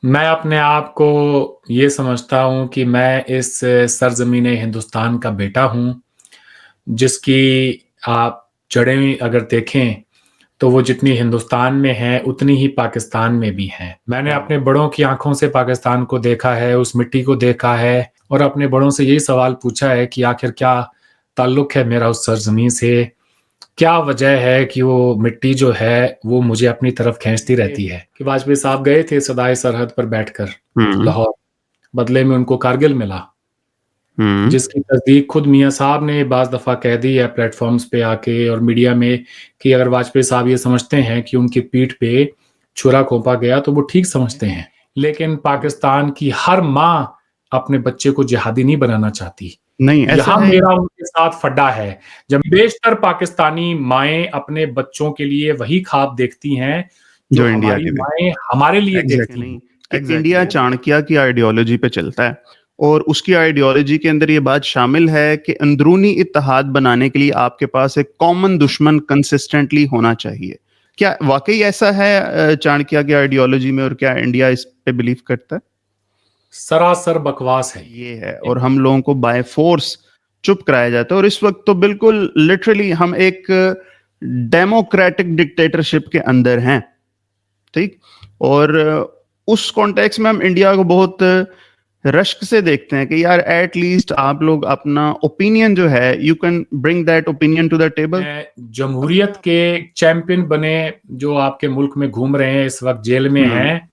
मैं अपने आप को ये समझता हूँ कि मैं इस सरज़मीन हिंदुस्तान का बेटा हूँ, जिसकी आप जड़ें अगर देखें, तो वो जितनी हिंदुस्तान में हैं, उतनी ही पाकिस्तान में भी हैं। मैंने अपने बड़ों की आँखों से पाकिस्तान को देखा है, उस मिट्टी को देखा है और अपने बड़ों से यही सवाल पूछा है कि आखिर क्या ताल्लुक़ है मेरा उस सरज़मीं से? क्या वजह है कि वो मिट्टी जो है, वो मुझे अपनी तरफ खींचती रहती है? कि वाजपेयी साहब गए थे सदाए सरहद पर बैठकर हम्म लाहौर, बदले में उनको कारगिल मिला, हम्म जिसकी तस्दीक खुद मियाँ साहब ने बाज़ दफ़ा कह दी है प्लेटफ़ॉर्म्स पे आके और मीडिया में कि अगर वाजपेयी साहब ये समझते हैं कि उनकी पीठ पे छुरा घोंपा गया, तो वो ठीक समझते हैं। लेकिन पाकिस्तान की हर माँ अपने बच्चे को जिहादी नहीं बनाना चाहती। नहीं, ऐसा यहाँ है ही मेरा उनके साथ फड्डा है। जब बेशतर पाकिस्तानी माएँ अपने बच्चों के लिए वही ख्वाब देखती हैं, जो जो इंडिया हमारी के लिए माएँ हमारे लिए एग्जैक्टली देखती हैं। नहीं कि इंडिया चाणक्य की आइडियोलॉजी पे चलता है और उसकी आइडियोलॉजी के अंदर ये बात शामिल है कि अंदरूनी इत्तेहाद बनाने के लिए आपके पास एक कॉमन दुश्मन कंसिस्टेंटली होना चाहिए। क्या वाकई ऐसा है चाणक्य की आइडियोलॉजी में, और क्या इंडिया इस पे बिलीव करता है? सरासर बकवास है ये है, और हम लोगों को बाय फोर्स चुप कराया जाता है। और इस वक्त तो बिल्कुल लिटरली हम एक डेमोक्रेटिक डिक्टेटरशिप के अंदर हैं, ठीक। और उस कॉन्टेक्स्ट में हम इंडिया को बहुत रश्क से देखते हैं कि यार एट लीस्ट आप लोग अपना ओपिनियन जो है, you can bring that opinion to the table. जमहूरियत के चैंपियन बने जो आपके मुल्क में घूम रहे हैं, इस वक्त जेल में हम्म हैं,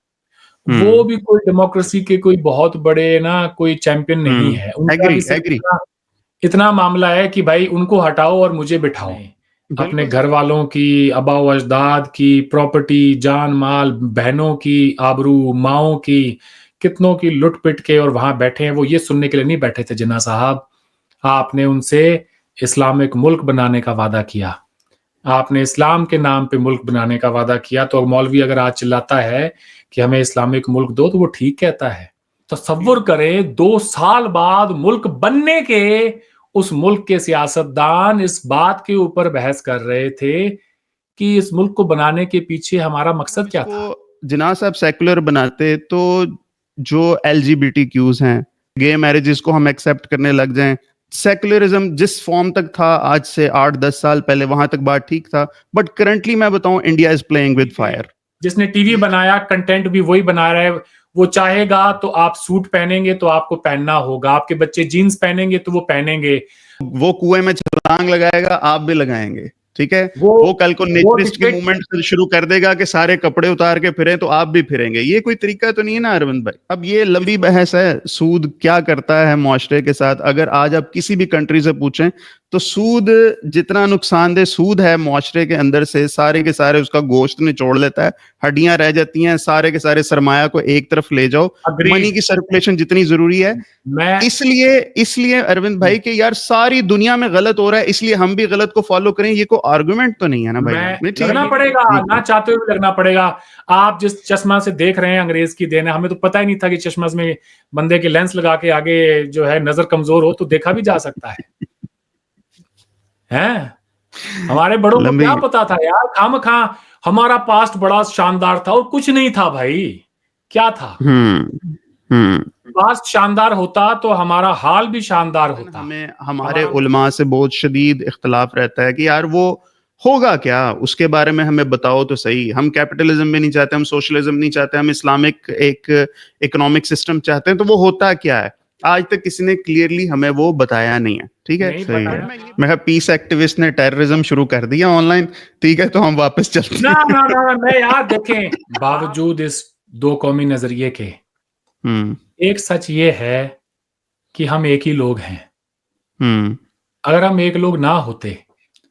वो हम्म भी कोई डेमोक्रेसी के कोई बहुत बड़े ना कोई चैंपियन नहीं है। उनका भी एग्री सिर्फ एग्री इतना मामला है कि भाई उनको हटाओ और मुझे बिठाओ। अपने बिल्कुल घर वालों की, आबाओ अजदाद की प्रॉपर्टी, जान माल, बहनों की आबरू, माओं की, कितनों की लुट पिट के और वहां बैठे हैं। वो ये सुनने के लिए नहीं बैठे थे जिन्ना साहब, आपने उनसे इस्लामिक मुल्क बनाने का वादा किया, आपने इस्लाम के नाम पे मुल्क बनाने का वादा किया। तो मौलवी अगर आज चिल्लाता है कि हमें इस्लामिक मुल्क दो, तो वो ठीक कहता है। तसव्वुर करें 2 साल बाद मुल्क बनने के उस मुल्क के सियासतदान इस बात के ऊपर बहस कर रहे थे कि इस मुल्क को बनाने के पीछे हमारा हम मकसद क्या इसको था। जिना साहब सेकुलर बनाते तो जो LGBTQs हैं, गे मैरिजेस को हम एक्सेप्ट करने लग जाएं, सेकुलरिज्म जिस फॉर्म तक था आज से 8-10 साल पहले, वहां तक बात ठीक था। बट करंटली मैं बताऊं, India is playing with fire. जिसने टीवी बनाया, कंटेंट भी वही बना रहा है। वो चाहेगा तो आप सूट पहनेंगे तो आपको पहनना होगा, आपके बच्चे जीन्स पहनेंगे तो वो पहनेंगे। वो कुएं में छलांग लगाएगा, आप भी लगाएंगे, ठीक है। वो वो कल को वो नेचरिस्ट की टिकट मूवमेंट शुरू कर देगा कि सारे कपड़े उतार के फिरें, तो आप भी फिरेंगे। ये कोई तरीका तो नहीं है ना अरविंद भाई। अब ये लंबी बहस है, सूद क्या करता है मुआशरे के साथ। अगर आज आप किसी भी कंट्री से पूछें तो सूद जितना नुकसानदेह सूद है मुआशरे के अंदर से, सारे के सारे उसका गोश्त निचोड़ लेता है, हड्डियां रह जाती हैं। सारे के सारे सरमाया को एक तरफ ले जाओ। Money agreed. की सर्कुलेशन जितनी जरूरी है, मैं इसलिए इसलिए अरविंद भाई कि यार सारी दुनिया में गलत हो रहा है, इसलिए हम भी गलत को फॉलो करें, ये कोई आर्गुमेंट तो नहीं है ना भाई। मैं नहीं, ठीक लगना है पड़ेगा, ठीक ना है। चाहते हुए भी लगना पड़ेगा। आप जिस चश्मा से देख रहे हैं अंग्रेज की देन है। हमें तो पता ही नहीं था कि चश्मा में बंदे के लेंस लगा के आगे जो है नजर कमजोर हो तो देखा भी जा सकता है। हैं? हमारे बड़ों को लंबी क्या पता था यार, खामखा हमारा पास्ट बड़ा शानदार था और कुछ नहीं था भाई। क्या था? हम्म पास्ट शानदार होता तो हमारा हाल भी शानदार होता। हमें हमारे उलमा से बहुत शदीद इख्तलाफ रहता है कि यार वो होगा क्या, उसके बारे में हमें बताओ तो सही। हम कैपिटलिज्म में नहीं चाहते, हम सोशलिज्म नहीं चाहते, हम इस्लामिक एक इकोनॉमिक सिस्टम चाहते हैं। तो वो होता क्या है, आज तक किसी ने क्लियरली हमें वो बताया नहीं है, ठीक है। नहीं सही है। बताया। मैं पीस एक्टिविस्ट ने टेररिज्म शुरू कर दिया ऑनलाइन, ठीक है, तो हम वापस चलते ना हैं। ना ना ना, मैं यार देखें, बावजूद इस दो कौमी नजरिए के हम्म एक सच ये है कि हम एक ही लोग हैं। हम्म अगर हम एक लोग ना होते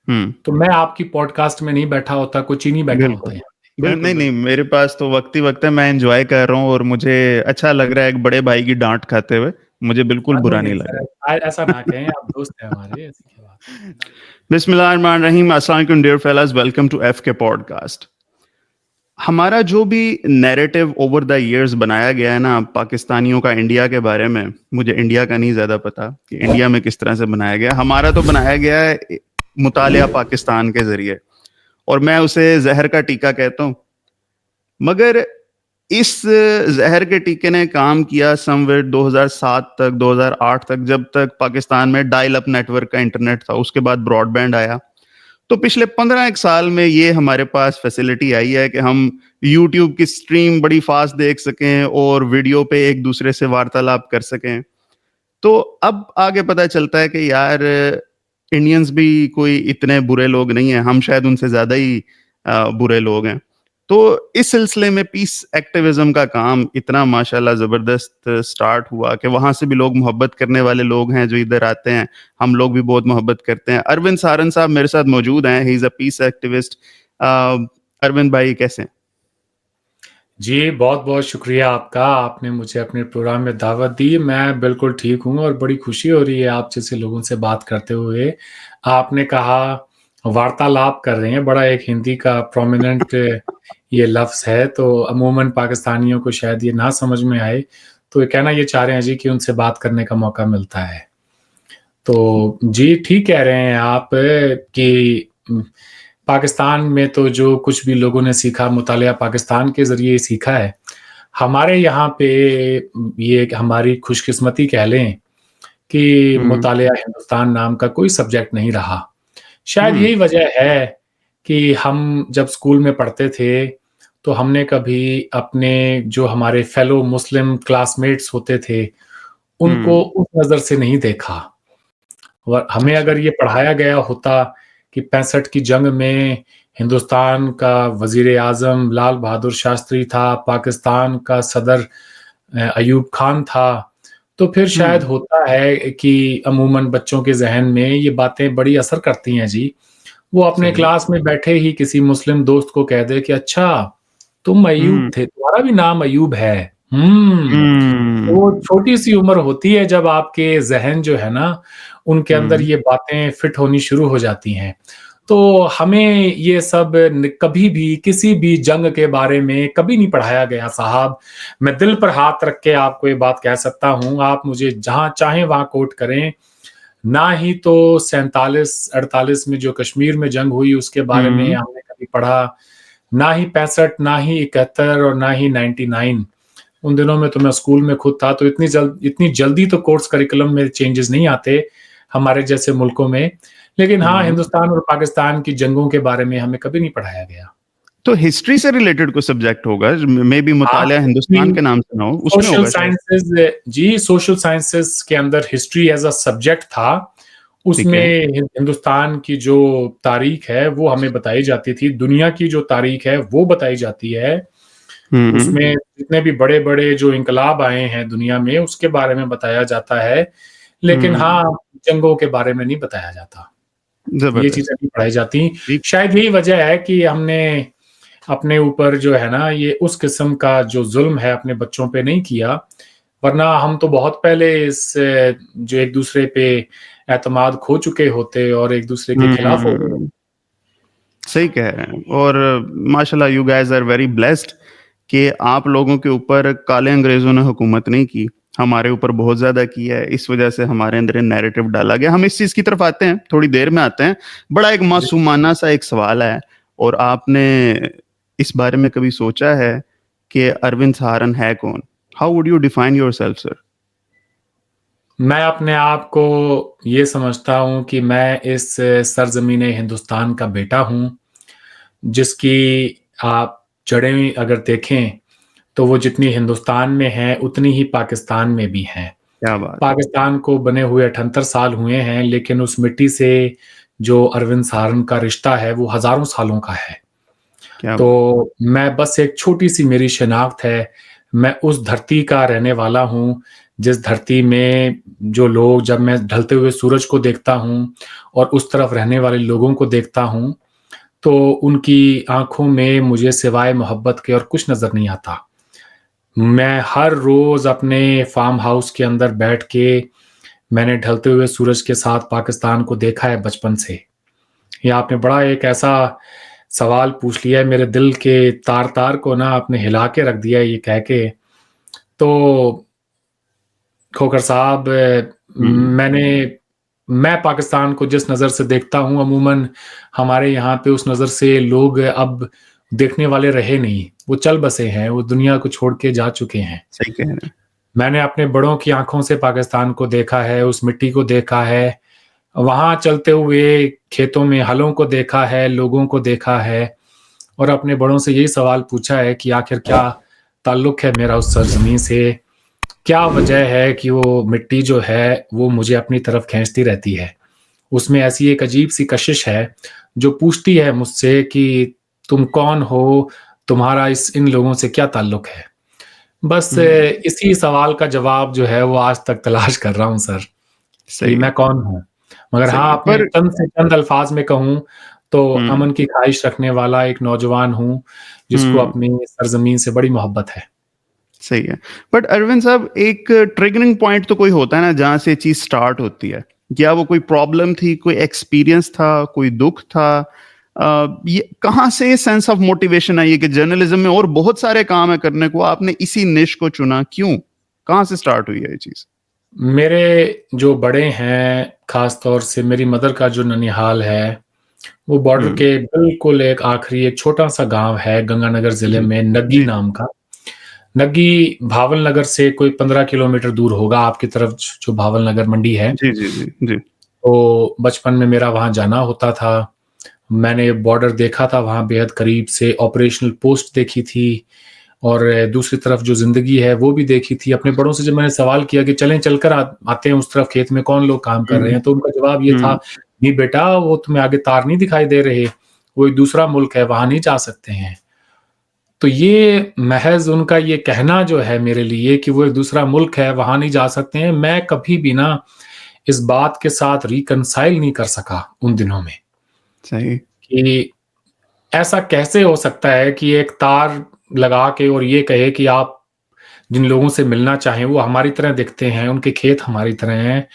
हम्म तो मैं आपकी पॉडकास्ट में नहीं बैठा होता, कोई चीनी बैठा होता बिल्कुल है। बिल्कुल नहीं नहीं, बिल्कुल। मेरे पास तो वक्त ही वक्त है, मैं एंजॉय कर रहा हूँ और मुझे अच्छा लग रहा है एक बड़े भाई की डांट खाते हुए। मुझे बिल्कुल नहीं बुरा नहीं नहीं सर, लगा। ऐसा ना कहें, आप दोस्त हैं हमारे, ऐसी क्या बात है। बिस्मिल्लाहिर्रहमानिर्रहीम, अस्सलाम वालेकुम dear fellas, welcome to F K podcast. हमारा जो भी नैरेटिव ओवर द इयर्स बनाया गया है ना पाकिस्तानियों का इंडिया के बारे में, मुझे इंडिया का नहीं ज्यादा पता कि इंडिया में किस तरह से बनाया गया। हमारा तो बनाया गया है मुतालिया पाकिस्तान के जरिए, और मैं उसे जहर का टीका कहता हूँ। मगर इस जहर के टीके ने काम किया समवेयर 2007 तक, 2008 तक, जब तक पाकिस्तान में डायल अप नेटवर्क का इंटरनेट था। उसके बाद ब्रॉडबैंड आया। तो पिछले 15 एक साल में ये हमारे पास फैसिलिटी आई है कि हम यूट्यूब की स्ट्रीम बड़ी फास्ट देख सकें और वीडियो पे एक दूसरे से वार्तालाप कर सकें। तो अब आगे पता चलता है कि यार इंडियंस भी कोई इतने बुरे लोग नहीं हैं, हम शायद उनसे ज्यादा ही बुरे लोग हैं। तो इस सिलसिले में पीस एक्टिविज्म का काम इतना माशाल्लाह जबरदस्त स्टार्ट हुआ कि वहां से भी लोग मोहब्बत करने वाले लोग हैं जो इधर आते हैं। हम लोग भी बहुत मोहब्बत करते हैं। अरविंद सारन साहब मेरे साथ मौजूद हैं, he is a peace activist. Arvind भाई कैसे हैं? जी, बहुत-बहुत शुक्रिया आपका। आपने मुझे अपने प्रोग्राम में दावत दी। मैं बिल्कुल ठीक हूँ और बड़ी खुशी हो रही है आप जैसे लोगों से बात करते हुए। आपने कहा वार्तालाप कर रहे हैं, बड़ा एक हिंदी का प्रोमिनेंट ये लफ्ज़ है, तो अमूमन पाकिस्तानियों को शायद ये ना समझ में आए। तो ये कहना ये चाह रहे हैं जी कि उनसे बात करने का मौका मिलता है। तो जी, ठीक कह रहे हैं आप कि पाकिस्तान में तो जो कुछ भी लोगों ने सीखा, मुतालिया पाकिस्तान के ज़रिए सीखा है। हमारे यहाँ पे ये एक हमारी खुशकिस्मती कह लें कि हम्म। मुतालिया हिंदुस्तान नाम का कोई सब्जेक्ट नहीं रहा। शायद हम्म। यही वजह है कि हम जब स्कूल में पढ़ते थे, तो हमने कभी अपने जो हमारे फेलो मुस्लिम क्लासमेट्स होते थे, उनको हम्म। उस नज़र से नहीं देखा। और हमें अच्छा। अगर ये पढ़ाया गया होता कि 65 की जंग में हिंदुस्तान का वज़ीर-ए-आज़म लाल बहादुर शास्त्री था, पाकिस्तान का सदर अयूब खान था, तो फिर शायद हम्म। होता है कि अमूमन बच्चों के ज़हन में ये बातें बड़ी असर करती हैं जी। वो अपने सही। क्लास में बैठे ही किसी मुस्लिम दोस्त को कह दे कि अच्छा, तुम अयूब हम्म। थे, तुम्हारा भी नाम अयूब है। हुँ। वो हम्म। छोटी-सी उम्र होती है जब आपके ज़हन जो है ना, उनके अंदर हम्म। ये बातें फिट होनी शुरू हो जाती हैं। तो हमें ये सब कभी भी किसी भी जंग के बारे में कभी नहीं पढ़ाया गया साहब। मैं दिल पर हाथ रख के आपको ये बात कह सकता हूँ, आप मुझे जहाँ चाहें वहाँ कोट करें। ना ही तो 47-48 में जो कश्मीर में जंग हुई उसके बारे में हम्म। हमने कभी पढ़ा, ना ही 65, ना ही 71 और ना ही 99। उन दिनों में तो मैं स्कूल में खुद था, तो इतनी जल्दी तो कोर्स करिकुलम में चेंजेस नहीं आते, हमारे जैसे मुल्कों में। लेकिन हाँ, हम्म। हिंदुस्तान और पाकिस्तान की जंगों के बारे में हमें कभी नहीं पढ़ाया गया। तो हिस्ट्री से रिलेटेड कोई सब्जेक्ट होगा, मे बी हाँ, मुतालिया हिंदुस्तान हिस्ट्री, के नाम से ना हो, उसमें सोशल होगा शायद। साइंसेज़ जी, सोशल साइंसेज़ के अंदर हिस्ट्री एज़ अ सब्जेक्ट था। ठीक उसमें है। हिंदुस्तान की जो तारीख है, वो हमें बताई जाती थी। दुनिया की जो तारीख है, वो बताई जाती है। हम्म। उसमें जितने भी बड़े-बड़े जो इनकलाब आए हैं दुनिया में, उसके बारे में बताया जाता है। लेकिन हम्म। हाँ, जंगों के बारे में नहीं बताया जाता। ये जबरदस्त। चीज़ें नहीं पढ़ाई जाती। ठीक। शायद यही वजह है कि हमने अपने ऊपर जो है ना, ये उस किस्म का जो ज़ुल्म है अपने बच्चों पे नहीं किया। वरना हम तो बहुत पहले इस जो एक-दूसरे पे एतमाद खो चुके होते और एक-दूसरे के खिलाफ हो गए। हम्म। सही कह रहे हैं। और माशाल्लाह you guys are very blessed कि आप लोगों के ऊपर काले अंग्रेजों ने हुकूमत नहीं की, हमारे ऊपर बहुत ज्यादा की है। इस वजह से हमारे अंदर नैरेटिव डाला गया। हम इस चीज की तरफ आते हैं, थोड़ी देर में आते हैं। बड़ा एक जी। मासूमाना सा एक सवाल है, और आपने इस बारे में कभी सोचा है कि अरविंद सहारन है कौन? How would you define yourself sir? मैं अपने आप को ये समझता हूँ कि मैं इस सरज़मीन हिंदुस्तान का बेटा हूँ, जिसकी आप जड़ें अगर देखें, तो वो जितनी हिंदुस्तान में हैं, उतनी ही पाकिस्तान में भी हैं। क्या बात है। पाकिस्तान को बने हुए 78 साल हुए हैं, लेकिन उस मिट्टी से जो अरविंद सहारन का रिश्ता है, वो हज़ारों सालों का है। क्या बात। तो मैं बस एक छोटी-सी मेरी शिनाख्त है, मैं उस धरती का रहने वाला हूँ, जिस धरती में जो लोग जब मैं ढलते हुए सूरज को देखता हूँ और उस तरफ रहने वाले लोगों को देखता हूँ, तो उनकी आँखों में मुझे सिवाय मोहब्बत के और कुछ नज़र नहीं आता। मैं हर रोज़ अपने फार्म हाउस के अंदर बैठ के मैंने ढलते हुए सूरज के साथ पाकिस्तान को देखा है बचपन से। ये आपने बड़ा एक ऐसा सवाल पूछ लिया है, मेरे दिल के तार-तार को ना आपने हिला के रख दिया है ये कह के। तो खोखर साहब, हम्म। मैं पाकिस्तान को जिस नज़र से देखता हूँ, अमूमन हमारे यहाँ पे उस नज़र से लोग अब देखने वाले रहे नहीं, वो चल बसे हैं, वो दुनिया को छोड़ के जा चुके हैं। सही कह रहे हैं। मैंने अपने बड़ों की आँखों से पाकिस्तान को देखा है, उस मिट्टी को देखा है, वहाँ चलते हुए खेतों में हलों को देखा है, लोगों को देखा है और अपने बड़ों से यही सवाल पूछा है कि आखिर क्या ताल्लुक है मेरा उस सरज़मीं से? क्या वजह है कि वो मिट्टी जो है, वो मुझे अपनी तरफ खींचती रहती है? उसमें ऐसी एक अजीब-सी कशिश है, जो पूछती है मुझसे कि तुम कौन हो? तुम्हारा इन लोगों से क्या ताल्लुक है? बस हुँ, इसी सवाल का जवाब जो है वो आज तक तलाश कर रहा हूँ सर, कि सही है, मैं कौन हूँ? मगर सही हाँ, है। अपने चंद से चंद अल्फ़ाज़ में कहूँ तो हुँ, अमन की ख़्वाहिश रखने वाला एक नौजवान हूँ, जिसको हुँ, अपनी सरज़मीन से बड़ी मोहब्बत है। सही है। बट अरविंद साहब, एक ट्रिगरिंग पॉइंट तो कोई होता है ना जहाँ से चीज़ स्टार्ट होती है। क्या वो कोई प्रॉब्लम थी, कोई एक्सपीरियंस था, कोई दुःख था? ये कहाँ से सेंस ऑफ मोटिवेशन आई है कि जर्नलिज़्म में और बहुत सारे काम है करने को, आपने इसी निश को चुना, क्यों? कहाँ से स्टार्ट हुई है ये चीज़? मेरे जो बड़े हैं, ख़ास तौर से मेरी मदर का जो ननिहाल है, वो बॉर्डर हुँ, के बिल्कुल एक आखिरी एक छोटा-सा गाँव है गंगानगर ज़िले जी, में नग्गी जी, नाम का। नग्गी भावल नगर से कोई 15 किलोमीटर दूर होगा आपकी तरफ जो भावल नगर मंडी है। जी, जी, जी, जी। तो बचपन में मेरा वहाँ जाना होता था। मैंने बॉर्डर देखा था वहाँ बेहद करीब से, ऑपरेशनल पोस्ट देखी थी और दूसरी तरफ जो ज़िंदगी है वो भी देखी थी। अपने बड़ों से जब मैंने सवाल किया कि चलें चलकर आते हैं उस तरफ खेत में कौन लोग काम कर हुँ, रहे हैं, तो उनका जवाब ये था, हुँ, नहीं बेटा वो तुम्हें आगे तार नहीं दिखाई दे रहे, वो एक दूसरा मुल्क है, वहाँ नहीं जा सकते हैं। तो ये महज़ उनका ये कहना जो है मेरे लिए कि वो एक दूसरा मुल्क है, वहाँ नहीं जा सकते हैं, मैं कभी भी ना इस बात के साथ रिकंसाइल नहीं कर सका उन दिनों में सही। कि ऐसा कैसे हो सकता है कि एक तार लगा के और ये कहे कि आप जिन लोगों से मिलना चाहें वो हमारी तरह दिखते हैं, उनके खेत हमारी तरह हैं,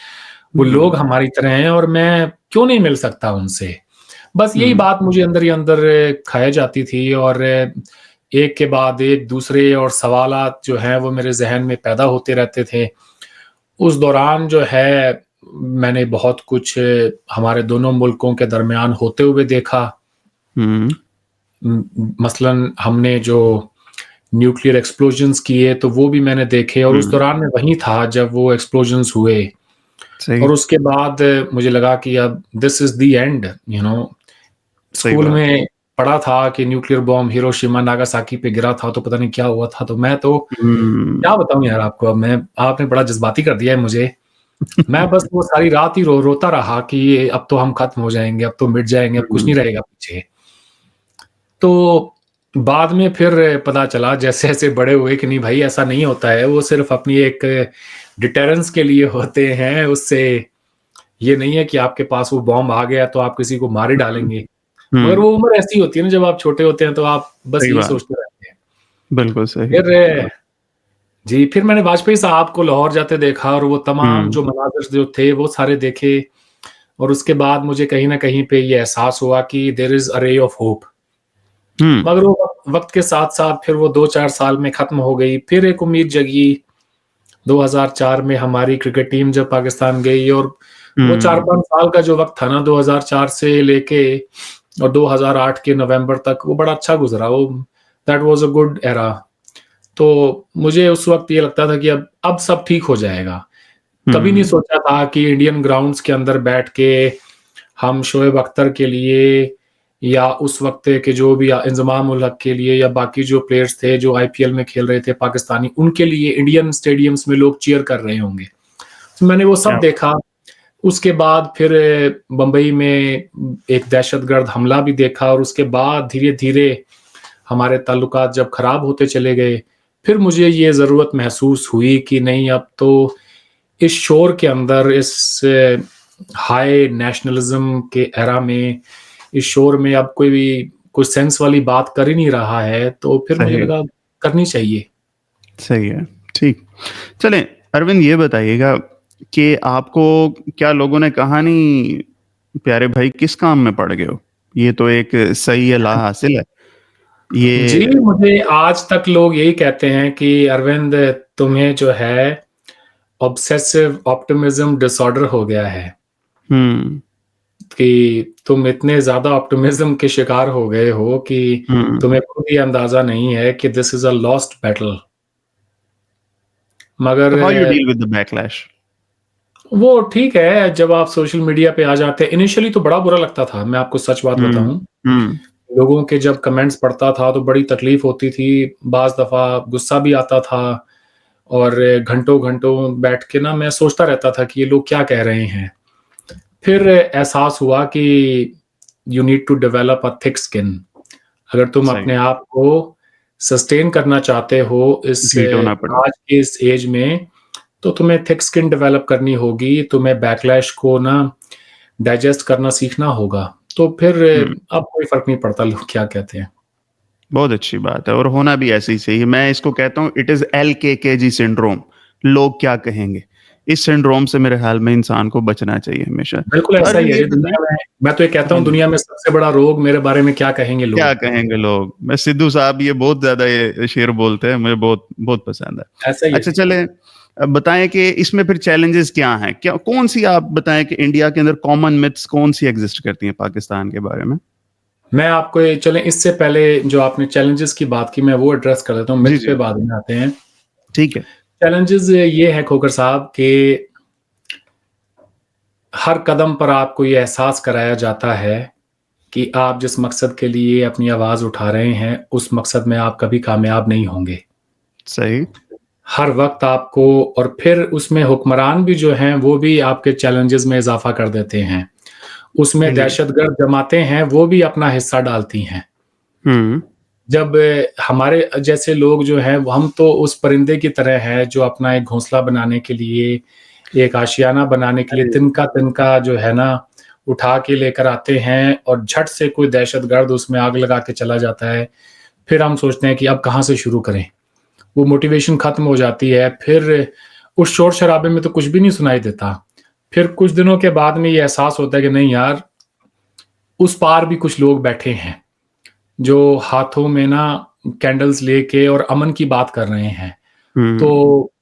वो लोग हुँ, हमारी तरह हैं और मैं क्यों नहीं मिल सकता उनसे? बस यही हुँ, बात मुझे अंदर ही अंदर खाए जाती थी और एक के बाद एक दूसरे और सवालात जो हैं वो मेरे ज़हन में पैदा होते रहते थे। उस दौरान जो है मैंने बहुत कुछ हमारे दोनों मुल्कों के दरमियान होते हुए देखा। हुँ, मसलन हमने जो न्यूक्लियर एक्सप्लोजन्स किए तो वो भी मैंने देखे और उस हुँ, दौरान मैं वहीं था जब वो एक्सप्लोजन्स हुए सही, और उसके बाद मुझे लगा कि अब दिस इज़ द एंड सही स्कूल बात। में पढ़ा था कि न्यूक्लियर बॉम्ब हिरोशिमा नागासाकी पे गिरा था तो पता नहीं क्या हुआ था, तो मैं तो हुँ, क्या बताऊँ यार आपको अब मैं आपने बड़ा जज़्बाती कर दिया है मुझे। मैं बस वो सारी रात ही रोता रहा कि ये अब तो हम खत्म हो जाएँगे, अब तो मिट जाएँगे, अब कुछ हुँ, नहीं रहेगा पीछे। तो बाद में फिर पता चला जैसे-जैसे बड़े हुए कि नहीं भाई ऐसा नहीं होता है, वो सिर्फ़ अपनी एक डिटरेंस के लिए होते हैं, उससे ये नहीं है कि आपके पास वो बॉम्ब आ गया तो आप किसी को मार ही हुँ, डालेंगे। मगर हुँ, वो उम्र ऐसी होती है ना जब आप छोटे होते हैं तो आप बस सही यही बात, सोचते रहते हैं। बिल्कुल सही फिर बात। जी, फिर मैंने वाजपेयी साहब को लाहौर जाते देखा और वो तमाम हुँ, जो मनाज़िर जो थे वो सारे देखे और उसके बाद मुझे कहीं न कहीं पे ये एहसास हुआ कि there is a ray of hope. हुँ, मगर वो वक़्त के साथ-साथ फिर वो 2-4 साल में ख़त्म हो गई। फिर एक उम्मीद जगी 2004 में हमारी क्रिकेट टीम जब पाकिस्तान गई और वो हुँ, 4-5 साल का जो वक़्त था ना 2004 से लेके और 2008 के नवंबर तक वो बड़ा अच्छा गुज़रा। वो that was a good era. तो मुझे उस वक़्त ये लगता था कि अब सब ठीक हो जाएगा। कभी नहीं हुँ, सोचा था कि इंडियन ग्राउंड्स के अंदर बैठ के हम शोएब अख्तर के लिए या उस वक़्त के जो भी इंज़माम उल हक के लिए या बाकी जो प्लेयर्स थे जो आईपीएल में खेल रहे थे पाकिस्तानी, उनके लिए इंडियन स्टेडियम्स में लोग चीयर कर रहे होंगे। तो मैंने वो सब क्या देखा। उसके बाद फिर बम्बई में एक दहशतगर्द हमला भी देखा और उसके बाद धीरे-धीरे हमारे ताल्लुकात जब खराब होते चले गए, फिर मुझे ये ज़रूरत महसूस हुई कि नहीं अब तो इस शोर के अंदर, इस हाई नेशनलिज़्म के एरा में, इस शोर में अब कोई सेंस वाली बात कर ही नहीं रहा है, तो फिर मुझे सही, लगा करनी चाहिए। सही है, ठीक। चलें, अरविंद ये बताइएगा कि आपको क्या लोगों ने कहा नहीं, प्यारे भाई किस काम में पड़ गए हो? ये तो एक सही ला हासिल है। जी, ये मुझे आज तक लोग यही कहते हैं कि अरविंद तुम्हें जो है ऑब्सेसिव ऑप्टिमिज़्म डिसऑर्डर हो गया है। हुँ, कि तुम इतने ज़्यादा ऑप्टिमिज़्म के शिकार हो गए हो कि तुम्हें खुद ही अंदाज़ा नहीं है कि this is a lost battle. मगर So how you deal with the backlash? वो ठीक है, जब आप सोशल मीडिया पे आ जाते हैं इनिशियली तो बड़ा बुरा लगता था, मैं आपको सच बात हुँ, बताऊँ। हुँ, लोगों के जब कमेंट्स पढ़ता था तो बड़ी तकलीफ़ होती थी, बाज़ दफ़ा गुस्सा भी आता था और घंटों-घंटों बैठ के ना मैं सोचता रहता था कि ये लोग क्या कह रहे हैं। फिर एहसास हुआ कि you need to develop a thick skin. अगर तुम सही, अपने आप को सस्टेन करना चाहते हो इस हीट होना पड़ेगा। आज के इस एज में, तो तुम्हें थिक स्किन डेवलप करनी होगी, तुम्हें बैकलैश को ना डाइजेस्ट करना सीखना होगा। तो फिर हुँ, अब कोई फ़र्क नहीं पड़ता लोग क्या कहते हैं। बहुत अच्छी बात है और होना भी ऐसे ही चाहिए। मैं इसको कहता हूँ इट इज़ एलकेकेजी सिंड्रोम, लोग क्या कहेंगे? इस सिंड्रोम से मेरे ख़्याल में इंसान को बचना चाहिए हमेशा। बिल्कुल और ऐसा ही है ये ये बताएँ दुनिया में। मैं तो ये कहता हाँ हूँ जी, दुनिया में सबसे बड़ा रोग मेरे बारे में क्या कहेंगे क्या लोग? कहेंगे लोग? मैं सिद्धू साहब ये बहुत ज़्यादा ये शेर बोलते हैं, मुझे बहुत बहुत पसंद है। ऐसा ही अच्छा है। चलें बताएँ कि इसमें फिर चैलेंजेज़ क्या हैं? क्या कौन-सी आप बताएँ कि इंडिया के अंदर कॉमन मिथ्स कौन-सी एक्ज़िस्ट करती हैं पाकिस्तान के बारे में? मैं आपको ये चलें इससे पहले जो आपने चैलेंजेस की बात की मैं वो एड्रेस कर देता हूँ, जी, मिथ्स पे जी। बाद में आते हैं। ठीक है। चैलेंजेस ये है खोकर साहब कि हर कदम पर आपको ये एहसास कराया जाता है कि आप जिस मकसद के लिए अपनी आवाज़ उठा रहे हैं, उस मकसद में आप कभी कामयाब नहीं होंगे। सही। हर वक़्त आपको और फिर उसमें हुक्मरान भी जो हैं, वो भी आपके चैलेंजेस में इज़ाफ़ा कर देते हैं। उसमें सही है। दहशतगर्द जमातें हैं, वो भी अपना हिस्सा डालती हैं। हुँ, जब हमारे जैसे लोग जो हैं, वो हम तो उस परिंदे की तरह हैं, जो अपना एक घोंसला बनाने के लिए, एक आशियाना बनाने के लिए अरे! तिनका-तिनका जो है ना, उठा के लेकर आते हैं और झट से कोई दहशतगर्द उसमें आग लगा के चला जाता है। फिर हम सोचते हैं कि अब कहाँ से शुरू करें? वो मोटिवेशन खत्म हो जाती है, फिर उस शोर-शराबे में तो कुछ भी नहीं सुनाई देता। फिर कुछ दिनों के बाद में ये एहसास होता है कि नहीं यार, उस पार भी कुछ लोग बैठे हैं, जो हाथों में ना कैंडल्स लेके और अमन की बात कर रहे हैं। हुँ, तो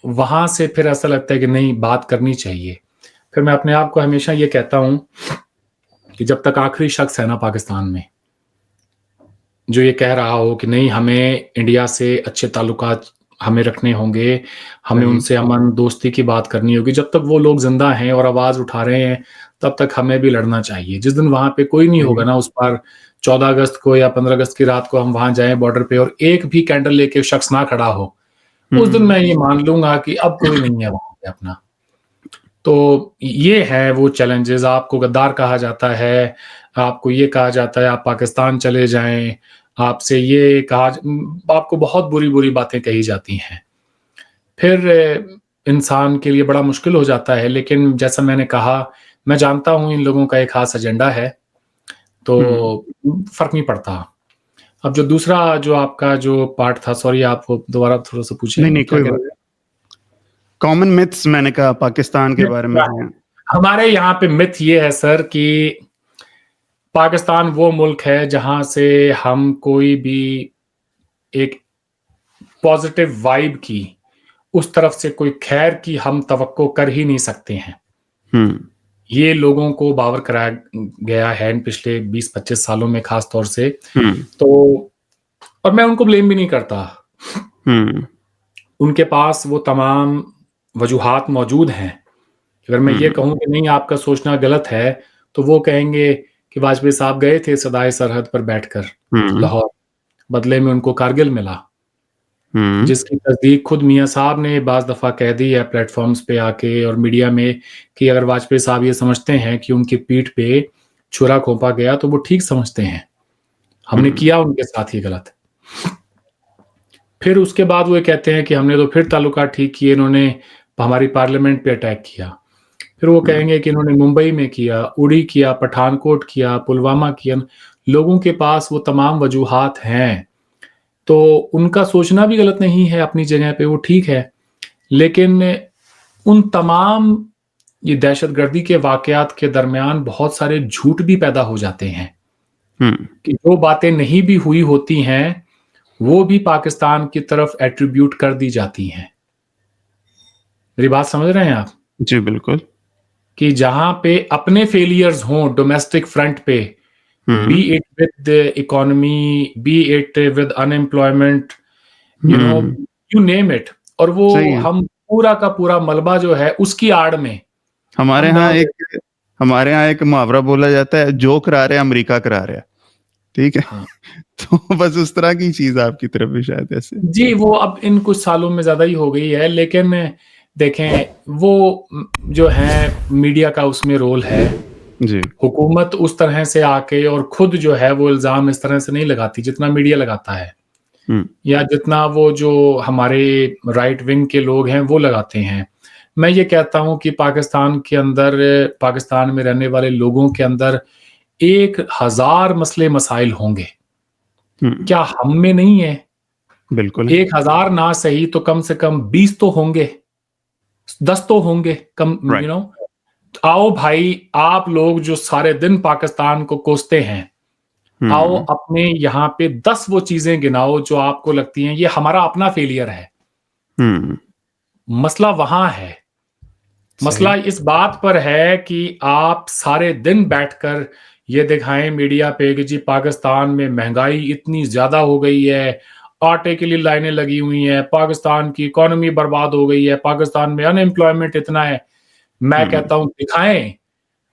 वहाँ से फिर ऐसा लगता है कि नहीं बात करनी चाहिए। फिर मैं अपने आप को हमेशा ये कहता हूँ कि जब तक आखिरी शख्स है ना पाकिस्तान में, जो ये कह रहा हो कि नहीं हमें इंडिया से अच्छे ताल्लुकात हमें रखने होंगे, हमें सही। उनसे अमन दोस्ती की बात करनी होगी, जब तक वो लोग ज़िंदा हैं और आवाज़ उठा रहे हैं, तब तक हमें भी लड़ना चाहिए। जिस दिन वहाँ पे कोई नहीं होगा सही। ना उस पार 14 अगस्त को या 15 अगस्त की रात को हम वहाँ जाएँ बॉर्डर पे और एक भी कैंडल लेके शख्स ना खड़ा हो, उस दिन हुँ, मैं ये मान लूँगा कि अब कोई नहीं है वहाँ पे अपना। तो ये है वो चैलेंजेज़ आपको गद्दार कहा जाता है, आपको ये कहा जाता है आप पाकिस्तान चले जाएँ, आपसे ये कहा आपको बहुत बुरी-बुरी बातें कही जाती हैं। फिर इंसान के लिए बड़ा मुश्किल हो जाता है लेकिन जैसा मैंने कहा, मैं जानता हूँ इन लोगों का एक ख़ास एजेंडा है, हुँ। तो फ़र्क नहीं पड़ता। अब जो दूसरा जो आपका जो पार्ट था सॉरी आप वो दोबारा थोड़ा-सा नहीं, पूछें, नहीं क्या कोई कह बात रहे थे? कॉमन मिथ्स मैंने कहा पाकिस्तान के बारे में हैं। हमारे यहाँ पे मिथ ये है सर कि पाकिस्तान वो मुल्क है जहाँ से हम कोई भी एक पॉज़िटिव वाइब की, उस तरफ से कोई खैर की हम तवक्को कर ही नहीं सकते हैं। हुँ, ये लोगों को बावर कराया गया है इन पिछले 20-25 सालों में ख़ास तौर से। हुँ, तो और मैं उनको ब्लेम भी नहीं करता। हुँ, उनके पास वो तमाम वजूहात मौजूद हैं। अगर मैं ये हुँ, कहूँ कि नहीं आपका सोचना गलत है, तो वो कहेंगे कि वाजपेयी साहब गए थे सदाए सरहद पर बैठकर हुँ, लाहौर, बदले में उनको कारगिल मिला। हुँ, जिसकी तस्दीक खुद मियाँ साहब ने बाज़ दफ़ा कह दी है प्लेटफ़ॉर्म्स पे आके और मीडिया में कि अगर वाजपेयी साहब ये समझते हैं कि उनकी पीठ पे छुरा घोंपा गया, तो वो ठीक समझते हैं। हमने हुँ, किया उनके साथ ये गलत। फिर उसके बाद वो ये कहते हैं कि हमने तो फिर ताल्लुकात ठीक किए, इन्होंने हमारी पार्लियामेंट पे अटैक किया। फिर वो हुँ, कहेंगे कि इन्होंने मुंबई में किया, उड़ी किया, पठानकोट किया, पुलवामा किया। लोगों के पास वो तमाम वजूहात हैं, तो उनका सोचना भी गलत नहीं है अपनी जगह पे, वो ठीक है। लेकिन उन तमाम ये दहशतगर्दी के वाक़यात के दरमियान बहुत सारे झूठ भी पैदा हो जाते हैं, हुँ। कि जो बातें नहीं भी हुई होती हैं, वो भी पाकिस्तान की तरफ एट्रिब्यूट कर दी जाती हैं। मेरी बात समझ रहे हैं आप? जी, बिल्कुल। कि जहां पे अपने फेलियर्स हों डोमेस्टिक फ्रंट पे, B it with economy, B it with unemployment, you know, hmm. You name it, और वो सही है। हम पूरा का पूरा मलबा जो है उसकी आड़ में हमारे हम यहाँ डाल देते एक हमारे यहाँ एक मुहावरा बोला जाता है, जो करा रहे अमेरिका करा रहा है। ठीक है। हैं। हाँ तो बस उस तरह की चीज आपकी तरफ भी शायद ऐसे। जी, वो अब इन कुछ सालों में ज्यादा ही हो गई है, लेकिन देखें वो जो है मीडिया का उसमें रोल है। जी। हुकूमत उस तरह से आके और खुद जो है वो इल्जाम इस तरह से नहीं लगाती जितना मीडिया लगाता है, हम्म। या जितना वो जो हमारे राइट विंग के लोग हैं वो लगाते हैं। मैं ये कहता हूं कि पाकिस्तान के अंदर, पाकिस्तान में रहने वाले लोगों के अंदर 1000 मसले मसाइल होंगे, क्या हम में नहीं है? बिल्कुल। 1000 ना सही तो कम से कम 20 तो होंगे, 10 तो होंगे कम, राइट। आओ भाई, आप लोग जो सारे दिन पाकिस्तान को कोसते हैं, आओ हम्म। अपने यहाँ पे 10 वो चीजें गिनाओ जो आपको लगती हैं ये हमारा अपना फेलियर है। हम्म। मसला वहां है। सही। मसला इस बात पर है कि आप सारे दिन बैठकर ये दिखाएं मीडिया पे कि जी पाकिस्तान में महंगाई इतनी ज्यादा हो गई है, आटे के लिए लाइनें लगी हुई हैं, पाकिस्तान की इकोनॉमी बर्बाद हो गई है, पाकिस्तान में अनएम्प्लॉयमेंट इतना है। मैं हम्म। कहता हूं दिखाएं,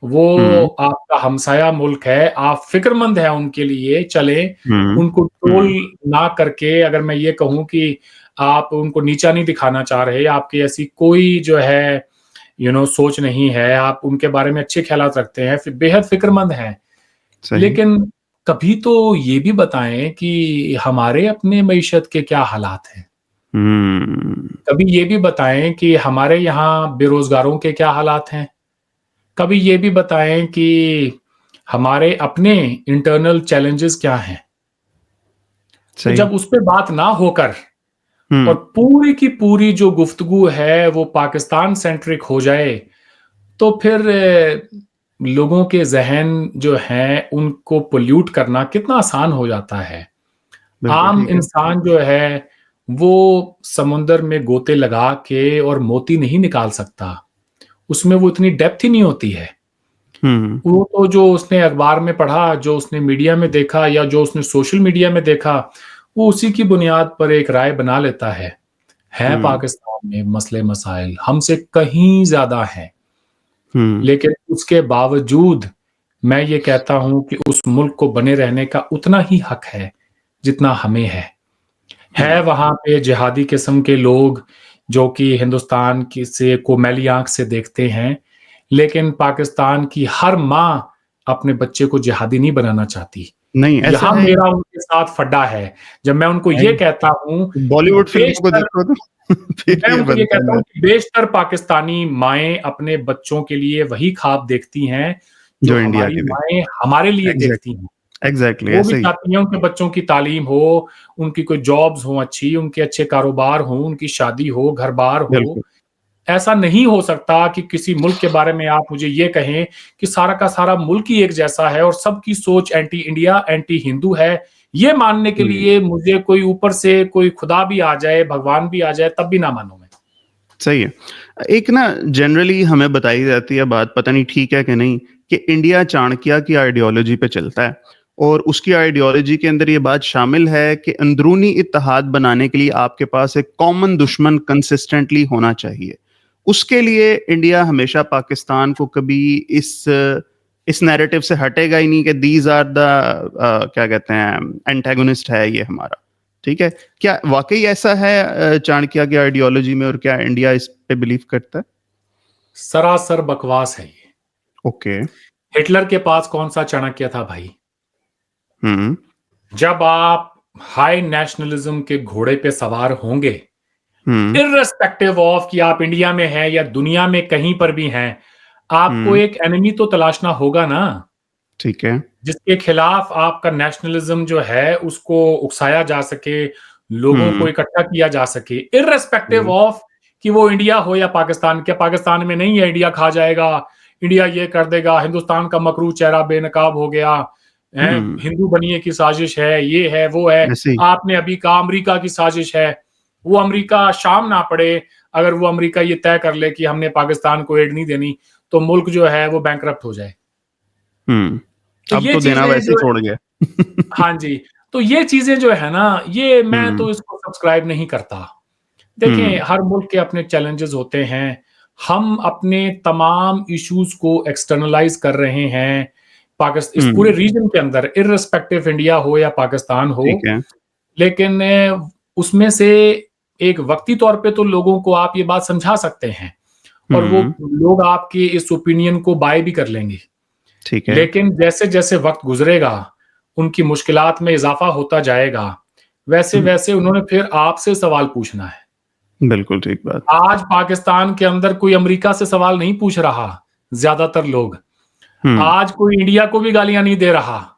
वो आपका हमसाया मुल्क है, आप फिक्रमंद हैं उनके लिए, चलें, हम्म। उनको ट्रोल ना करके। अगर मैं ये कहूं कि आप उनको नीचा नहीं दिखाना चाह रहे, आपकी ऐसी कोई जो है सोच नहीं है, आप उनके बारे में अच्छे ख्यालात रखते हैं, फिर बेहद फिक्रमंद हैं, सही। लेकिन कभी तो ये भी बताएं कि हमारे अपने मईशत के क्या हालात हैं। हम्म। कभी ये भी बताएं कि हमारे यहाँ बेरोजगारों के क्या हालात हैं। कभी ये भी बताएं कि हमारे अपने इंटरनल चैलेंजेस क्या हैं। तो सही। जब उस पे बात ना होकर और हम्म। पूरी की पूरी जो गुफ्तगू है वो पाकिस्तान सेंट्रिक हो जाए, तो फिर लोगों के जहन जो हैं उनको पोल्यूट करना कितना आसान हो जाता है। बिल्कुल आम ठीक है। इंसान जो है वो समुंदर में गोते लगा के और मोती नहीं निकाल सकता, उसमें वो इतनी डेप्थ ही नहीं होती है। हम्म। वो तो जो उसने अखबार में पढ़ा, जो उसने मीडिया में देखा, या जो उसने सोशल मीडिया में देखा, वो उसी की बुनियाद पर एक राय बना लेता है। हम्म। पाकिस्तान में मसले मसाइल हमसे कहीं ज्यादा हैं, हम्म। लेकिन उसके बावजूद मैं ये कहता हूं कि उस मुल्क को बने रहने का उतना ही हक है जितना हमें है हम्म। वहां पे जिहादी किस्म के लोग जो कि हिंदुस्तान की से को मैली आंख से देखते हैं, लेकिन पाकिस्तान की हर माँ अपने बच्चे को जिहादी नहीं बनाना चाहती। नहीं, ऐसा यहाँ है ही। मेरा उनके साथ फड्डा है। जब मैं उनको है ये ही। कहता हूँ कि बॉलीवुड फिल्मों को बेशतर देखो तो फिर मैं ये उनको ये बनता कहता है। हूँ कि बेशतर पाकिस्तानी माएँ अपने बच्चों के लिए वही ख्वाब देखती हैं, जो जो इंडिया हमारी के थे। माएँ हमारे लिए देखती एग्जैक्टली। हैं। एग्जैक्टली वो भी ऐसे ही। चाहती हैं उनके बच्चों की तालीम हो, उनकी कोई जॉब्स हों अच्छी, उनके अच्छे कारोबार हों, उनकी शादी हो, घर-बार हो। बिल्कुल। ऐसा नहीं हो सकता कि किसी मुल्क के बारे में आप मुझे ये कहें कि सारा का सारा मुल्क ही एक जैसा है और सबकी सोच एंटी इंडिया, एंटी हिंदू है। ये मानने के जी। लिए मुझे कोई ऊपर से कोई खुदा भी आ जाए, भगवान भी आ जाए, तब भी ना मानूँ मैं। सही है। एक ना जनरली हमें बताई जाती है बात, पता नहीं ठीक है कि नहीं, कि इंडिया चाणक्य की आइडियोलॉजी पे चलता है, और उसकी आइडियोलॉजी के अंदर ये बात शामिल है कि अंदरूनी इत्तेहाद बनाने के लिए आपके पास एक कॉमन दुश्मन कंसिस्टेंटली होना चाहिए। उसके लिए इंडिया हमेशा पाकिस्तान को कभी इस नैरेटिव से हटेगा ही नहीं कि दीज आर द क्या कहते हैं एंटेगोनिस्ट है ये हमारा। ठीक है। क्या वाकई ऐसा है चाणक्य की आइडियोलॉजी में, और क्या इंडिया इस पे बिलीव करता है? सरासर बकवास है ये। ओके। हिटलर के पास कौन-सा चाणक्य था भाई? हम्म। जब आप हाई नेशनलिज्म के घोड़े पे सवार होंगे, हम्म। इर्रेस्पेक्टिव ऑफ कि आप इंडिया में हैं या दुनिया में कहीं पर भी हैं, आपको हम्म। एक एनिमी तो तलाशना होगा ना, ठीक है। जिसके खिलाफ आपका नेशनलिज्म जो है उसको उकसाया जा सके, लोगों को हम्म। इकट्ठा किया जा सके, इर्रेस्पेक्टिव हम्म। ऑफ कि वो इंडिया हो या पाकिस्तान। क्या पाकिस्तान में नहीं है, इंडिया खा जाएगा, इंडिया ये कर देगा, हिंदुस्तान का मकरू चेहरा बेनकाब हो गया है, हम्म। हिंदू बनिए की साजिश है, ये है वो है। ऐसे ही। आपने अभी कहा अमेरिका की साजिश है। वो अमेरिका शाम ना पड़े, अगर वो अमेरिका ये तय कर ले कि हमने पाकिस्तान को एड नहीं देनी, तो मुल्क जो है वो बैंकरप्ट हो जाए। तो अब ये तो देना चीजें वैसे ही जो, छोड़ गया। हाँ जी, तो ये चीजें जो है ना, ये मैं हम्म तो इसको सब्सक्राइब नहीं करता। देखें, हम्म हर मुल्क के अपने चैलेंजेस होते हैं। हम अपने तमाम इश्यूज को एक्सटर्नलाइज कर रहे हैं इस पूरे हम्म रीजन के अंदर, इर्रेस्पेक्टिव इंडिया हो या पाकिस्तान हो। ठीक है। लेकिन उसमें से एक वक्ती तौर पे तो लोगों को आप ये बात समझा सकते हैं, और वो हम्म लोग आपके इस ओपिनियन को बाय भी कर लेंगे। ठीक है। लेकिन जैसे-जैसे वक्त गुजरेगा, उनकी मुश्किलात में इजाफा होता जाएगा, हम्म, वैसे-वैसे उन्होंने फिर आपसे सवाल पूछना है। बिल्कुल ठीक बात। आज पाकिस्तान के अंदर कोई अमेरिका से सवाल नहीं पूछ रहा, ज्यादातर लोग। हम्म आज कोई इंडिया को भी गालियां नहीं दे रहा।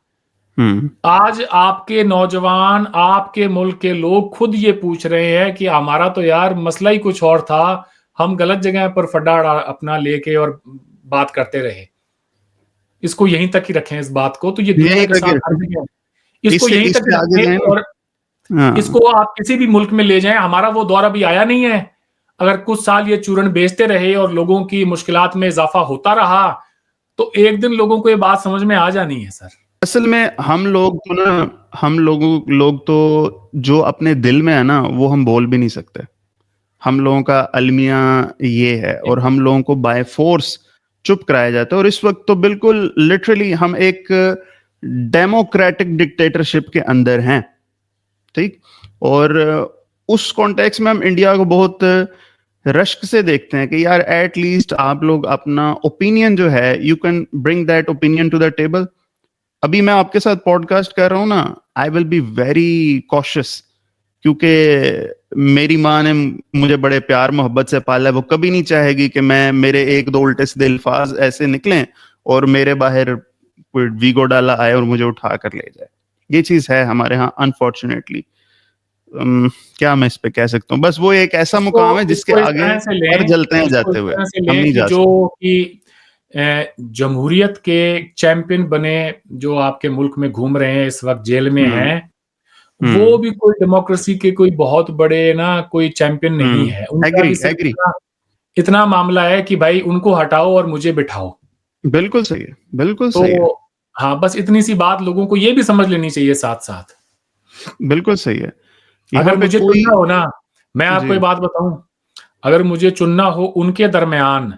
हम्म आज आपके नौजवान, आपके मुल्क के लोग खुद ये पूछ रहे हैं कि हमारा तो यार मसला ही कुछ और था, हम गलत जगह पर अपना लेके और बात करते रहे। इसको यहीं तक ही रखें इस बात को, तो ये दुनिया यहीं के तक साथ हर है। जगह इसको इससे यहीं तक इससे आगे जाए रखें, ना। और हाँ, इसको आप किसी भी मुल्क में ले जाएं, हमारा वो दौर अभी आया नहीं है। अगर कुछ साल ये चूर्ण बेचते रहे और लोगों की मुश्किलात में इजाफा होता रहा, तो एक दिन लोगों को ये बात समझ में आ जानी है सर। असल में हम लोग तो जो अपने दिल में है ना वो हम बोल भी नहीं सकते। हम लोगों का अलमिया ये है, और हम लोगों को बाय फोर्स चुप कराया जाता है। और इस वक्त तो बिल्कुल लिटरली हम एक डेमोक्रेटिक डिक्टेटरशिप के अंदर हैं। ठीक। और उस कॉन्टेक्स्ट में हम इंडिया को बहुत रश्क से देखते हैं कि यार एट लीस्ट आप लोग अपना ओपिनियन जो है, you can bring that opinion to the table. अभी मैं आपके साथ पॉडकास्ट कर रहा हूं ना, I will be very cautious, क्योंकि मेरी माँ ने मुझे बड़े प्यार मोहब्बत से पाला है। वो कभी नहीं चाहेगी कि मैं मेरे एक दो उल्टे सीधे अल्फाज ऐसे निकलें और मेरे बाहर कोई वीगो डाला आए और मुझे उठा कर ले जाए। ये चीज है हमारे यहाँ अनफॉर्चुनेटली। क्या मैं इस पे कह सकता हूँ, बस वो एक ऐसा इसको मुकाम है जिसके इसको इस आगे तरह से सर लें, जलते हैं इसको जाते इस हुए। तरह से हम लें नहीं कि जा जो सकते। कि जमहूरियत के चैंपियन बने, जो आपके मुल्क में घूम रहे हैं, इस वक्त जेल में हम्म हैं, वो हम्म भी कोई डेमोक्रेसी के कोई बहुत बड़े ना कोई चैंपियन नहीं है। उनका एग्री भी सिर्फ एग्री। इतना इतना मामला है कि भाई उनको हटाओ और मुझे बिठाओ। बिल्कुल सही है, बिल्कुल सही है, तो हाँ, बस इतनी सी बात लोगों को ये भी समझ लेनी चाहिए साथ-साथ। बिल्कुल सही है। यहाँ अगर पे मुझे कोई। चुनना हो ना, मैं आपको जी। ये बात बताऊँ, अगर मुझे चुनना हो उनके दरमियान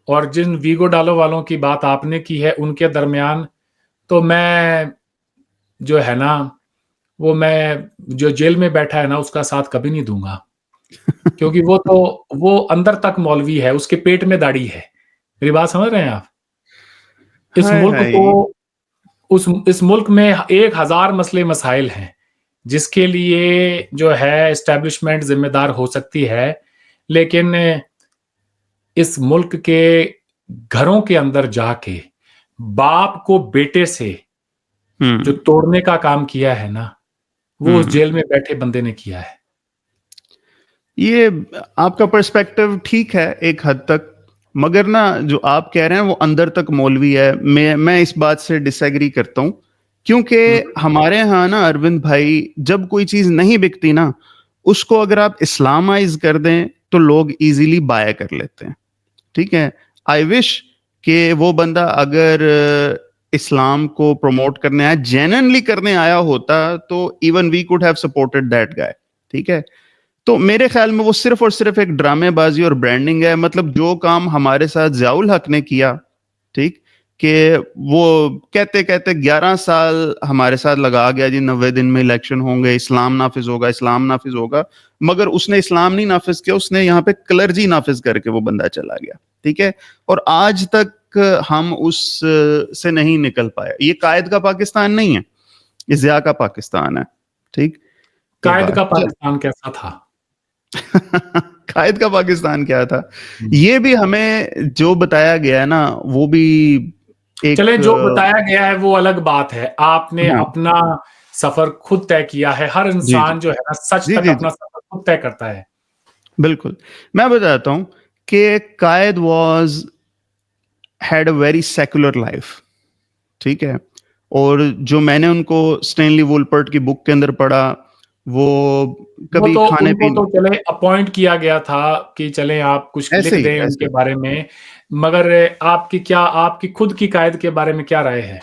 और जिन वीगो डालो वालों की बात आपने की है, उनके दरमियान, तो मैं जो है ना, वो मैं जो जेल में बैठा है ना, उसका साथ कभी नहीं दूँगा। क्योंकि वो अंदर तक मौलवी है, उसके पेट में दाढ़ी है। मेरी बात समझ रहे हैं आप? इस हाय मुल्क हाय। को उस इस मुल्क में 1000 मसले मसाइल हैं, जिसके लिए जो है एस्टेब्लिशमेंट ज़िम्मेदार हो सकती है, लेकिन इस मुल्क के घरों के अंदर जाके बाप को बेटे से जो हम्म तोड़ने का काम किया है ना, वो उस हम्म जेल में बैठे बंदे ने किया है। ये आपका पर्सपेक्टिव ठीक है एक हद तक, मगर ना जो आप कह रहे हैं वो अंदर तक मौलवी है। मैं इस बात से डिसएग्री करता हूँ, क्योंकि हुँ, हमारे यहाँ ना अरविंद भाई, जब कोई चीज नहीं बिकती ना, उसको अगर आप इस्लामाइज कर दें तो लोग इजीली बाय कर लेते हैं। ठीक है। आई विश कि वो बंदा अगर इस्लाम को प्रमोट करने आया, जेन्युइनली करने आया होता, तो even we could have supported that guy. ठीक है। तो मेरे ख्याल में वो सिर्फ और सिर्फ एक ड्रामेबाजी और ब्रांडिंग है। मतलब जो काम हमारे साथ जियाउल हक ने किया, ठीक, कि वो कहते कहते 11 साल हमारे साथ लगा गया जी, 90 दिन में इलेक्शन होंगे, इस्लाम नाफिज होगा, इस्लाम नाफिज होगा। मगर उसने इस्लाम नहीं नाफिज किया, उसने यहाँ पे क्लर्जी नाफिज करके वो बंदा चला गया। ठीक है। और आज तक हम उस से नहीं निकल पाए। ये कायद का पाकिस्तान नहीं है, ये जिया का पाकिस्तान है। ठीक। ये कायद बात का चल। पाकिस्तान कैसा था? कायद का पाकिस्तान क्या था, हुँ। ये भी हमें जो बताया गया है ना, वो भी एक चलें, जो बताया गया है वो अलग बात है। आपने हाँ। अपना सफ़र खुद तय किया है। हर जी जी इंसान जो है ना, सच जी तक जी अपना जी सफ़र खुद तय करता है। बिल्कुल। मैं बताता हूँ कि Quaid was had a very secular life. ठीक है। और जो मैंने उनको स्टैनली वुलपर्ट की बुक के अंदर पढ़ा, वो वो कभी तो खाने उनको पीने, तो चले अपॉइंट किया गया था कि चलें आप कुछ ऐसे लिख ही दें ऐसे उनके ही। बारे में, मगर आपकी खुद की कायद के बारे में क्या राय है?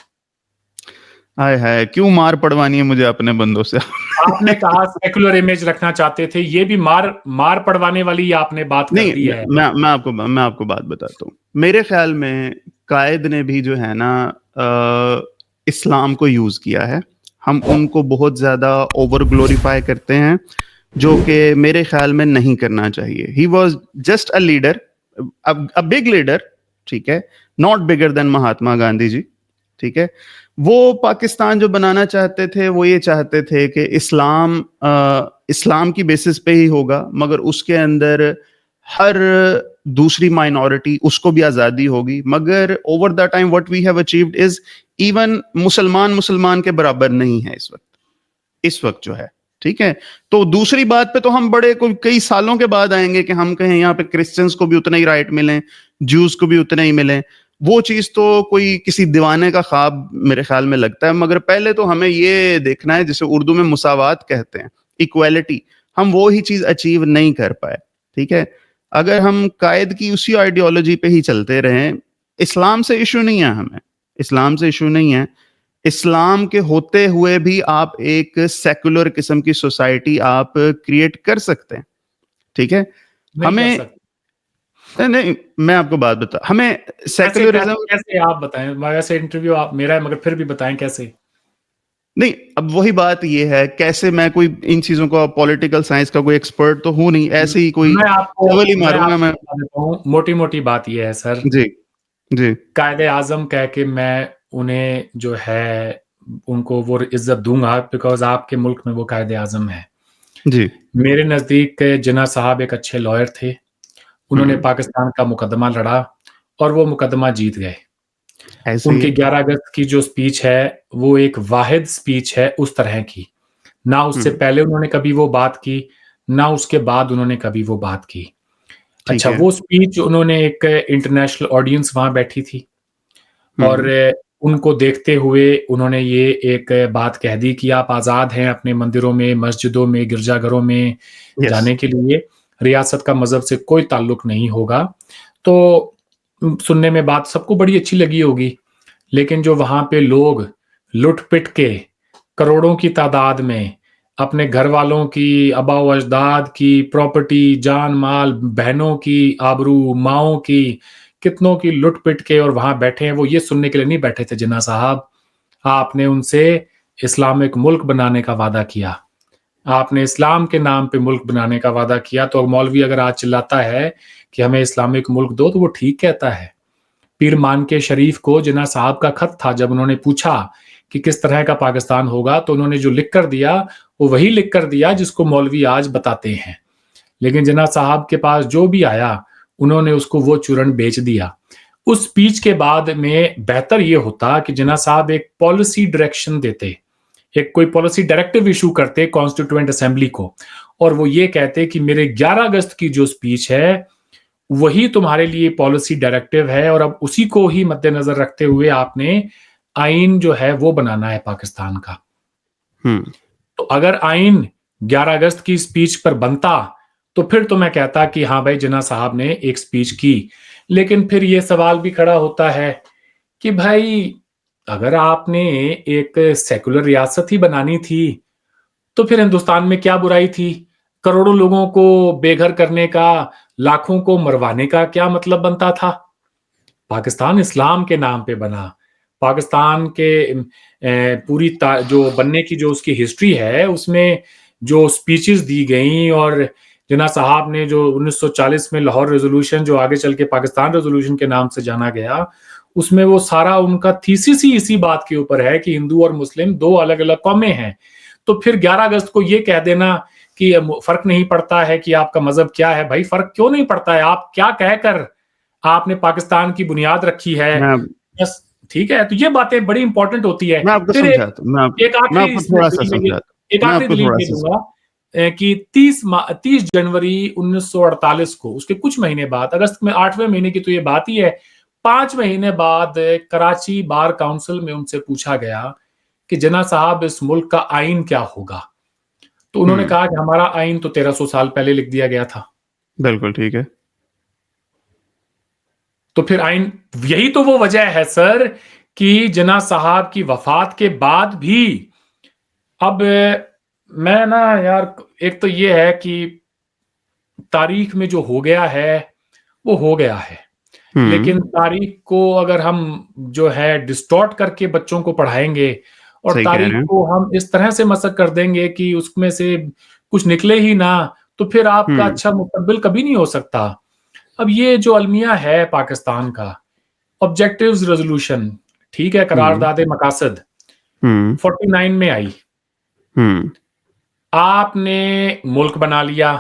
हाय हाय, क्यों मार पड़वानी है मुझे अपने बंदों से? आपने कहा सेक्युलर इमेज रखना चाहते थे, ये भी मार मार पड़वाने वाली ही आपने बात कर नहीं, दी है। मैं आपको बात बताता हूँ। मेरे ख्याल में कायद ने भी जो है ना इस्लाम को यूज किया है। हम उनको बहुत ज्यादा ओवर ग्लोरीफाई करते हैं, जो कि मेरे ख्याल में नहीं करना चाहिए। He was just a leader, a big leader, ठीक है, not bigger than Mahatma Gandhi ji, ठीक है। वो पाकिस्तान जो बनाना चाहते थे, वो ये चाहते थे कि इस्लाम की बेसिस पे ही होगा, मगर उसके अंदर हर दूसरी माइनॉरिटी उसको भी आजादी होगी। मगर over the time what we have achieved is, even मुसलमान मुसलमान के बराबर नहीं है इस वक्त जो है, ठीक है। तो दूसरी बात पे तो हम बड़े कोई कई सालों के बाद आएंगे कि हम कहें यहाँ पे क्रिश्चियंस को भी उतना ही राइट मिले, ज्यूज को भी उतने ही मिले। वो चीज तो कोई किसी दीवाने का ख्वाब मेरे ख्याल में लगता है। मगर पहले तो हमें ये देखना है, जिसे उर्दू में मुसावात कहते हैं, इक्वालिटी, हम वो ही चीज अचीव नहीं कर पाए, ठीक है। अगर हम कायद की उसी आइडियोलॉजी पे ही चलते रहें, इस्लाम से इशू नहीं है हमें, इस्लाम से इशू नहीं है। इस्लाम के होते हुए भी आप एक सेकुलर किस्म की सोसाइटी आप क्रिएट कर सकते हैं, ठीक है। नहीं कर हमें सकते। नहीं नहीं, मैं आपको बात बता, हमें कैसे सेकुलरिज्म, कैसे कैसे आप बताएं, वैसे इंटरव्यू आप मेरा है, मगर फिर भी बताएं कैसे। नहीं, अब वही बात ये है, कैसे मैं कोई इन चीजों का पॉलिटिकल साइंस का कोई एक्सपर्ट तो हूं नहीं, ऐसे ही कोई चवल ही मैं मारूंगा मैं। आपको बता देता हूँ, मोटी मोटी बात यह है सर। जी जी कायदे आजम कह के मैं उन्हें जो है उनको वो इज्जत दूंगा, बिकॉज आपके मुल्क में वो कायदे आजम है। जी। मेरे नजदीक जिन्ना साहब एक अच्छे लॉयर थे। उन्होंने हम्म। पाकिस्तान का मुकदमा लड़ा और वो मुकदमा जीत गए। ऐसे ही उनकी है। 11 अगस्त की जो स्पीच है वो एक वाहिद स्पीच है उस तरह की। ना उससे हम्म। पहले उन्होंने कभी वो बात की, ना उसके बाद उन्होंने कभी वो बात की। ठीक अच्छा, है। वो स्पीच उन्होंने एक इंटरनेशनल ऑडियंस वहां बैठी थी और हम्म। उनको देखते हुए उन्होंने ये एक बात कह दी कि आप आज़ाद हैं अपने मंदिरों में, मस्जिदों में, गिरजाघरों में यस। जाने के लिए, रियासत का मज़हब से कोई ताल्लुक नहीं होगा। तो सुनने में बात सबको बड़ी अच्छी लगी होगी, लेकिन जो वहाँ पे लोग लुट-पिट के करोड़ों की तादाद में अपने घर वालों की, आबा-ओ-अजदाद की प्रॉपर्टी, जान-माल, बहनों की आबरू, माँओं की, कितनों की लुट-पिट के और वहाँ बैठे हैं, वो ये सुनने के लिए नहीं बैठे थे जिन्ना साहब। आपने उनसे इस्लामिक मुल्क बनाने का वादा किया। आपने इस्लाम के नाम पे मुल्क बनाने का वादा किया, तो मौलवी अगर आज चिल्लाता है कि हमें इस्लामिक मुल्क दो, तो वो ठीक कहता है। पीर मानके शरीफ को जिन्ना साहब का खत था, जब उन्होंने पूछा कि किस तरह का पाकिस्तान होगा, तो उन्होंने जो लिख कर दिया, वो वही लिख कर दिया जिसको मौलवी आज बताते हैं। लेकिन जिन्ना साहब के पास जो भी आया, उन्होंने उसको वो चूरन बेच दिया। उस स्पीच के बाद में बेहतर ये होता कि जिन्ना साहब एक पॉलिसी डायरेक्शन देते, एक कोई पॉलिसी डायरेक्टिव इशू करते कॉन्स्टिट्यूएंट असेंबली को, और वो ये कहते कि मेरे 11 अगस्त की जो स्पीच है, वही तुम्हारे लिए पॉलिसी डायरेक्टिव है और अब उसी को ही मद्देनजर रखते हुए आपने आइन जो है वो बनाना है पाकिस्तान का। हम्म। तो अगर आइन 11 अगस्त की स्पीच पर बनता, तो फिर तो मैं कहता कि हाँ भाई, जिन्ना साहब ने एक स्पीच की। लेकिन फिर ये सवाल भी खड़ा होता है कि भाई, अगर आपने एक सेकुलर रियासत ही बनानी थी, तो फिर हिंदुस्तान में क्या बुराई थी? करोड़ों लोगों को बेघर करने का, लाखों को मरवाने का क्या मतलब बनता था? पाकिस्तान इस्लाम के नाम पे बना। पाकिस्तान के पूरी जो बनने की जो उसकी हिस्ट्री है, उसमें जो स्पीचेस दी गई और जिन्ना साहब ने जो 1940 में लाहौर रेजोल्यूशन, जो आगे चल के पाकिस्तान रेजोल्यूशन के नाम से जाना गया, उसमें वो सारा उनका थीसिस ही इसी बात के ऊपर है कि हिंदू और मुस्लिम दो अलग-अलग कौमें हैं। तो फिर 11 अगस्त को ये कह देना कि फर्क नहीं पड़ता है कि आपका मजहब क्या है, भाई फर्क क्यों नहीं पड़ता है? आप क्या कहकर आपने पाकिस्तान की बुनियाद रखी है? मैं बस, ठीक है, तो ये बातें बड़ी इंपॉर्टेंट होती है। मैं आपको फिर समझाता हूँ, एक मैं आखिरी आपको इसमें थोड़ा सा दलील ये, समझाता एक हूँ, मैं आखिरी आपको दलील थोड़ा ये सा दूंगा कि 30 जनवरी 1948 को, उसके कुछ महीने बाद, अगस्त में 8वें महीने की तो ये बात ही है, 5 महीने बाद कराची बार काउंसिल में उनसे पूछा गया कि जिन्ना साहब, इस मुल्क का आइन क्या होगा? तो उन्होंने कहा कि हमारा आइन तो 1300 साल पहले लिख दिया गया था। बिल्कुल ठीक है। तो फिर आइन, यही तो वो वजह है सर कि जिन्ना साहब की वफात के बाद भी, अब मैं ना यार, एक तो ये है कि तारीख में जो हो गया है वो हो गया है, लेकिन तारीख को अगर हम जो है डिस्टॉर्ट करके बच्चों को पढ़ाएंगे और सही कह रहे तारीख हैं। को हम इस तरह से मसक कर देंगे कि उसमें से कुछ निकले ही ना, तो फिर आपका अच्छा मुस्तकबिल कभी नहीं हो सकता। अब ये जो अलमिया है पाकिस्तान का, ऑब्जेक्टिव्स रेजोल्यूशन, ठीक है, करारदादे मकासद 49 में आई, आपने मुल्क बना लिया,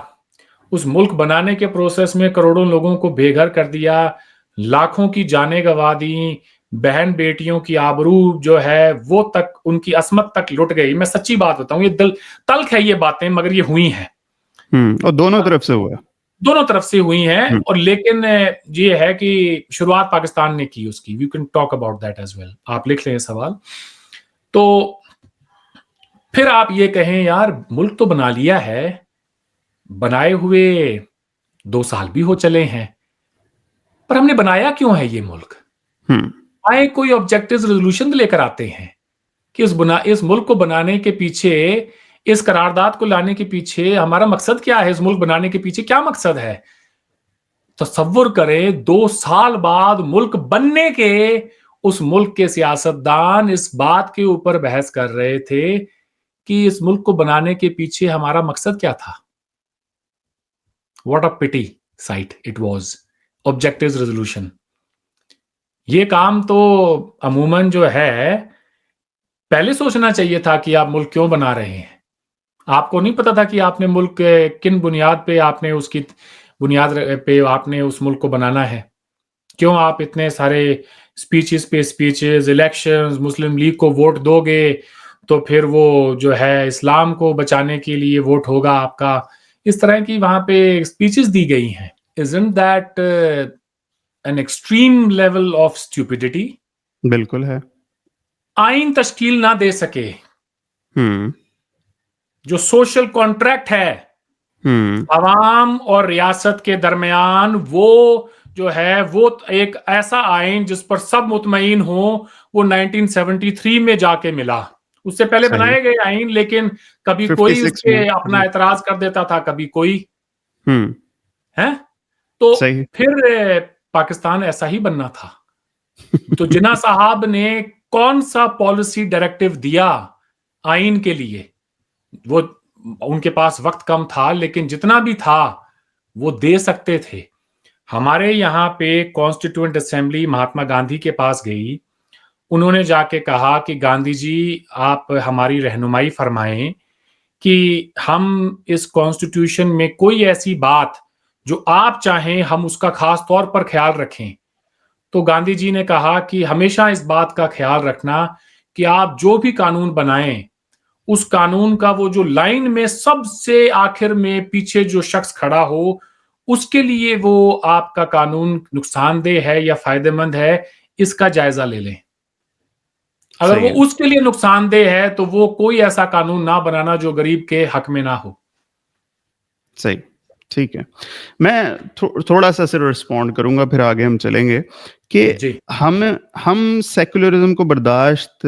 उस मुल्क बनाने के प्रोसेस में करोड़ों लोगों को बेघर कर दिया, लाखों की जानें गंवा दी, बहन बेटियों की आबरू जो है वो तक, उनकी असमत तक लुट गई। मैं सच्ची बात बताऊं, ये दिल तल्ख है ये बातें, मगर ये हुई हैं। और दोनों तरफ से हुआ। दोनों तरफ से हुई हैं, और लेकिन ये है कि शुरुआत पाकिस्तान ने की उसकी। We can talk about that as well. आप लिख लें सवाल। तो फिर आप ये कहें यार मुल्क तो बना लिया है, बनाए हुए 2 साल भी हो चले हैं, पर हमने बनाया क्यों है ये मुल्क? आए कोई ऑब्जेक्टिव रेजोल्यूशन लेकर आते हैं कि इस मुल्क को बनाने के पीछे, इस करारदाद को लाने के पीछे हमारा मकसद क्या है, इस मुल्क बनाने के पीछे क्या मकसद है? तसव्वुर करें 2 साल बाद मुल्क बनने के, उस मुल्क के सियासतदान इस बात के ऊपर बहस कर रहे थे कि इस मुल्क को बनाने के पीछे हमारा मकसद क्या था। What a pity sight it was, objective resolution. ये काम तो अमूमन जो है पहले सोचना चाहिए था कि आप मुल्क क्यों बना रहे हैं। आपको नहीं पता था कि आपने मुल्क किन बुनियाद पे, आपने उसकी बुनियाद पे आपने उस मुल्क को बनाना है? क्यों आप इतने सारे स्पीचेस पे स्पीचेस, इलेक्शंस, मुस्लिम लीग को वोट दोगे तो फिर वो जो है इस्लाम को बचाने के लिए वोट होगा आपका, इस तरह की वहां पे स्पीचेस दी गई हैं। Isn't that an extreme level of stupidity? बिल्कुल है। आइन तश्कील ना दे सके, जो सोशल कॉन्ट्रैक्ट है अवाम और रियासत के दरमियान, वो जो है वो एक ऐसा आइन जिस पर सब मुतमईन हो, वो 1973 में जाके मिला। उससे पहले सही। बनाए गए आइन, लेकिन कभी कोई 56 उसके में अपना जी। एतराज कर देता था, कभी कोई हम्म है। तो सही। फिर पाकिस्तान ऐसा ही बनना था। तो जिन्ना साहब ने कौन सा पॉलिसी डायरेक्टिव दिया आइन के लिए? वो, उनके पास वक्त कम था, लेकिन जितना भी था वो दे सकते थे। हमारे यहाँ पे कॉन्स्टिट्यूएंट असेंबली महात्मा गांधी के पास गई, उन्होंने जाके कहा कि गांधी जी आप हमारी रहनुमाई फरमाएं कि हम इस कॉन्स्टिट्यूशन में कोई ऐसी बात जो आप चाहें हम उसका खास तौर पर ख्याल रखें। तो गांधी जी ने कहा कि हमेशा इस बात का ख्याल रखना कि आप जो भी कानून बनाएं, उस कानून का वो जो लाइन में सबसे आखिर में पीछे जो शख्स खड़ा हो, उसके लिए वो आपका कानून नुकसानदेह है या फायदेमंद है, इसका जायजा ले लें। अगर सही वो है। उसके लिए नुकसानदेह है तो वो कोई ऐसा कानून ना बनाना जो गरीब के हक में ना हो। सही। ठीक है। मैं थोड़ा सा सिर्फ रिस्पॉन्ड करूंगा, फिर आगे हम चलेंगे कि जी। हम सेक्युलरिज्म को बर्दाश्त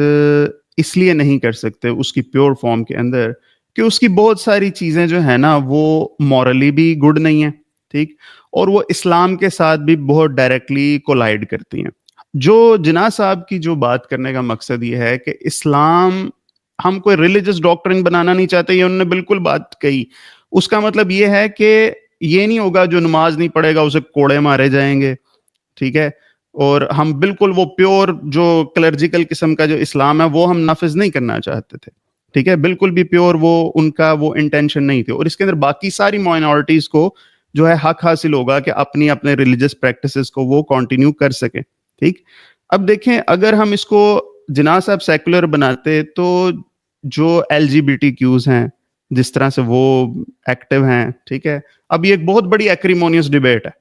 इसलिए नहीं कर सकते उसकी प्योर फॉर्म के अंदर कि उसकी बहुत सारी चीजें जो है ना वो मॉरली भी गुड नहीं है, ठीक, और वो इस्लाम के साथ भी बहुत डायरेक्टली कोलाइड करती हैं। जो जिन्ना साहब की जो बात करने का मकसद ये है कि इस्लाम, हम कोई रिलीजियस डॉक्ट्रिन बनाना नहीं चाहते, ये उन्होंने बिल्कुल बात कही। उसका मतलब ये है कि ये नहीं होगा जो नमाज नहीं पढ़ेगा उसे कोड़े मारे जाएंगे, ठीक है, और हम बिल्कुल वो प्योर जो क्लर्जिकल किस्म का जो इस्लाम है वो हम नाफिज नहीं करना चाहते थे, ठीक है, बिल्कुल भी प्योर वो उनका वो इंटेंशन नहीं थी। और इसके अंदर बाकी सारी माइनॉरिटीज को जो है हक हासिल होगा कि अपनी अपने रिलीजियस प्रैक्टिसेस को वो कंटिन्यू कर सके, ठीक। अब देखें, अगर हम इसको जिन्ना साहब सेकुलर बनाते तो जो LGBTQs हैं जिस तरह से वो एक्टिव हैं, ठीक है, अब ये एक बहुत बड़ी एक्रीमोनियस डिबेट है,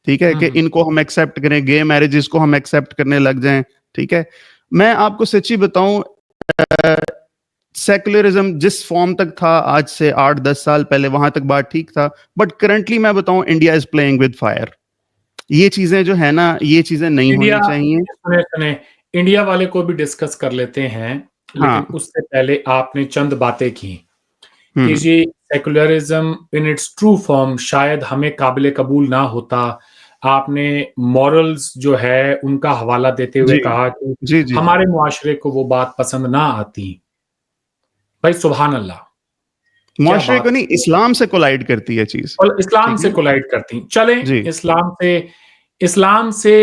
ठीक है, कि इनको हम एक्सेप्ट करें, गे मैरिजेस को हम एक्सेप्ट करने लग जाएं, ठीक है। मैं आपको सच्ची बताऊं, सेकुलरिज्म जिस फॉर्म तक था आज से 8-10 साल पहले, वहां तक बात ठीक था, बट करंटली मैं बताऊं, India is playing with fire. ये चीजें जो है ना, ये चीजें नहीं इंडिया, होनी चाहिए। सुने सुने, इंडिया वाले को भी डिस्कस कर लेते हैं, लेकिन हाँ। उससे पहले आपने चंद बातें की कि हम्म। ये secularism in its true form शायद हमें काबिल कबूल ना होता। आपने मॉरल्स जो है उनका हवाला देते हुए जी कहा कि जी जी जी। हमारे मुआशरे को वो बात पसंद ना आती। भाई सुभान अल्लाह, क्या मुआशरे को बात। नहीं, इस्लाम से कोलाइड करती है चीज। और इस्लाम ठीक से है। कोलाइड करती चलें। जी। इस्लाम से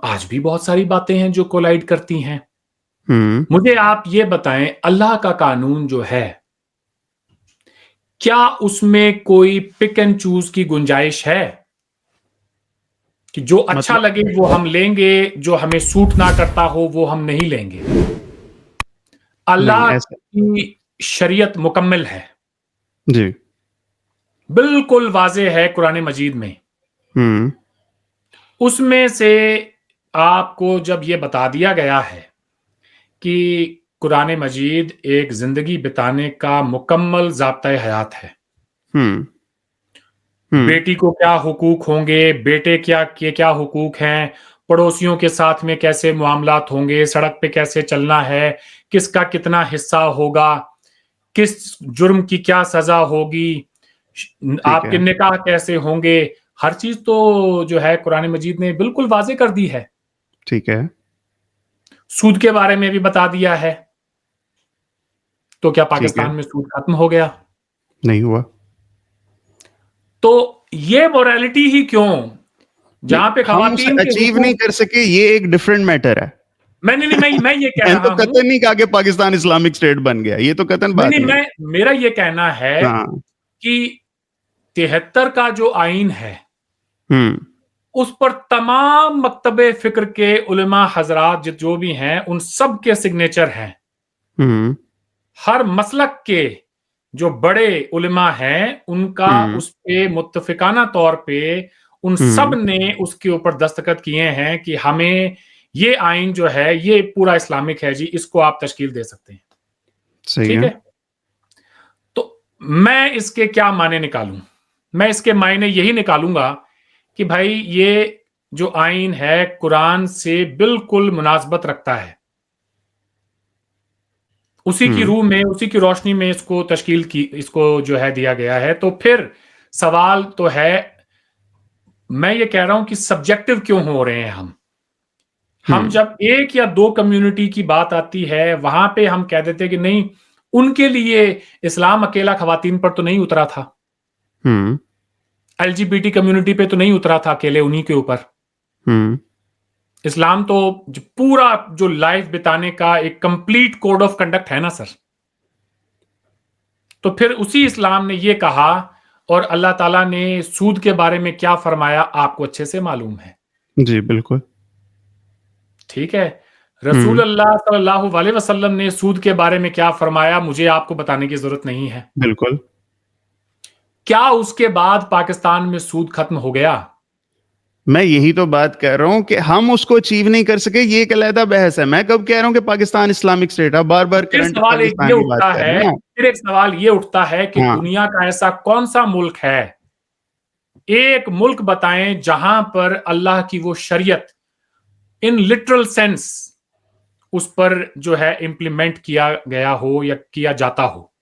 आज भी बहुत सारी बातें हैं जो कोलाइड करती हैं। हम्म। मुझे आप ये बताएं, अल्लाह का कानून जो है, क्या उसमें कोई पिक एंड चूज की गुंजाइश है कि जो अच्छा मतलब लगे वो हम लेंगे, जो हमें सूट ना करता हो वो हम नहीं लेंगे? नहीं अल्लाह ऐसा। की शरीयत मुकम्मल है, जी। बिल्कुल वाज़ेह है कुरान मजीद में। हम्म। उसमें से आपको जब ये बता दिया गया है कि कुरान मजीद एक जिंदगी बिताने का मुकम्मल ज़ाब्ता हयात है, हम्म। हम्म। बेटी को क्या हुकूक होंगे, बेटे क्या के क्या हुकूक हैं, पड़ोसियों के साथ में कैसे मुआमलात होंगे, सड़क पे कैसे चलना है, किसका कितना हिस्सा होगा, किस जुर्म की क्या सजा होगी, ठीक आपके है। निकाह कैसे होंगे, हर चीज तो जो है कुरान मजीद ने बिल्कुल वाजे कर दी है। ठीक है। सूद के बारे में भी बता दिया है। तो क्या ठीक है। पाकिस्तान में सूद खत्म हो गया? नहीं हुआ। तो ये मोरालिटी ही क्यों, नहीं, जहां पे हम उसे खवातीन के अचीव नहीं हुकूक। कर सके, ये एक डिफरेंट मैटर है। मैं नहीं, नहीं, मैं ये कह मैंने तो रहा हूं। कतई नहीं कहा कि पाकिस्तान इस्लामिक स्टेट बन गया, ये तो कतई नहीं, बात नहीं, नहीं है। मैं मेरा ये कहना है हाँ। कि 73 का जो आइन है हम्म। उस पर तमाम मकतबे फिक्र के उलमा हजरात जो भी हैं उन सब के सिग्नेचर हैं। हम्म। हर मसलक के जो बड़े उलमा हैं उनका हम्म। उस पे मुत्तफिकाना तौर पे उन सब हम्म। ने उसके ऊपर दस्तखत किए हैं कि हमें ये आइन जो है ये पूरा इस्लामिक है जी, इसको आप तश्कील दे सकते हैं। सही ठीक है। है। तो मैं इसके क्या माने निकालूं? मैं इसके मायने यही निकालूंगा कि भाई ये जो आइन है कुरान से बिल्कुल मुनासबत रखता है, उसी की हम्म। रूह में, उसी की रोशनी में इसको तश्कील की, इसको जो है दिया गया है। तो फिर सवाल तो है, मैं ये कह रहा हूं कि सब्जेक्टिव क्यों हो रहे हैं हम हम्म। जब एक या दो कम्युनिटी की बात आती है वहां पे हम कह देते हैं कि नहीं, उनके लिए इस्लाम अकेला खवातीन पर तो नहीं उतरा था, हम्म। एलजीबीटी कम्युनिटी पे तो नहीं उतरा था अकेले उन्हीं के ऊपर। हम्म। इस्लाम तो पूरा जो लाइफ बिताने का एक कंप्लीट कोड ऑफ कंडक्ट है ना सर। तो फिर उसी इस्लाम ने ये कहा, और अल्लाह ताला ने सूद के बारे में क्या फरमाया आपको अच्छे से मालूम है। जी बिल्कुल। ठीक है। रसूल हम्म। अल्लाह सल्लल्लाहु अलैहि वसल्लम ने सूद के बारे में क्या फरमाया मुझे आपको बताने की जरूरत नहीं है। बिल्कुल। क्या उसके बाद पाकिस्तान में सूद खत्म हो गया? मैं यही तो बात कर रहा हूं कि हम उसको अचीव नहीं कर सके, ये एक अलग बहस है। मैं कब कह रहा हूं कि पाकिस्तान इस्लामिक स्टेट है, बार तो बार फिर करंट सवाल एक ये पाकिस्तान की बात उठता कर है, रहे हैं आप। फिर एक सवाल ये उठता है कि हाँ। दुनिया का ऐसा कौन सा मुल्क है, एक मुल्क बताएं जहां पर अल्लाह की वो शरीयत इन लिटरल सेंस उस पर जो है इंप्लीमेंट किया गया हो या किया जाता हो।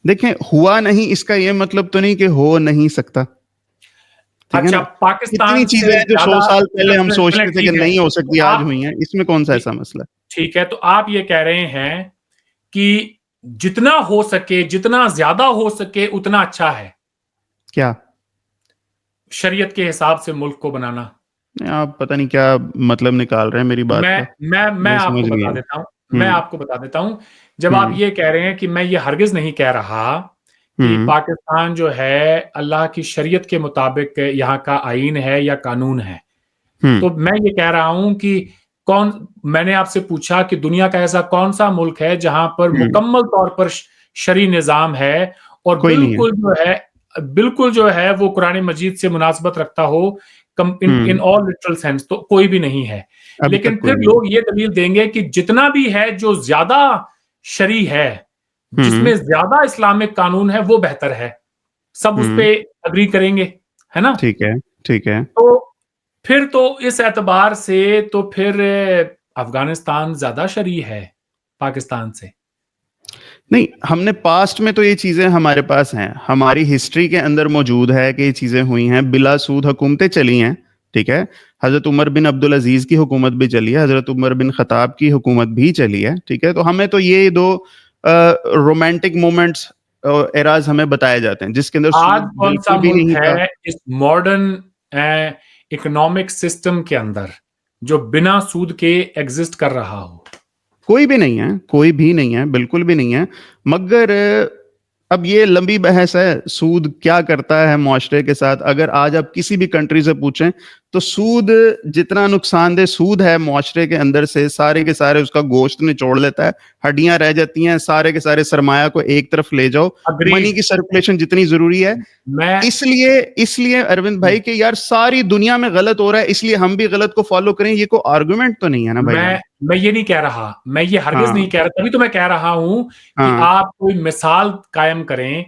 देखें, हुआ नहीं इसका ये मतलब तो नहीं कि हो नहीं सकता। ठीक है अच्छा, ना। कितनी पाकिस्तान चीजें से हैं जो 100 ज्यादा, साल पहले हम चलें सोचते थे कि ठीक है। नहीं हो तो सकती, आज आप हुई हैं, इसमें कौन सा ऐसा मसला है? ठीक है, तो आप ये कह रहे हैं कि जितना हो सके, जितना ज्यादा हो सके उतना अच्छा है क्या? शरीयत के हिसाब से मुल्क को बनाना। आप पता नहीं क्या मतलब निकाल रहे हैं मेरी बात मैं का। मैं मुझे समझ आपको नहीं बता आया। देता हूं। मैं हम्म। आपको बता देता हूं। जब आप हम्म। ये कह रहे हैं कि मैं ये हरगिज नहीं कह रहा कि हम्म। पाकिस्तान जो है अल्लाह की शरीयत के मुताबिक यहाँ का आईन है या कानून है, हम्म। तो मैं ये कह रहा हूं कि कौन, मैंने आपसे पूछा कि दुनिया का ऐसा कौन सा मुल्क है जहां पर हम्म। मुकम्मल तौर पर शरी निज़ाम है और कोई नहीं है। बिल्कुल जो है वो कुरान मजीद से मुनासबत रखता हो इन इन हम्म। ऑल लिटरल सेंस, तो कोई भी नहीं है। अभी लेकिन तक कोई फिर नहीं है। लोग ये दलील देंगे कि जितना भी है जो ज्यादा शरी है, हम्म। जिसमें ज्यादा इस्लामिक कानून है, वो बेहतर है। सब उस हम्म। पे अग्री करेंगे, है ना? ठीक है। ठीक है। तो फिर तो इस एतबार से तो फिर अफगानिस्तान ज्यादा शरी है पाकिस्तान से। नहीं, हमने पास्ट में तो ये चीजें हमारे पास हैं, हमारी हिस्ट्री के अंदर मौजूद है कि ये चीजें हुई हैं, बिला सूद हुकूमतें चली हैं। ठीक है। हजरत उमर बिन अब्दुल अजीज की हुकूमत भी चली है, हजरत उमर बिन खताब की हुकूमत भी चली है। ठीक है। तो हमें तो ये दो रोमांटिक मोमेंट्स एराज हमें बताए जाते हैं जिसके अंदर आज सूद कौन सा बिल्कुल भी मुल्क नहीं था। है इस मॉडर्न इकोनॉमिक सिस्टम के अंदर जो बिना सूद के एग्जिस्ट कर रहा हो? कोई भी नहीं है, कोई भी नहीं है, बिल्कुल भी नहीं है। मगर अब ये लंबी बहस है, सूद क्या करता है मुआशरे के साथ। अगर आज आप किसी भी कंट्री से पूछें तो सूद जितना नुकसानदेह सूद है मुआशरे के अंदर से, सारे के सारे उसका गोश्त निचोड़ लेता है, हड्डियां रह जाती हैं, सारे के सारे सरमाया को एक तरफ ले जाओ। Money agreed. की सर्कुलेशन जितनी जरूरी है, मैं इसलिए इसलिए अरविंद भाई कि यार सारी दुनिया में गलत हो रहा है, इसलिए हम भी गलत को फॉलो करें, ये कोई आर्गुमेंट तो नहीं है ना भाईजान। मैं ये नहीं कह रहा, मैं ये हरगिज नहीं हाँ। कह रहा, तभी तो मैं कह रहा हूं कि हाँ। आप कोई मिसाल कायम करें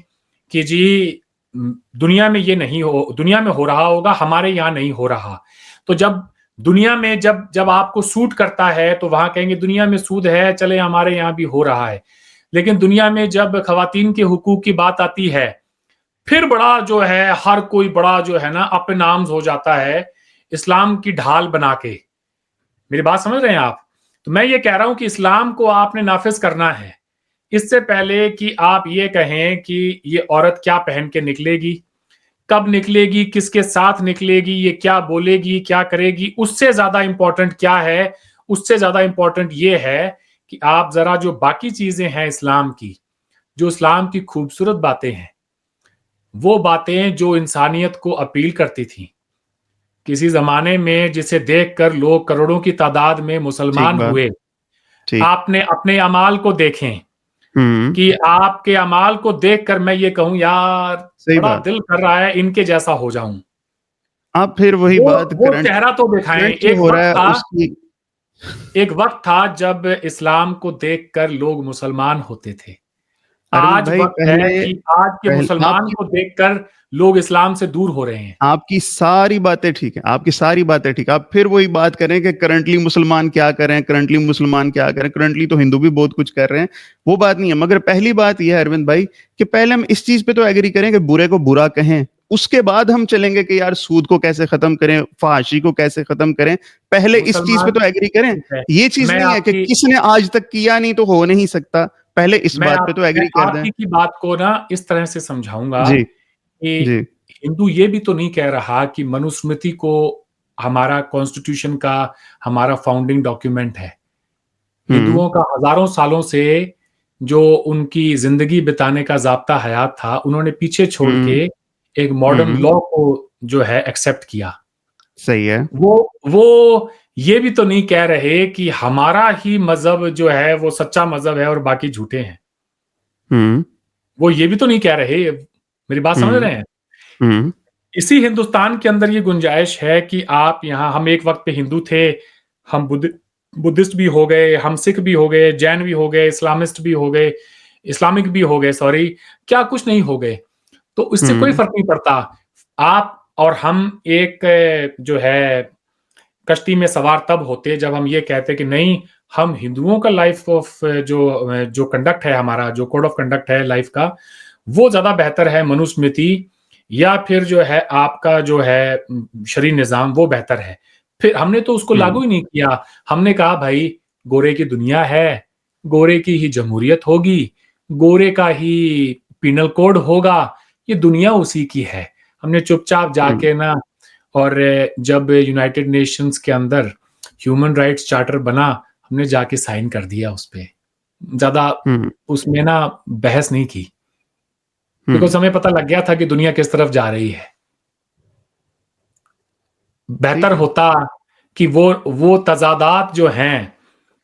कि जी दुनिया में ये नहीं हो, दुनिया में हो रहा होगा, हमारे यहाँ नहीं हो रहा। तो जब दुनिया में जब जब आपको सूट करता है तो वहां कहेंगे दुनिया में सूद है, चले हमारे यहाँ भी हो रहा है। लेकिन दुनिया में जब खवातीन के हुकूक की बात आती है, फिर बड़ा जो है हर कोई बड़ा जो है ना अप इन आर्म्स हो जाता है, इस्लाम की ढाल बना के। मेरी बात समझ रहे हैं आप? तो मैं ये कह रहा हूं कि इस्लाम को आपने नाफिज करना है, इससे पहले कि आप ये कहें कि ये औरत क्या पहन के निकलेगी, कब निकलेगी, किसके साथ निकलेगी, ये क्या बोलेगी, क्या करेगी, उससे ज्यादा इंपॉर्टेंट क्या है? उससे ज्यादा इंपॉर्टेंट ये है कि आप जरा जो बाकी चीजें हैं इस्लाम की, जो इस्लाम की खूबसूरत बातें हैं, वो बातें जो इंसानियत को अपील करती थी किसी जमाने में, जिसे देखकर लोग करोड़ों की तादाद में ठीक मुसलमान बात। हुए, ठीक। आपने अपने अमाल को देखें हम्म। कि आपके अमाल को देखकर मैं ये कहूं यार सही बड़ा बात। दिल कर रहा है इनके जैसा हो जाऊं। आप फिर वही वो बात, वो करंट चेहरा तो दिखाएं। करंट जो हो रहा है उसकी। एक वक्त था जब इस्लाम को देखकर लोग मुसलमान होते थे। अरविंद आज भाई, वक्त है पहले कि आज के पहले मुसलमान आपकी को देखकर लोग इस्लाम से दूर हो रहे हैं। आपकी सारी बातें ठीक है, आपकी सारी बातें ठीक है। आप फिर वही बात करें कि करंटली मुसलमान क्या करें, करंटली मुसलमान क्या करें, करंटली तो हिंदू भी बहुत कुछ कर रहे हैं, वो बात नहीं है। मगर पहली बात यह है अरविंद भाई कि पहले हम इस चीज पे तो एग्री करें कि बुरे को बुरा कहें, उसके बाद हम चलेंगे कि यार सूद को कैसे खत्म करें, फहाशी को कैसे खत्म करें। पहले इस चीज पे मुसलमान तो एग्री करें। ठीक है। ये चीज मैं नहीं है कि आपकी किसने आज तक किया नहीं तो हो नहीं सकता, पहले इस बात पे तो मैं एग्री कर दें। आपकी की बात को ना इस तरह से समझाऊंगा जी। कि जी। हिंदू ये भी तो नहीं कह रहा कि मनुस्मृति को हमारा कॉन्स्टिट्यूशन का हमारा फाउंडिंग डॉक्यूमेंट है। हम्म। हिंदुओं का हजारों सालों से जो उनकी जिंदगी बिताने का जाब्ता हयात था, उन्होंने पीछे छोड़ हम्म। के एक मॉडर्न हम्म। लॉ को जो है एक्सेप्ट किया। सही है। वो ये भी तो नहीं कह रहे कि हमारा ही मजहब जो है वो सच्चा मजहब है और बाकी झूठे हैं। हम्म। वो ये भी तो नहीं कह रहे। मेरी बात समझ हम्म। रहे हैं? हम्म। इसी हिंदुस्तान के अंदर ये गुंजाइश है कि आप यहाँ, हम एक वक्त पे हिंदू थे, हम बुद्धिस्ट भी हो गए, हम सिख भी हो गए, जैन भी हो गए, इस्लामिस्ट भी हो गए, इस्लामिक भी हो गए, सॉरी, क्या कुछ नहीं हो गए। तो इससे कोई हम्म। फर्क नहीं पड़ता। आप और हम एक जो है कश्ती में सवार तब होते जब हम ये कहते कि नहीं, हम हिंदुओं का लाइफ ऑफ जो जो कंडक्ट है, हमारा जो कोड ऑफ कंडक्ट है लाइफ का, वो ज्यादा बेहतर है मनुस्मृति, या फिर जो है आपका जो है शरीय निजाम वो बेहतर है। फिर हमने तो उसको लागू हम्म। ही नहीं किया। हमने कहा भाई गोरे की दुनिया है, गोरे की ही जमहूरियत होगी, गोरे का ही पिनल कोड होगा, ये दुनिया उसी की है। हमने चुपचाप हम्म। जाके ना, और जब यूनाइटेड नेशंस के अंदर ह्यूमन राइट्स चार्टर बना, हमने जाके साइन कर दिया उस पे। ज्यादा हम्म। उसमें ना बहस नहीं की, हम्म। बिकॉज हमें पता लग गया था कि दुनिया किस तरफ जा रही है। बेहतर ठीक है। होता कि वो तजादात जो हैं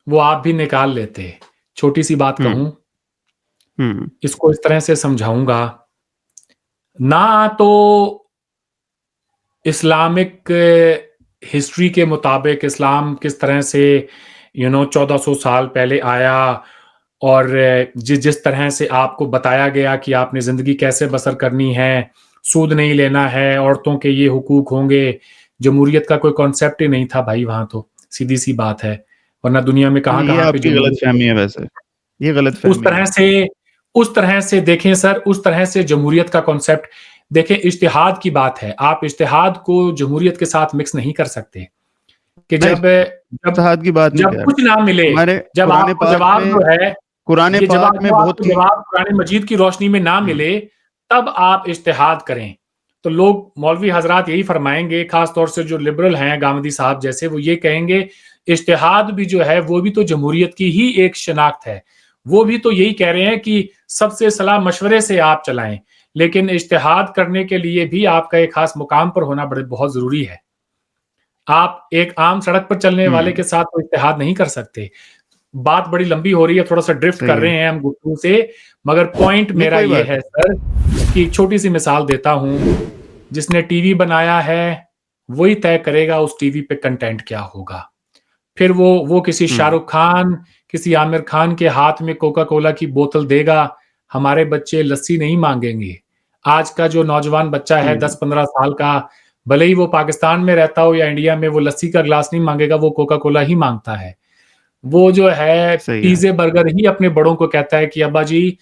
वो आप भी निकाल लेते। छोटी सी बात हम्म। कहूं, हम्म। इसको इस तरह से समझाऊंगा ना, तो इस्लामिक हिस्ट्री के मुताबिक इस्लाम किस तरह से 1400 साल पहले आया, और जिस तरह से आपको बताया गया कि आपने ज़िंदगी कैसे बसर करनी है, सूद नहीं लेना है, औरतों के ये हुकूक होंगे, जमहूरियत का कोई कॉन्सेप्ट ही नहीं था भाई वहाँ तो, सीधी-सी बात है। वरना दुनिया में हाँ, ये कहाँ-कहाँ पे आपकी जमहूरियत गलतफ़हमी है वैसे, ये उस गलतफ़हमी है। तरह से उस तरह से देखें सर, उस तरह से जमहूरियत का कॉन्सेप्ट देखें, इज्तिहाद की बात है। आप इज्तिहाद को जमहूरियत के साथ मिक्स नहीं कर सकते कि नहीं, जब इत्तेहाद की बात नहीं जब कह कुछ रहा। ना मिले, हमारे जब आपको जवाब जो है कुरान ये पाक में जो बहुत आपको ही जवाब कुरान मजीद की रोशनी में ना हुँ, मिले, तब आप इज्तिहाद करें। तो लोग मौलवी हज़रात यही फरमाएँगे, ख़ास तौर से जो लिबरल हैं, गामदी साहब जैसे, वो ये कहेंगे, इज्तिहाद भी जो है, वो भी तो जमहूरियत की ही एक शिनाख्त है। वो भी तो यही कह रहे हैं कि सबसे सलाह-मशवरे से आप चलाएँ, लेकिन इज्तिहाद करने के लिए भी आपका एक ख़ास मुकाम पर होना बहुत ज़रूरी है। आप एक आम सड़क पर चलने वाले हुँ, के साथ तो इत्तेहाद नहीं कर सकते। बात बड़ी लंबी हो रही है, थोड़ा-सा ड्रिफ्ट कर सही है। रहे हैं हम गुफ्तगू से, मगर पॉइंट नहीं, मेरा कोई ये बात है सर कि छोटी-सी मिसाल देता हूँ, जिसने टीवी बनाया है, वही तय करेगा उस टीवी पे कंटेंट क्या होगा। फिर वो किसी हुँ, शाहरुख खान, किसी आमिर खान के हाथ में कोका कोला की बोतल देगा, हमारे बच्चे लस्सी नहीं माँगेंगे। आज का जो नौजवान बच्चा है हुँ, 10-15 साल का, भले ही वो पाकिस्तान में रहता हो या इंडिया में, वो लस्सी का ग्लास नहीं माँगेगा, वो कोका कोला ही माँगता है। वो जो है सही है। पिज़्ज़े, बर्गर ही अपने बड़ों को कहता है कि अब्बा जी,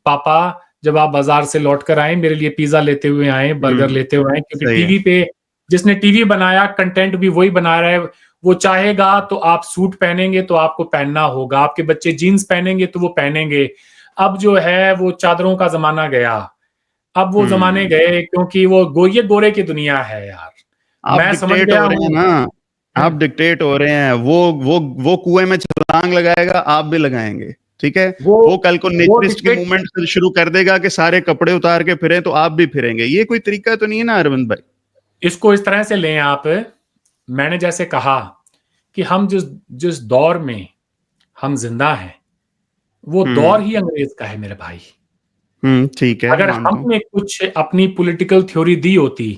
पापा, जब आप बाज़ार से लौट कर आएँ, मेरे लिए पिज़्ज़ा लेते हुए आएँ, बर्गर हुँ, लेते हुए आएँ, क्योंकि सही है। टीवी पे जिसने टीवी बनाया, कंटेंट भी वही बना रहा है। वो चाहेगा तो आप सूट पहनेंगे तो आपको पहनना होगा, आपके बच्चे जीन्स पहनेंगे तो वो पहनेंगे। अब जो है वो चादरों का ज़माना गया। अब वो ज़माने हुँ, गए, क्योंकि ये गोरे की दुनिया है यार। आप मैं समझ डिक्टेट गया हो रहे हैं हूँ। ना, आप हुँ, डिक्टेट हो रहे हैं। वो कुएँ में छलांग लगाएगा, आप भी लगाएँगे, ठीक है? वो वो कल को वो नेचरिस्ट की डिक्टेट मूवमेंट फिर शुरू कर देगा कि सारे कपड़े उतार के फिरें, तो आप भी फिरेंगे। ये कोई तरीका तो नहीं है ना अरविंद भाई? इसको इस तरह से लें आप, मैंने जैसे कहा कि हम जिस जिस दौर में हम ज़िंदा हैं, वो हुँ, दौर ही अंग्रेज़ का है मेरे भाई। हुँ, ठीक है, अगर मानता हूँ। हमने कुछ अपनी पॉलिटिकल थ्योरी दी होती,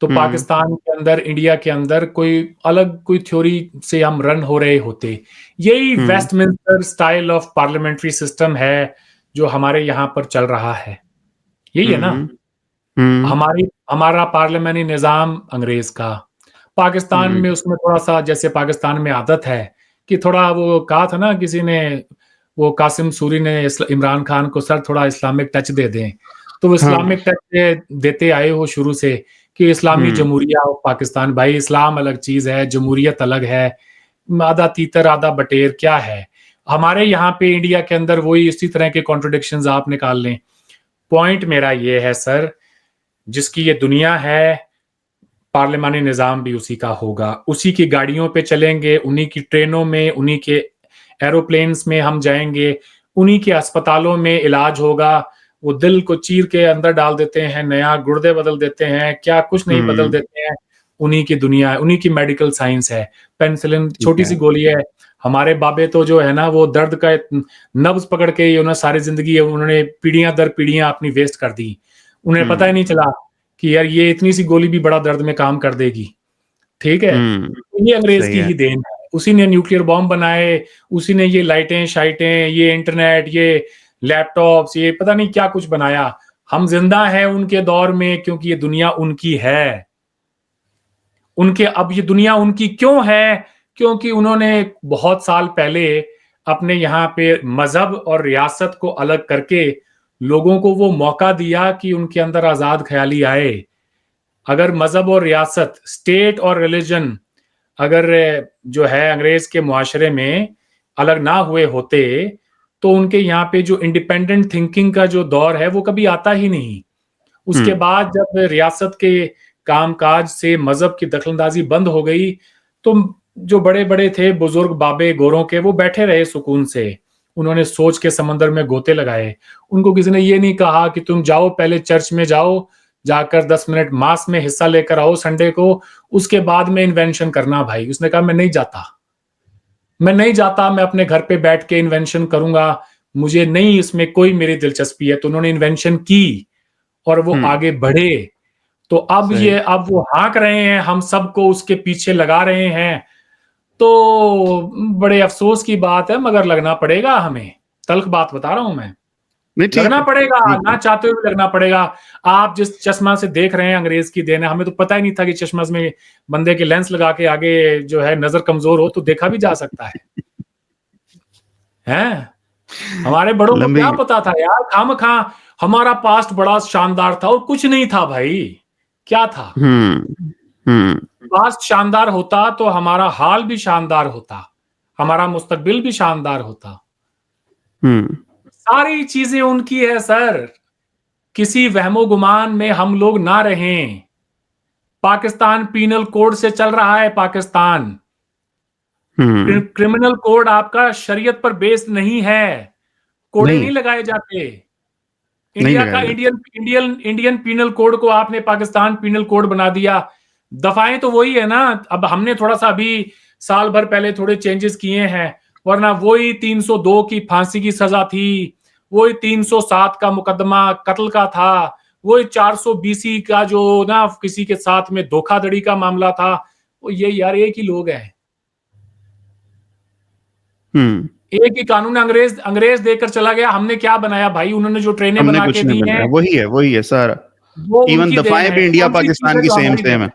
तो हुँ, पाकिस्तान के अंदर, इंडिया के अंदर कोई थ्योरी से हम रन हो रहे होते। यही हुँ, Westminster style of parliamentary system है, जो हमारे यहाँ पर चल रहा है। यही है ना? हुँ, हुँ, हमारा पार्लियामानी निज़ाम अंग्रेज़ का। पाकिस्तान हुँ, में उसमें थोड़ा-सा, जैसे पाकिस्तान में आदत है कि थोड़ा, वो कहा था ना किसी ने, वो कासिम सूरी ने इमरान खान को, सर थोड़ा इस्लामिक टच दे दें। तो वो हाँ, इस्लामिक टच देते आए हो शुरू से कि इस्लामी हुँ, जमहूरिया ऑफ पाकिस्तान। भाई इस्लाम अलग चीज़ है, जमहूरियत अलग है। आधा तीतर आधा बटेर क्या है? हमारे यहाँ पे इंडिया के अंदर वही इसी तरह के कॉन्ट्रडिक्शंस आप निकाल लें। पॉइंट मेरा ये है सर, जिसकी ये दुनिया है, पार्लिमानी निज़ाम भी उसी का होगा। उसी की गाड़ियों पे चलेंगे, उन्हीं की ट्रेनों में, उन्हीं के एरोप्लेन्स में हम जाएँगे, उन्हीं के अस्पतालों में इलाज होगा। वो दिल को चीर के अंदर डाल देते हैं, नया गुर्दे बदल देते हैं, क्या कुछ नहीं बदल हुँ, देते हैं। उन्हीं की दुनिया है, उन्हीं की मेडिकल साइंस है। पेनिसिलिन ठीक है। छोटी-सी गोली है। हमारे बाबे तो जो है ना, वो दर्द का नब्ज़ पकड़ के ही उन्होंने सारी ज़िंदगी, उन्होंने पीढ़ियाँ दर पीढ़ियाँ अपनी वेस्ट कर दी। उन्हें पता ही हुँ, नहीं चला कि यार ये इतनी सी गोली भी बड़ा दर्द में काम कर देगी, ठीक है? हुँ, ये अंग्रेज़ सही की है। ही देन है। उसी ने न्यूक्लियर बॉम्ब बनाए, उसी ने ये लाइटें-शाइटें, ये इंटरनेट, ये लैपटॉप्स, ये पता नहीं क्या कुछ बनाया। हम ज़िंदा हैं उनके दौर में, क्योंकि ये दुनिया उनकी है। अब ये दुनिया उनकी क्यों है? क्योंकि उन्होंने बहुत साल पहले अपने यहाँ पे मज़हब और रियासत को अलग करके लोगों को वो मौका दिया कि उनके अंदर आज़ाद ख़याली आए। अगर मज़हब और रियासत, स्टेट और रिलिजन अगर जो है अंग्रेज़ के मुआशरे में अलग ना हुए होते, तो उनके यहाँ पे जो इंडिपेंडेंट थिंकिंग का जो दौर है, वो कभी आता ही नहीं। उसके हुँ, बाद जब रियासत के काम-काज से मज़हब की दखल-अंदाज़ी बंद हो गई, तो जो बड़े-बड़े थे बुज़ुर्ग बाबे गोरों के, वो बैठे रहे सुकून से। उन्होंने सोच के समंदर में गोते लगाए। उनको किसी ने ये नहीं कहा कि तुम जाओ पहले चर्च में जाओ, जाकर 10 मिनट मास में हिस्सा लेकर आओ संडे को, उसके बाद में इन्वेंशन करना भाई। उसने कहा मैं नहीं जाता। मैं नहीं जाता, मैं अपने घर पे बैठ के इन्वेंशन करूँगा, मुझे नहीं इसमें कोई मेरी दिलचस्पी है। तो उन्होंने इन्वेंशन की और वो हुँ, आगे बढ़े। तो सही। अब वो हाँक रहे हैं, हम सबको उसके पीछे लगा रहे हैं। तो बड़े अफ़सोस की बात है, मगर लगना पड़ेगा हमें। तल्ख बात बता रहा हूं मैं। नहीं ठीक लगना है, पड़ेगा, ठीक ना है। चाहते हुए भी लगना पड़ेगा। आप जिस चश्मा से देख रहे हैं अंग्रेज की देन है, हमें तो पता ही नहीं था कि चश्मा में बंदे के लेंस लगा के आगे जो है नजर कमजोर हो तो देखा भी जा सकता है। हैं? हमारे बड़ों को लंबी क्या पता था यार, खामखा हमारा पास्ट बड़ा शानदार था और कुछ नहीं था भाई। क्या था? हम्म, हम्म, पास्ट शानदार होता तो हमारा हाल भी शानदार होता, हमारा मुस्तकबिल भी शानदार होता। हम्म, सारी चीजें उनकी है सर। किसी वहमो गुमान में हम लोग ना रहें। पाकिस्तान पीनल कोड से चल रहा है पाकिस्तान। हम्म। क्रिमिनल कोड आपका शरीयत पर बेस्ड नहीं है। कोड़े नहीं, नहीं लगाए जाते। नहीं इंडिया का लगाया जाता। इंडियन पीनल कोड को आपने पाकिस्तान पीनल कोड बना दिया। दफाएं तो वही है ना। अब हमने थोड़ा सा अभी साल भर पहले थोड़े चेंजेस किए हैं, वरना वही 302 की फांसी की सजा थी, वही 307 का मुकदमा कत्ल का था, वही 420 का जो ना किसी के साथ में धोखाधड़ी का मामला था। वो ये यार एक ही लोग हैं, हम्म। एक ही कानून। अंग्रेज अंग्रेज देकर चला गया, हमने क्या बनाया भाई? उन्होंने जो ट्रेनें हमने बना कुछ के नहीं दी हैं बनाया, वही है सारा। वो इवन उनकी देन दफाएं है। भी इंडिया कौन सी चीज पाकिस्तान है की जो सेम हमारी सेम देन है। है?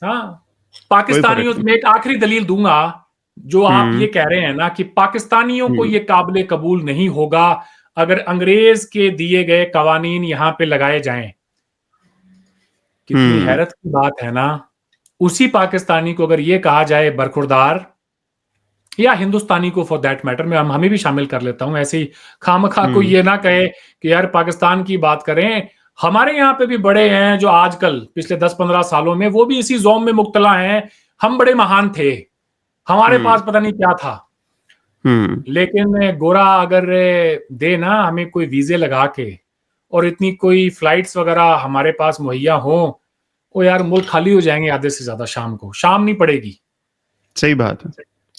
हाँ, कोई फर्क पाकिस्तानियों नहीं। में एक आखिरी दलील दूंगा। जो आप ये हम्म, कह रहे हैं ना कि पाकिस्तानियों को हम्म, ये काबिल कबूल नहीं होगा अगर अंग्रेज के दिए गए कवानीन यहां पे लगाए जाएं। कितनी हम्म, हैरत की बात है ना। उसी पाकिस्तानी को अगर ये कहा जाए बरखुरदार, या हिंदुस्तानी को फॉर दैट मैटर, मैं हमें भी शामिल कर लेता हूं ऐसे ही, खामखा को हम्म, ये ना कहे कि यार पाकिस्तान की बात करें। हमारे यहाँ पे भी बड़े हैं जो आजकल पिछले 10-15 सालों में वो भी इसी जोम में मुब्तला हैं। हम बड़े महान थे, हमारे हम्म, पास पता नहीं क्या था। हम्म, लेकिन गोरा अगर दे ना हमें कोई वीजे लगा के, और इतनी कोई फ्लाइट्स वगैरह हमारे पास मुहैया हो, वो यार मुल्क खाली हो जाएंगे आधे से ज्यादा। शाम को शाम नहीं पड़ेगी। सही बात है,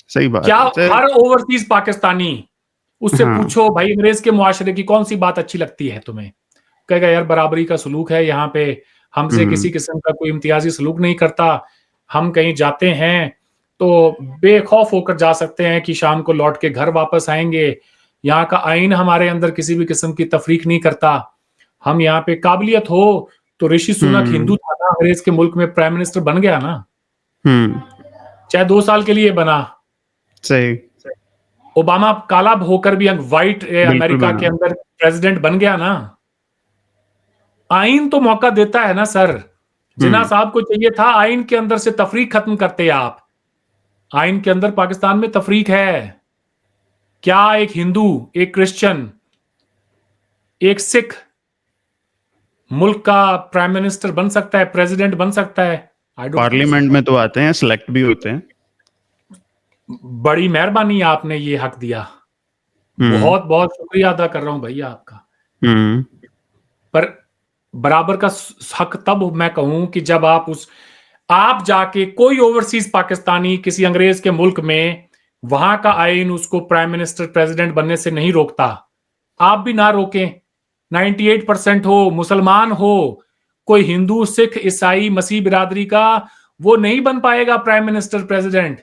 सही क्या बात है। हर ओवरसीज पाकिस्तानी उससे हाँ। पूछो भाई अंग्रेज के मुआशरे की कौन सी बात अच्छी लगती है तुम्हें? कहेगा यार बराबरी का सलूक है यहाँ पे, हमसे हम्म, किसी किस्म का कोई इम्तियाजी सलूक नहीं करता। हम कहीं जाते हैं तो बेखौफ होकर जा सकते हैं कि शाम को लौट के घर वापस आएंगे। यहाँ का आइन हमारे अंदर किसी भी किस्म की तफरीक नहीं करता। हम यहाँ पे काबिलियत हो तो ऋषि सुनक हम्म, हिंदू था ना, अंग्रेज के मुल्क में प्राइम मिनिस्टर बन गया ना, हम्म। चाहे 2 साल के लिए बना। सही। ओबामा काला होकर भी व्हाइट बिल्कुल अमेरिका बना। के अंदर प्रेसिडेंट बन गया ना। आइन तो मौका देता है ना सर। जिन्ना हम्म, साहब को चाहिए था आइन के अंदर से तफरीक खत्म करते आप। आइन के अंदर पाकिस्तान में तफरीक है क्या? एक हिंदू, एक क्रिश्चियन, एक सिख मुल्क का प्राइम मिनिस्टर बन सकता है, प्रेसिडेंट बन सकता है? I don't think so. Parliament में तो आते हैं, सिलेक्ट भी होते हैं। बड़ी मेहरबानी आपने ये हक दिया। हम्म, बहुत बहुत शुक्रिया अदा कर रहा हूं भैया आपका। हम्म, पर बराबर का हक तब मैं कहूं कि जब आप जाके कोई ओवरसीज पाकिस्तानी किसी अंग्रेज के मुल्क में, वहां का आइन उसको प्राइम मिनिस्टर प्रेसिडेंट बनने से नहीं रोकता। आप भी ना रोकें। 98% हो मुसलमान हो, कोई हिंदू सिख ईसाई मसीह बिरादरी का, वो नहीं बन पाएगा प्राइम मिनिस्टर प्रेसिडेंट।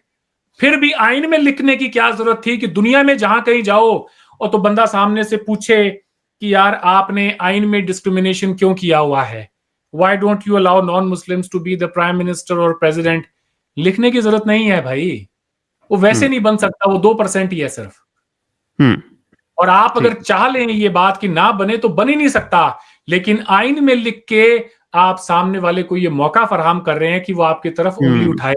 फिर भी आइन में लिखने की क्या जरूरत थी कि दुनिया में जहां कहीं जाओ और तो बंदा सामने से पूछे कि यार आपने आइन में डिस्क्रिमिनेशन क्यों किया हुआ है? Why don't you allow non Muslims to be the prime minister और प्रेसिडेंट? लिखने की जरूरत नहीं है भाई। वो वैसे हम्म, नहीं बन सकता, वो 2% ही है सिर्फ। हम्म। और आप अगर ठीक। चाह लें ये बात कि ना बने तो बन ही नहीं सकता। लेकिन आइन में लिख के आप सामने वाले को ये मौका फराहम कर रहे हैं कि वो आपकी तरफ उंगली हम्म। उठाए।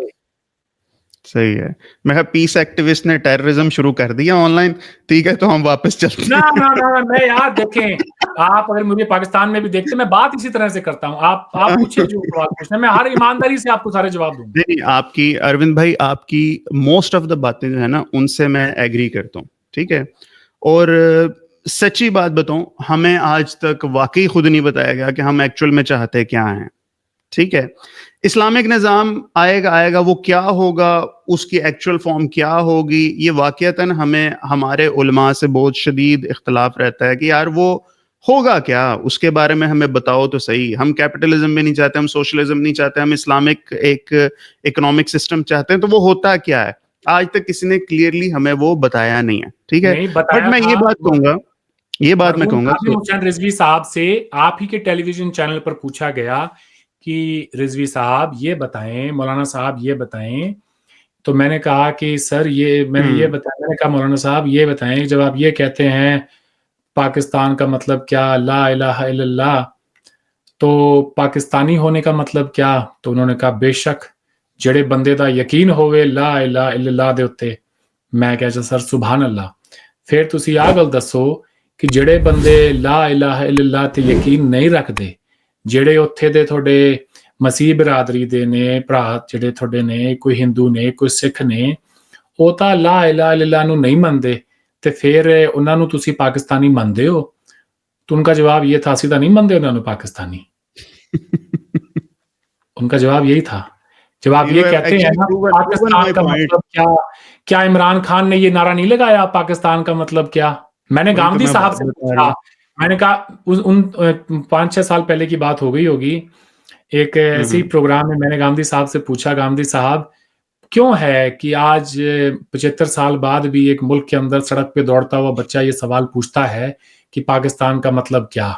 सही है। मैं कहा पीस एक्टिविस्ट ने टेररिज्म शुरू कर दिया ऑनलाइन। ठीक है, तो हम वापस चलते ना हैं। ना ना ना, मैं यार देखें, आप अगर मुझे पाकिस्तान में भी देखते, मैं बात इसी तरह से करता हूं। आप पूछिए जो सवाल पूछना है, मैं हर ईमानदारी से आपको सारे जवाब दूंगा। नहीं नहीं, आपकी अरविंद भाई, आपकी मोस्ट ऑफ द बातें जो है ना, उनसे मैं एग्री करता हूँ। ठीक है। और सच्ची बात बताऊं, हमें आज तक वाकई खुद नहीं बताया गया कि हम एक्चुअल में चाहते क्या हैं। ठीक है। इस्लामिक निज़ाम आएगा आएगा, वो क्या होगा, उसकी एक्चुअल फॉर्म क्या होगी, ये वाकईतन हमें हमारे उलमा से बहुत शदीद इख्तलाफ रहता है कि यार वो होगा क्या, उसके बारे में हमें बताओ तो सही। हम कैपिटलिज्म भी नहीं चाहते, हम सोशलिज्म नहीं चाहते, हम इस्लामिक एक इकोनॉमिक सिस्टम चाहते हैं, तो वो होता क्या है। आज तक किसी ने क्लियरली हमें वो बताया नहीं है, ठीक है। नहीं बट बताया मैं था। ये बात कहूंगा, ये बात मैं मरहूम कहूंगा कासिम हुसैन रिजवी साहब से आप ही के टेलीविजन चैनल पर पूछा गया कि रिजवी साहब ये बताएं, मौलाना साहब ये बताएं, तो मैंने कहा कि सर ये बताया, मैंने कहा मौलाना साहब ये बताएं, जब आप ये कहते हैं पाकिस्तान का मतलब क्या, ला इलाहा इल्लल्लाह, तो पाकिस्तानी होने का मतलब क्या? तो उन्होंने कहा बेशक ਜਿਹੜੇ ਬੰਦੇ ਦਾ ਯਕੀਨ ਹੋਵੇ ਲਾ ਇਲਾਹਾ ਇल्लल्लाह ਦੇ ਉੱਤੇ। ਮੈਂ ਕਿਹਾ ਜੀ ਸਰ ਸੁਭਾਨ ਅੱਲਾਹ। ਫਿਰ ਤੁਸੀਂ ਆਹ ਗੱਲ ਦੱਸੋ ਕਿ ਜਿਹੜੇ ਬੰਦੇ ਲਾ ਇਲਾਹਾ ਇल्लल्लाह ਤੇ ਯਕੀਨ ਨਹੀਂ ਰੱਖਦੇ, ਜਿਹੜੇ ਉੱਥੇ ਦੇ ਤੁਹਾਡੇ ਮਸੀਹ ਬਰਾਦਰੀ ਦੇ ਨੇ ਭਰਾ, ਜਿਹੜੇ ਤੁਹਾਡੇ ਨੇ, ਕੋਈ ਹਿੰਦੂ ਨੇ, ਕੋਈ ਸਿੱਖ ਨੇ, ਉਹ ਤਾਂ ਲਾ ਇਲਾਹਾ ਇल्लल्लाह ਨੂੰ नहीं ਮੰਨਦੇ, ਤੇ ਫਿਰ ਉਹਨਾਂ ਨੂੰ ਤੁਸੀਂ ਪਾਕਿस्तानी ਮੰਨਦੇ ਹੋ? तो उनका जवाब ये था, सीधा नहीं मानते उन्होंने पाकिस्तानी। उनका जवाब यही था। जब आप You ये have कहते हैं actually ना proven पाकिस्तान my का point. मतलब क्या, क्या इमरान खान ने ये नारा नहीं लगाया पाकिस्तान का मतलब क्या? मैंने वही तो गांधी मैं साहब से बता रहा पूछा, हूँ। मैंने कहा उन 5-6 साल पहले की बात हो गई होगी, एक ऐसी प्रोग्राम में मैंने गांधी साहब से पूछा, गांधी साहब क्यों है कि आज 75 साल बाद भी एक मुल्क के अंदर सड़क पे दौड़ता हुआ बच्चा ये सवाल पूछता है कि पाकिस्तान का मतलब क्या?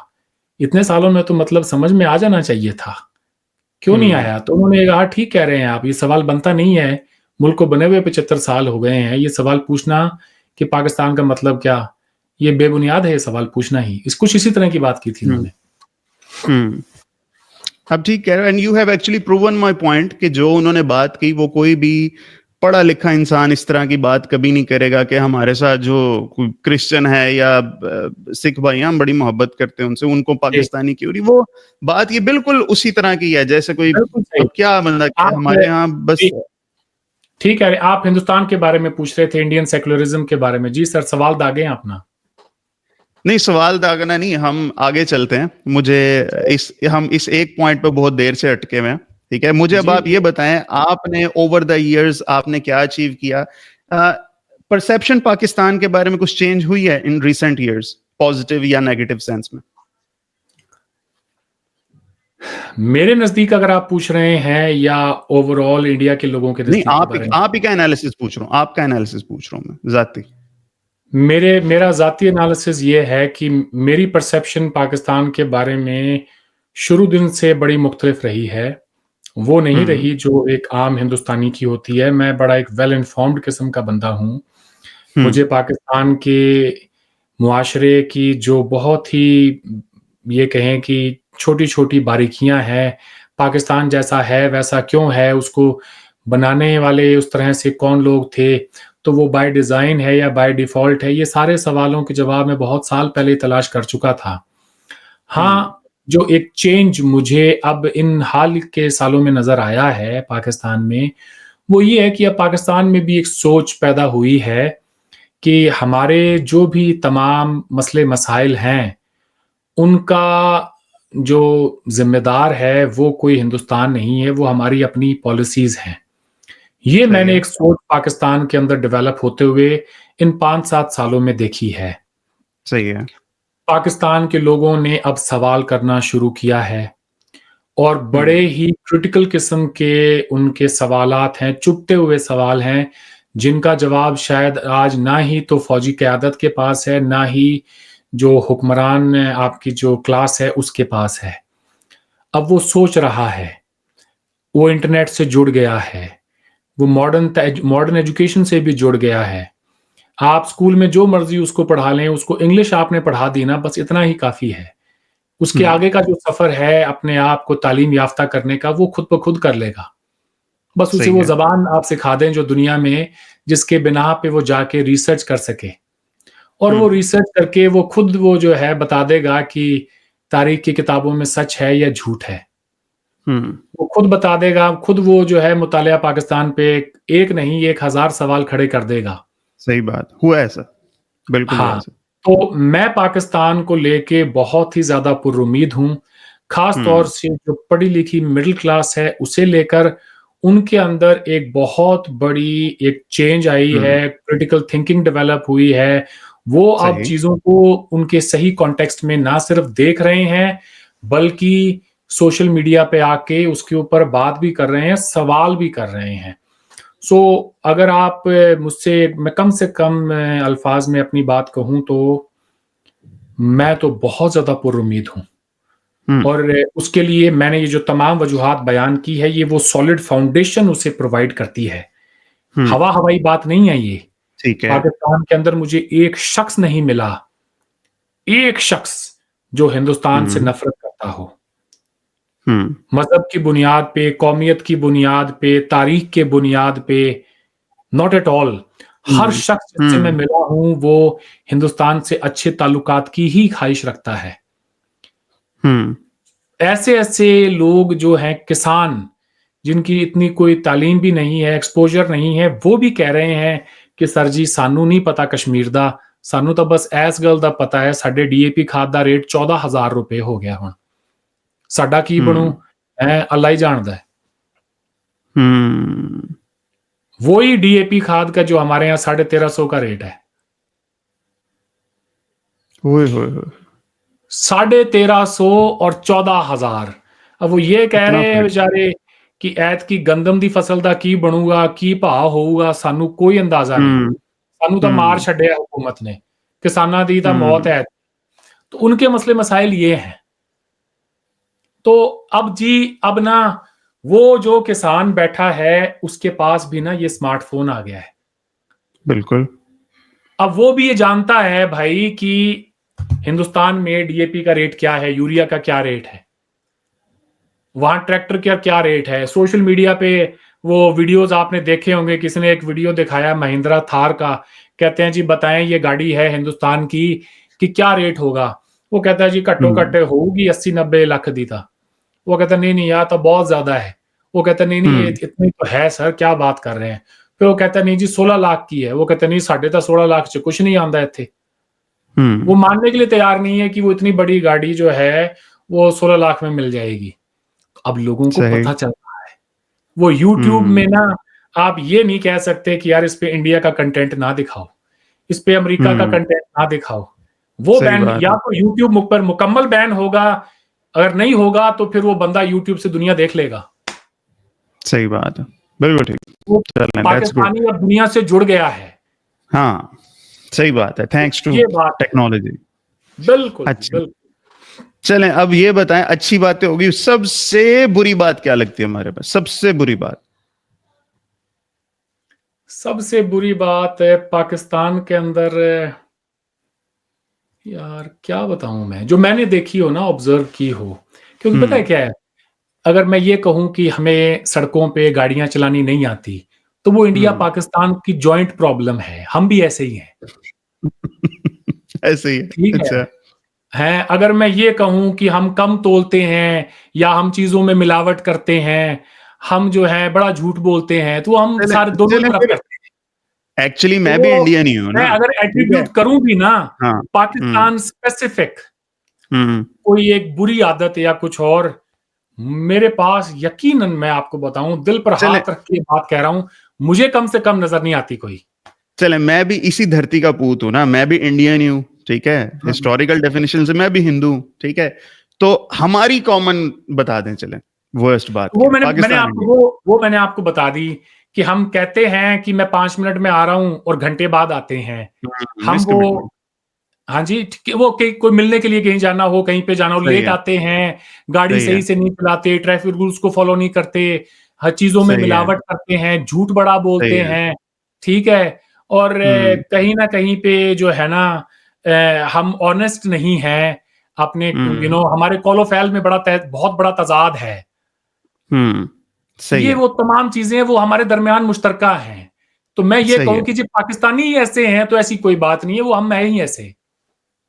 इतने सालों में तो मतलब समझ में आ जाना चाहिए था, क्यों नहीं आया? तो उन्होंने कहा ठीक कह रहे हैं आप, ये सवाल बनता नहीं है, मुल्क को बने हुए 75 साल हो गए हैं, ये सवाल पूछना कि पाकिस्तान का मतलब क्या, ये बेबुनियाद है ये सवाल पूछना ही। कुछ इसी तरह की बात की थी उन्होंने। अब ठीक कह रहे हो, and you have actually proven my point कि जो उन्होंने बात की वो कोई भी पढ़ा लिखा इंसान इस तरह की बात कभी नहीं करेगा कि हमारे साथ जो क्रिश्चियन है या सिख भाई हम बड़ी मोहब्बत करते हैं उनसे, उनको पाकिस्तानी क्यों नहीं, वो बात ये बिल्कुल उसी तरह की है जैसे कोई, अब क्या मतलब हमारे यहाँ बस। ठीक है, आप हिंदुस्तान के बारे में पूछ रहे थे, इंडियन सेक्युलरिज्म के बारे में। जी सर, सवाल दागे अपना। नहीं, सवाल दागना नहीं, हम आगे चलते हैं। मुझे हम इस एक पॉइंट पे बहुत देर से अटके हुए हैं, ठीक है। मुझे अब आप ये बताएं, आपने ओवर द इयर्स आपने क्या अचीव किया? परसेप्शन पाकिस्तान के बारे में कुछ चेंज हुई है इन रिसेंट इयर्स, पॉजिटिव या नेगेटिव सेंस में? मेरे नजदीक अगर आप पूछ रहे हैं या ओवरऑल इंडिया के लोगों के नजदीक? नहीं, आप ही का एनालिसिस पूछ रहा हूँ, आपका एनालिसिस पूछ रहा हूँ मैं जाती। मेरा जाती एनालिसिस ये है कि मेरी परसेप्शन पाकिस्तान के बारे में शुरू दिन से बड़ी मुख्तलिफ रही है। वो नहीं रही जो एक आम हिंदुस्तानी की होती है। मैं बड़ा एक वेल इन्फॉर्म्ड किस्म का बंदा हूँ। मुझे पाकिस्तान के मुआशरे की जो बहुत ही ये कहें कि छोटी-छोटी बारीकियाँ हैं, पाकिस्तान जैसा है वैसा क्यों है, उसको बनाने वाले उस तरह से कौन लोग थे, तो वो बाय डिज़ाइन है या बाय डिफ़ॉल्ट है, ये सारे सवालों के जवाब मैं बहुत साल पहले तलाश कर चुका था। हाँ, जो एक चेंज मुझे अब इन हाल के सालों में नज़र आया है पाकिस्तान में, वो ये है कि अब पाकिस्तान में भी एक सोच पैदा हुई है कि हमारे जो भी तमाम मसले मसाइल हैं, उनका जो ज़िम्मेदार है वो कोई हिंदुस्तान नहीं है, वो हमारी अपनी पॉलिसीज़ हैं। ये मैंने एक सोच पाकिस्तान के अंदर डेवलप होते हुए इन 5-7 सालों में देखी है। सही है। पाकिस्तान के लोगों ने अब सवाल करना शुरू किया है और बड़े ही क्रिटिकल किस्म के उनके सवालात हैं, चुभते हुए सवाल हैं, जिनका जवाब शायद आज ना ही तो फौजी क़यादत के पास है, ना ही जो हुक्मरान आपकी जो क्लास है उसके पास है। अब वो सोच रहा है, वो इंटरनेट से जुड़ गया है, वो मॉडर्न एजुकेशन से भी जुड़ गया है। आप स्कूल में जो मर्ज़ी उसको पढ़ा लें, उसको इंग्लिश आपने पढ़ा दी ना, बस इतना ही काफ़ी है। उसके आगे का जो सफ़र है अपने आप को तालीम याफ़्ता करने का, वो खुद ब खुद कर लेगा। बस उसे वो ज़बान आप सिखा दें जो दुनिया में जिसके बिना पे वो जाके रिसर्च कर सके और वो रिसर्च करके वो खुद वो जो है बता देगा कि तारीख़ की किताबों में सच है या झूठ है। वो खुद बता देगा, खुद वो जो है मुतालिया पाकिस्तान पे एक नहीं 1000 सवाल खड़े कर देगा। सही बात, हुआ है ऐसा, बिल्कुल हुआ है ऐसा। तो मैं पाकिस्तान को लेके बहुत ही ज़्यादा पुरुम्मीद हूँ, ख़ास तौर से जो पढ़ी लिखी मिडल क्लास है, उसे लेकर उनके अंदर एक बहुत बड़ी एक चेंज आई है, क्रिटिकल थिंकिंग डेवलप हुई है। वो अब चीज़ों को उनके सही कॉन्टेक्स्ट में ना सिर्फ देख रहे हैं, बल्कि सोशल मीडिया पे आके उसके ऊपर बात भी कर रहे हैं, सवाल भी कर रहे हैं। सो अगर आप मुझसे मैं कम से कम अल्फाज में अपनी बात कहूं तो मैं तो बहुत ज़्यादा पुरुम्मीद हूँ। और उसके लिए मैंने ये जो तमाम वजूहात बयान की है, ये वो सॉलिड फाउंडेशन उसे प्रोवाइड करती है। हवा-हवाई बात नहीं है ये। ठीक है। पाकिस्तान के अंदर मुझे एक शख्स नहीं मिला, एक शख्स जो हिंदुस्तान से नफ़रत करता हो। मज़हब की बुनियाद पे, कौमियत की बुनियाद पे, तारीख के बुनियाद पे, नॉट एट ऑल। हर शख्स जिससे मैं मिला हूँ, वो हिंदुस्तान से अच्छे ताल्लुकात की ही ख़्वाहिश रखता है। ऐसे-ऐसे लोग जो हैं किसान, जिनकी इतनी कोई तालीम भी नहीं है, एक्सपोज़र नहीं है, वो भी कह रहे हैं कि सर जी सानू नहीं पता कश्मीर दा, सानू तो बस इस गल दा पता है साडे डीएपी खाद दा रेट 14,000 रुपए हो गया हुण। साडा की बनू अल्लाह ही जानदा है। वही डीएपी खाद का जो हमारे यहाँ 1350 का रेट है। ओए होए होए! 1350 और 14,000। अब वो ये कह इतना रहे हैं फर्क। बेचारे कि ऐतकी गंदम दी फसल दा की बनूगा, की भाव होऊगा, सानू कोई अंदाज़ा नहीं। सानू तो मार हुँ, छड्डिया हुकूमत ने, किसानां दी तां मौत हुँ, है। तो उनके मसले मसाइल ये हैं। तो अब ना वो जो किसान बैठा है, उसके पास भी ना ये स्मार्टफ़ोन आ गया है। बिल्कुल। अब वो भी ये जानता है भाई कि हिंदुस्तान में डीएपी का रेट क्या है, यूरिया का क्या रेट है। वहाँ ट्रैक्टर का क्या रेट है। सोशल मीडिया पे वो वीडियोज़ आपने देखे होंगे, किसी ने एक वीडियो दिखाया महिंद्रा थार का, कहते हैं जी बताएँ ये गाड़ी है हिंदुस्तान की, कि क्या रेट होगा? वो कहता है जी घट्टो-घट्ट होऊगी 80-90 लाख दी तां। वो कहता है नहीं-नहीं यार तो बहुत ज़्यादा है। वो कहता है नहीं-नहीं ये इतनी तो है सर, क्या बात कर रहे हैं? फिर वो कहता है नहीं जी 16 लाख की है। वो कहता है नहीं साडे तां 16 लाख च कुछ नहीं आंदा इत्थे। वो मानने के लिए तैयार नहीं है कि वो इतनी बड़ी गाड़ी जो है, वो 16 लाख में मिल जाएगी। अब लोगों को सही। पता चल रहा है। वो यूट्यूब में ना आप ये नहीं कह सकते कि यार इस पे इंडिया का कंटेंट ना दिखाओ, इस पे अमेरिका का कंटेंट ना दिखाओ। वो सही बैन बात या है, तो यूट्यूब पर मुकम्मल बैन होगा, अगर नहीं होगा तो फिर वो बंदा यूट्यूब से दुनिया देख लेगा। सही बात है। बिल्कुल ठीक। वो चलें, दैट्स गुड। पाकिस्तानी अब दुनिया से जुड़ गया है। हाँ, सही बात है, तो थैंक्स टू ये बात है। टेक्नोलॉजी। बिल्कुल जी, अच्छा, बिल्कुल। चलें अब ये बताएँ अच्छी बातें होगी, सबसे बुरी बात क्या लगती है हमारे पास? सबसे बुरी बात? सबसे बुरी बात है पाकिस्तान के अंदर यार क्या बताऊँ मैं, जो मैंने देखी हो ना, ऑब्ज़र्व की हो। क्योंकि पता है हुँ, क्या है? अगर मैं ये कहूँ कि हमें सड़कों पे गाड़ियाँ चलानी नहीं आती, तो वो हुँ। इंडिया-पाकिस्तान की जॉइंट प्रॉब्लम है। हम भी ऐसे ही हैं, ऐसे ही है, ठीक है? अच्छा। हैं, अगर मैं ये कहूँ कि हम कम तोलते हैं या हम चीज़ों में मिलावट करते हैं, हम जो है बड़ा झूठ बोलते हैं, तो हम चलें सारे दोनों चलें तरफ फिर करते हैं। एक्चुअली मैं भी तो इंडियन ही हूँ मैं ना, अगर ठीक है? एट्रिब्यूट करूँ भी ना, हाँ, हुँ, पाकिस्तान स्पेसिफिक हुँ। कोई एक बुरी आदत या कुछ और, मेरे पास यकीनन मैं आपको बताऊँ, दिल पर चलें हाथ रख के बात कह रहा हूँ, मुझे कम से कम नज़र नहीं आती कोई। चलें मैं भी इसी धरती का पूत हूँ ना, मैं भी इंडियन ही हूँ, ठीक है? हुँ, हुँ। हिस्टोरिकल डेफिनिशन से मैं भी हिंदू हूँ, ठीक है? तो हमारी कॉमन बता दें चलें, वर्स्ट बात तो क्या वो है? पाकिस्तान इंडिया। वो मैंने आपको बता दी कि हम कहते हैं कि मैं 5 मिनट में आ रहा हूँ और घंटे बाद आते हैं। हम वो मिसकमिटमेंट हाँ जी, ठीक है, वो कहीं कोई मिलने के लिए कहीं जाना हो, कहीं पे जाना हो, सही लेट है, आते हैं, गाड़ी सही है, सही से नहीं चलाते, ट्रैफिक रूल्स को फ़ॉलो नहीं करते, हर चीज़ों में सही है, मिलावट करते हैं, झूठ बड़ा सही बोलते है। हैं, ठीक है? और हुँ, कहीं न कहीं पे जो है ना हम ऑनेस्ट नहीं हैं, अपने हुँ, हमारे कौलो-फ़ैल में बहुत बड़ा तज़ाद है। हुँ, सही ये है, वो तमाम चीज़ें वो हमारे दरमियान मुश्तरका हैं। तो मैं ये सही है। कहूँ कि जी पाकिस्तानी ही ऐसे हैं तो ऐसी कोई बात नहीं है, वो हम हैं ही ऐसे।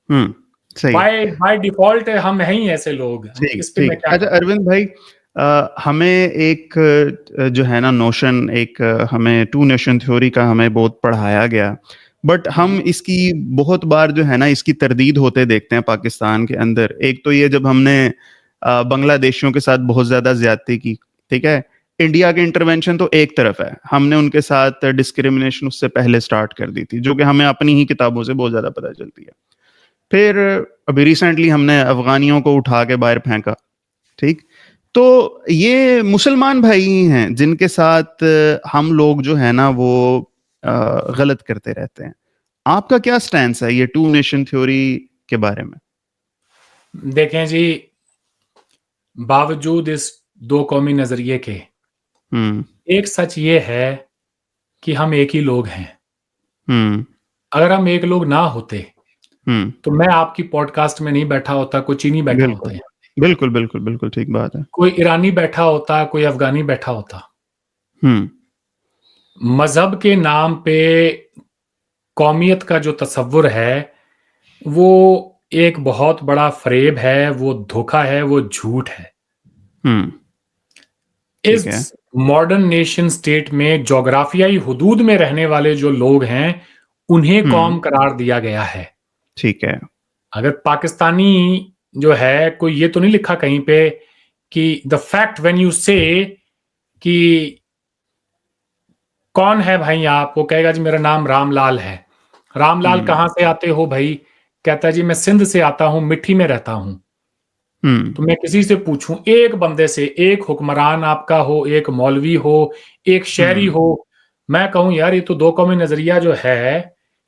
हुँ, सही है। बाय बाय डिफ़ॉल्ट हम हैं ही ऐसे लोग। ठीक, इस पे मैं ठीक। क्या अच्छा कहूँ? अरविंद भाई हमें एक जो है ना नोशन एक हमें टू नेशन थ्योरी का हमें बहुत पढ़ाया गया। बट हुँ, हम हुँ। इसकी बहुत बार जो है ना इसकी तरदीद होते देखते हैं पाकिस्तान के अंदर। एक तो ये जब हमने बांग्लादेशियों के साथ बहुत ज़्यादा ज़्यादती की, ठीक है? इंडिया के इंटरवेंशन तो एक तरफ है। हमने उनके साथ डिस्क्रिमिनेशन उससे पहले स्टार्ट कर दी थी, जो कि हमें अपनी ही किताबों से बहुत ज़्यादा पता चलती है। फिर अभी रिसेंटली हमने अफ़गानियों को उठा के बाहर फेंका, ठीक? तो ये मुसलमान भाई ही हैं जिनके साथ हम लोग जो है ना वो गलत करते रहते हैं। आपका क्या स्टैंस है ये टू नेशन थ्योरी के बारे में? देखें जी, बावजूद इस दो कौमी नजरिए के एक सच ये है कि हम एक ही लोग हैं। अगर हम एक लोग ना होते तो मैं आपकी पॉडकास्ट में नहीं बैठा होता, कोई चीनी बैठा होता बिल्कुल है, बिल्कुल बिल्कुल बिल्कुल ठीक बात है। कोई ईरानी बैठा होता, कोई अफगानी बैठा होता। मजहब के नाम पे कौमियत का जो तसव्वुर है वो एक बहुत बड़ा फरेब है, वो धोखा है, वो झूठ है। ठीक है। इस मॉडर्न नेशन स्टेट में जोग्राफियाई हुदूद में रहने वाले जो लोग हैं उन्हें कौम करार दिया गया है। ठीक है। अगर पाकिस्तानी जो है, कोई ये तो नहीं लिखा कहीं पे कि द फैक्ट व्हेन यू से कि कौन है भाई आप, वो कहेगा जी मेरा नाम रामलाल है। रामलाल कहाँ से आते हो भाई? कहता है जी मैं सिंध से आता हूं, मिट्टी में रहता हूं। तो मैं किसी से पूछूं, एक बंदे से, एक हुक्मरान आपका हो, एक मौलवी हो, एक शहरी हो, मैं कहूं यार ये तो दो कौमी नजरिया जो है,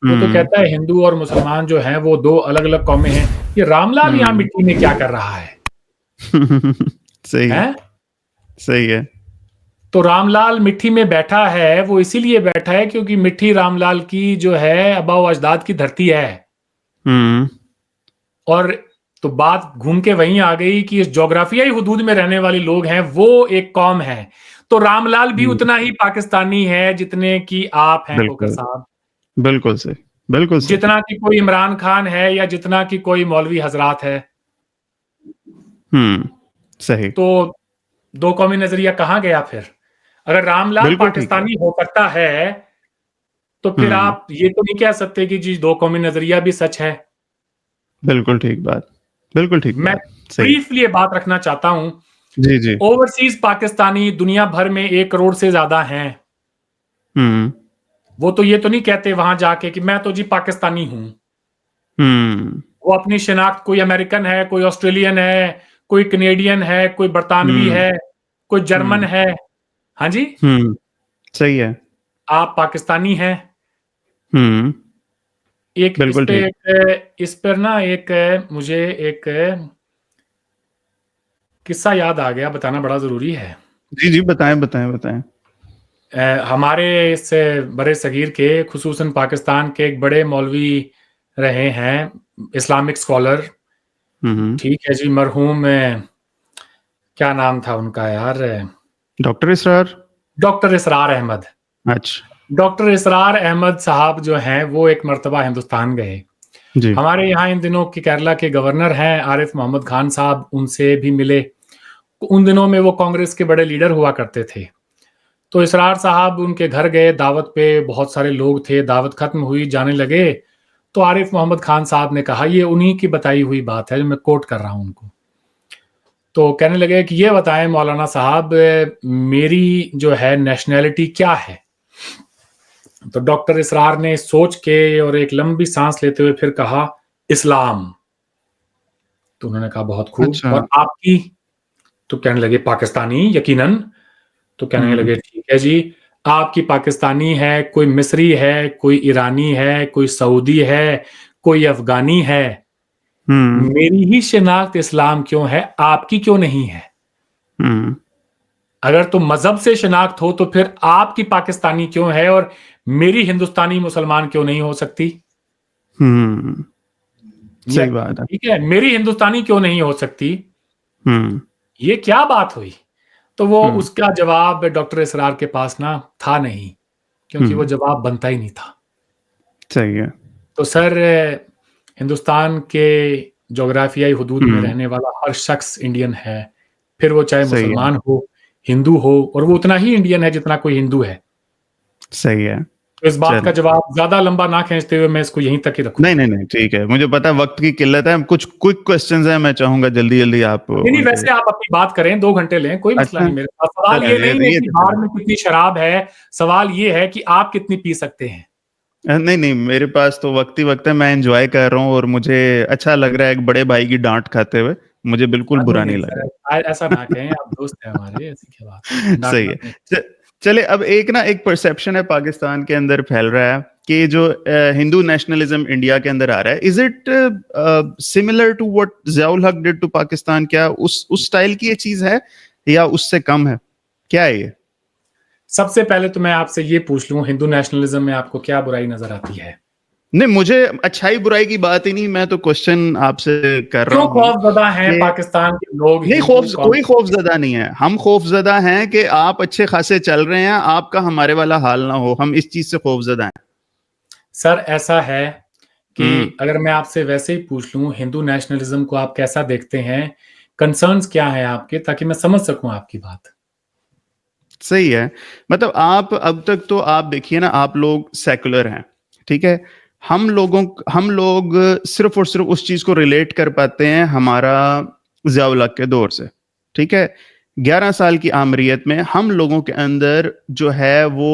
वो तो कहता है हिंदू और मुसलमान जो हैं वो दो अलग अलग कौमें हैं। ये रामलाल यहाँ मिट्टी में क्या कर रहा है? सही है। हैं? सही है। तो रामलाल मिट्टी में बैठा है, वो इसीलिए बैठा है क्योंकि मिट्टी रामलाल की जो है अबाओ अजदाद की धरती है। और तो बात घूम के वहीं आ गई कि इस जोग्राफियाई हुदूद में रहने वाले लोग हैं वो एक कौम है। तो रामलाल भी उतना ही पाकिस्तानी है जितने कि आप हैं कोकर बिल्कुल साहब, बिल्कुल सही। बिल्कुल सही। जितना कि कोई इमरान खान है या जितना कि कोई मौलवी हजरात है। सही। तो दो कौमी नजरिया कहाँ गया फिर? अगर रामलाल बिल्कुल ठीक है। पाकिस्तानी हो सकता है तो फिर आप ये तो नहीं कह सकते कि जी दो कौमी नजरिया भी सच है। बिल्कुल ठीक बात। बिल्कुल ठीक मैं बात। सही है। ब्रीफली ये बात रखना चाहता हूं, जी जी। ओवरसीज पाकिस्तानी दुनिया भर में 1 करोड़ से ज्यादा हैं। वो तो ये तो नहीं कहते वहां जाके कि मैं तो जी पाकिस्तानी हूं। वो अपनी शिनाख्त, कोई अमेरिकन है, कोई ऑस्ट्रेलियन है, कोई कनेडियन है, कोई बरतानवी है, कोई जर्मन है। हाँ जी, सही है। आप पाकिस्तानी हैं। एक इस बिल्कुल पे ठीक। इस पर ना एक मुझे एक किस्सा याद आ गया, बताना बड़ा जरूरी है। जी जी, बताएं बताएं बताएं। हमारे इस बड़े सगीर के, खुसूसन पाकिस्तान के एक बड़े मौलवी रहे हैं, इस्लामिक स्कॉलर। ठीक है जी, मरहूम क्या नाम था उनका यार? डॉक्टर इसरार। डॉक्टर इसरार अहमद। अच्छा। डॉक्टर इसरार अहमद साहब जो हैं वो एक मर्तबा हिंदुस्तान गए। जी। हमारे यहाँ इन दिनों के केरला के गवर्नर हैं आरिफ मोहम्मद खान साहब, उनसे भी मिले। उन दिनों में वो कांग्रेस के बड़े लीडर हुआ करते थे। तो इसरार साहब उनके घर गए दावत पे, बहुत सारे लोग थे, दावत खत्म हुई, जाने लगे। तो आरिफ मोहम्मद खान साहब ने कहा, ये उन्हीं की बताई हुई बात है जो मैं कोट कर रहा हूं उनको। तो कहने लगे कि ये बताएं मौलाना साहब, मेरी जो है नेशनैलिटी क्या है? तो डॉक्टर इसरार ने सोच के और एक लंबी सांस लेते हुए फिर कहा, इस्लाम। तो उन्होंने कहा बहुत खूब, अच्छा। और आपकी? तो कहने लगे पाकिस्तानी यकीनन। तो कहने लगे ठीक है जी, आपकी पाकिस्तानी है, कोई मिस्री है, कोई ईरानी है, कोई सऊदी है, कोई अफगानी है। मेरी ही शिनाख्त इस्लाम क्यों है, आपकी क्यों नहीं है? अगर तो मजहब से शिनाख्त हो तो फिर आपकी पाकिस्तानी क्यों है और मेरी हिंदुस्तानी मुसलमान क्यों नहीं हो सकती? सही बात है। ठीक है, मेरी हिंदुस्तानी क्यों नहीं हो सकती? ये क्या बात हुई? तो वो उसका जवाब डॉक्टर इसरार के पास ना था नहीं, क्योंकि वो जवाब बनता ही नहीं था। सही है। तो सर, हिंदुस्तान के जोग्राफियाई हुदूद में रहने वाला हर शख्स इंडियन है, फिर वो चाहे सही है। मुसलमान हो, हिंदू हो, और वो उतना ही इंडियन है जितना कोई हिंदू है। सही है। तो इस बात का चलो। जवाब ज्यादा लंबा ना खींचते हुए मैं इसको यहीं तक ही नहीं रखूंगा। नहीं नहीं, ठीक है, मुझे पता है वक्त की किल्लत है, कुछ क्विक क्वेश्चंस हैं, मैं चाहूंगा जल्दी जल्दी आप नहीं नहीं, उनके। वैसे आप अपनी बात करें, 2 घंटे लें, कोई मसला अच्छा। नहीं मेरे पास। सवाल चलो ये नहीं है ये कि तो बार चलो। में कितनी शराब है, सवाल ये है कि आप कितनी पी सकते हैं। नहीं नहीं, मेरे पास तो वक्त ही वक्त है, मैं एंजॉय कर रहा हूँ और मुझे अच्छा लग रहा है एक बड़े भाई की डांट खाते हुए। मुझे बिल्कुल नहीं बुरा नहीं नहीं सर, लगा। ऐसा ना कहें, आप दोस्त हैं हमारे, ऐसी क्या बात है, सही डांटना है। नहीं। चले, अब एक परसेप्शन है पाकिस्तान के अंदर फैल रहा है कि जो हिंदू नेशनलिज्म इंडिया के अंदर आ रहा है, is it similar to what Zia-ul Haq did to Pakistan? क्या उस स्टाइल की ये चीज है या उससे कम है? क्या है ये? सबसे पहले तो मैं आपसे ये पूछ लूं, हिंदू नेशनलिज्म में आपको क्या बुराई नजर आती है? नहीं, मुझे अच्छाई बुराई की बात ही नहीं, मैं तो क्वेश्चन आपसे कर रहा क्यों हूँ खौफजदा हैं कि पाकिस्तान के लोग नहीं, हिंदू कोई कौम? खौफजदा नहीं है। हम खौफजदा हैं कि आप अच्छे खासे चल रहे हैं, आपका हमारे वाला हाल ना हो, हम इस चीज से खौफजदा हैं। सर ऐसा है कि हम्म। अगर मैं आपसे वैसे ही पूछ लूं, हिंदू नेशनलिज्म को आप कैसा देखते हैं, कंसर्न्स क्या हैं आपके, ताकि मैं समझ सकूं आपकी बात। सही है। मतलब आप अब तक तो आप देखिए ना, आप लोग सेकुलर हैं, ठीक है। हम लोग सिर्फ और सिर्फ उस चीज को रिलेट कर पाते हैं हमारा ज़ियाउल हक के दौर से, ठीक है। 11 साल की आमरीत में हम लोगों के अंदर जो है वो